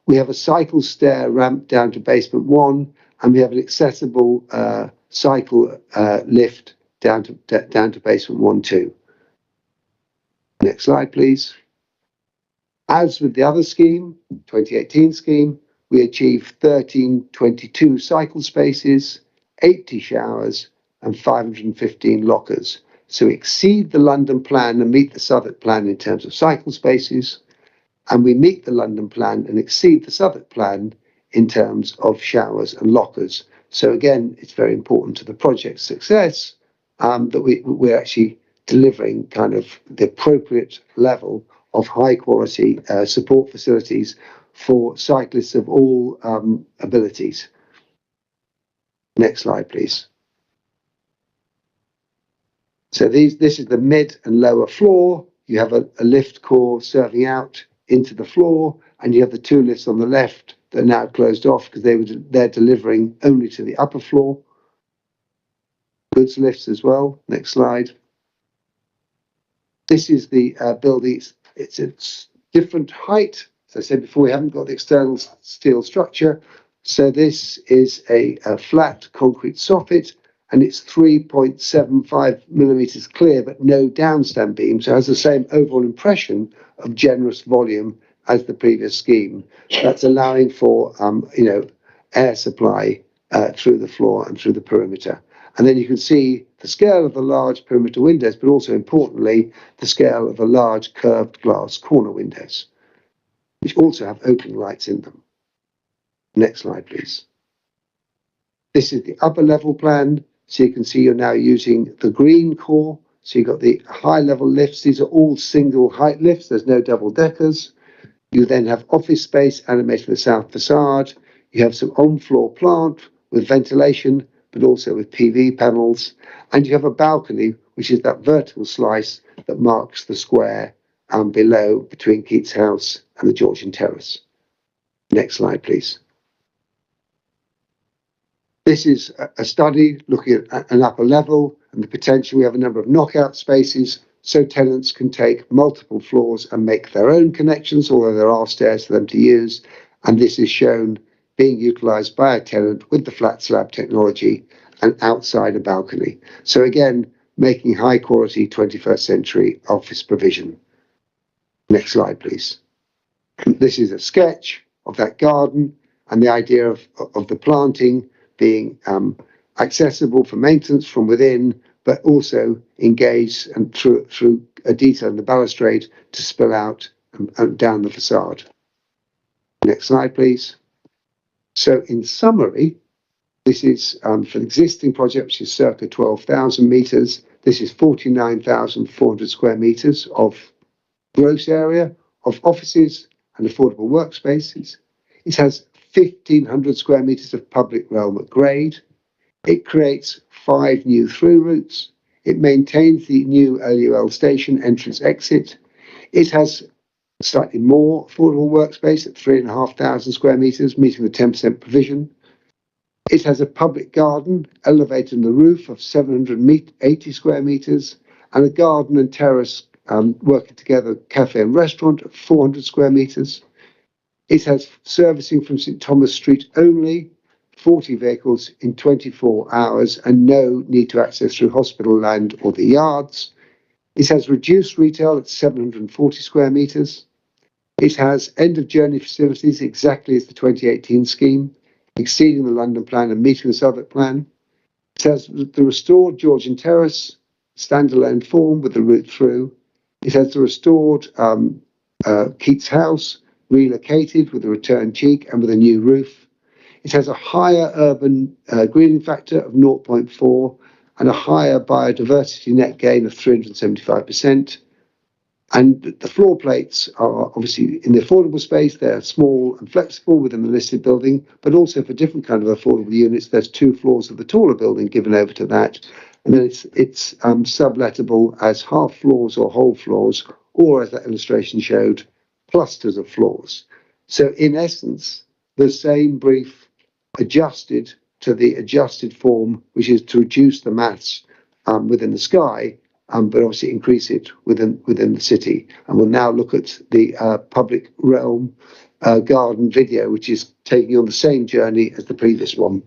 We have a cycle stair ramp down to basement 1, and we have an accessible cycle lift down to basement 1 too. Next slide, please. As with the other scheme, 2018 scheme, we achieve 1322 cycle spaces, 80 showers, and 515 lockers. So we exceed the London plan and meet the Southwark plan in terms of cycle spaces, and we meet the London plan and exceed the Southwark plan in terms of showers and lockers. So again, it's very important to the project's success that we're actually delivering kind of the appropriate level of high quality support facilities for cyclists of all abilities. Next slide, please. So this is the mid and lower floor. You have a lift core serving out into the floor, and you have the 2 lifts on the left that are now closed off because they're delivering only to the upper floor. Goods lifts as well. Next slide. This is the building. It's a different height. As I said before, we haven't got the external steel structure. So this is a flat concrete soffit, and it's 3.75 millimeters clear, but no downstand beam. So it has the same overall impression of generous volume as the previous scheme. That's allowing for air supply through the floor and through the perimeter. And then you can see the scale of the large perimeter windows, but also importantly, the scale of the large curved glass corner windows, which also have opening lights in them. Next slide, please. This is the upper level plan. So you can see you're now using the green core. So you've got the high level lifts. These are all single height lifts. There's no double deckers. You then have office space animated in the south facade. You have some on-floor plant with ventilation, but also with PV panels. And you have a balcony, which is that vertical slice that marks the square below between Keats House and the Georgian Terrace. Next slide, please. This is a study looking at an upper level and the potential. We have a number of knockout spaces so tenants can take multiple floors and make their own connections, although there are stairs for them to use. And this is shown being utilised by a tenant with the flat slab technology and outside a balcony. So again, making high quality 21st century office provision. Next slide, please. This is a sketch of that garden and the idea of the planting being accessible for maintenance from within, but also engaged and through a detail in the balustrade to spill out and down the facade. Next slide, please. So in summary, this is for the existing project, which is circa 12,000 metres. This is 49,400 square metres of gross area of offices and affordable workspaces. It has 1,500 square metres of public realm at grade. It creates 5 new through routes. It maintains the new LUL station entrance exit. It has slightly more affordable workspace at 3,500 square metres, meeting the 10% provision. It has a public garden elevated on the roof of 780 square metres and a garden and terrace working together, cafe and restaurant of 400 square metres. It has servicing from St Thomas Street only, 40 vehicles in 24 hours and no need to access through hospital land or the yards. It has reduced retail at 740 square metres. It has end of journey facilities exactly as the 2018 scheme, exceeding the London plan and meeting the Southwark plan. It has the restored Georgian Terrace, standalone form with the route through. It has the restored Keats House, relocated with a return cheek and with a new roof. It has a higher urban greening factor of 0.4 and a higher biodiversity net gain of 375%. And the floor plates are obviously in the affordable space. They're small and flexible within the listed building, but also for different kind of affordable units, there's 2 floors of the taller building given over to that. And then it's sublettable as half floors or whole floors, or as that illustration showed, clusters of floors. So in essence, the same brief adjusted to the adjusted form, which is to reduce the mass within the sky, but obviously increase it within the city. And we'll now look at the public realm garden video, which is taking you on the same journey as the previous one.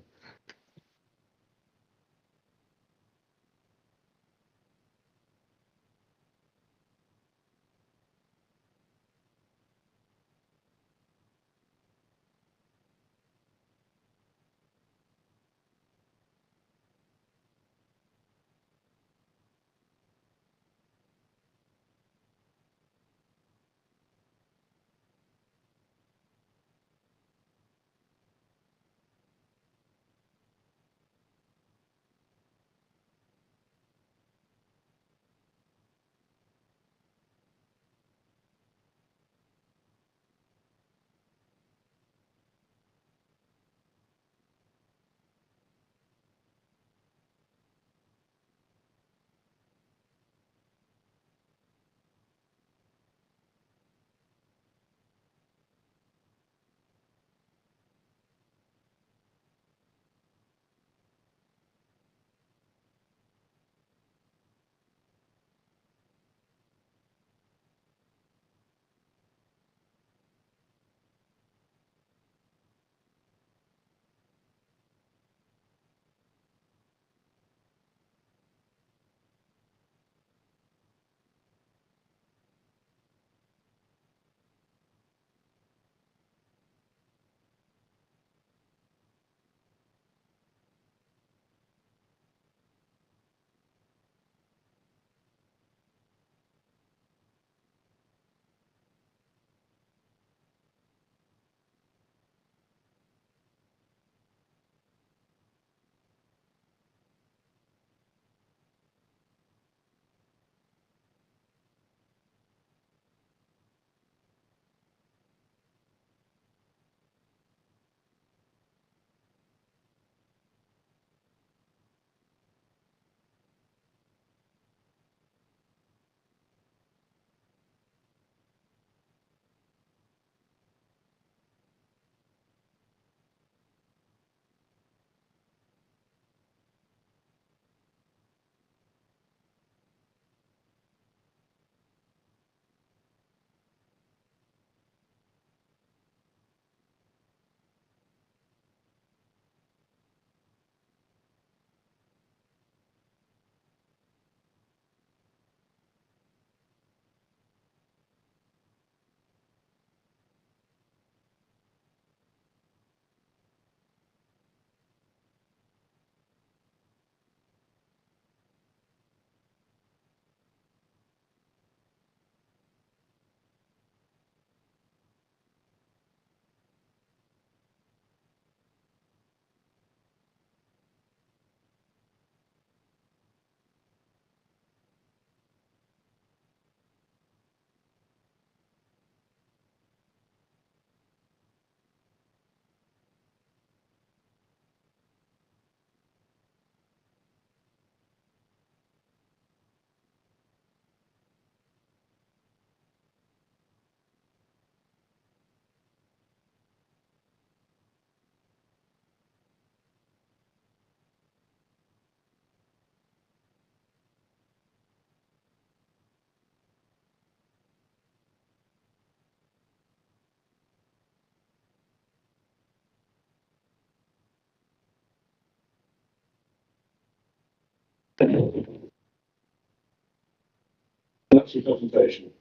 That's your presentation.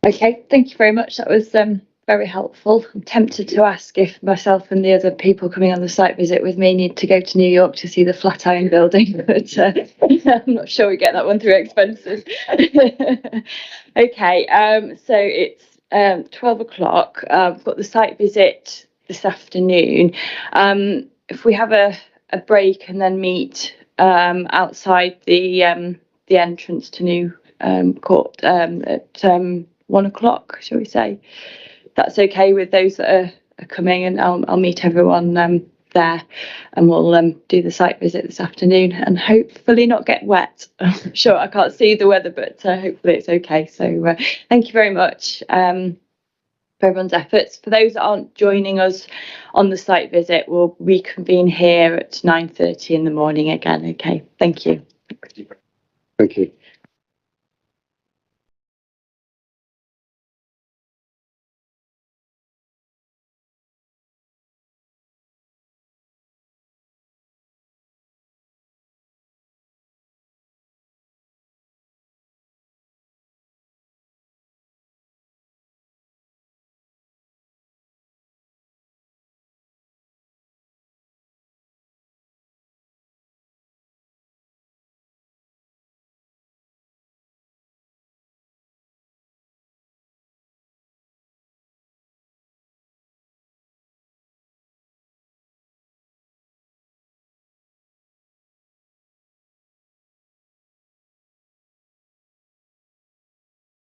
Okay, thank you very much. That was very helpful. I'm tempted to ask if myself and the other people coming on the site visit with me need to go to New York to see the Flatiron building, but I'm not sure we get that one through expenses. Okay, so it's 12 o'clock. We've got the site visit this afternoon. If we have a break and then meet outside the entrance to New Court at 1 o'clock, shall we say? That's okay with those that are coming, and I'll meet everyone there, and we'll do the site visit this afternoon and hopefully not get wet. I'm sure I can't see the weather, but hopefully it's okay. So thank you very much for everyone's efforts. For those that aren't joining us on the site visit, we'll reconvene here at 9:30 in the morning again. Okay, thank you. Thank you.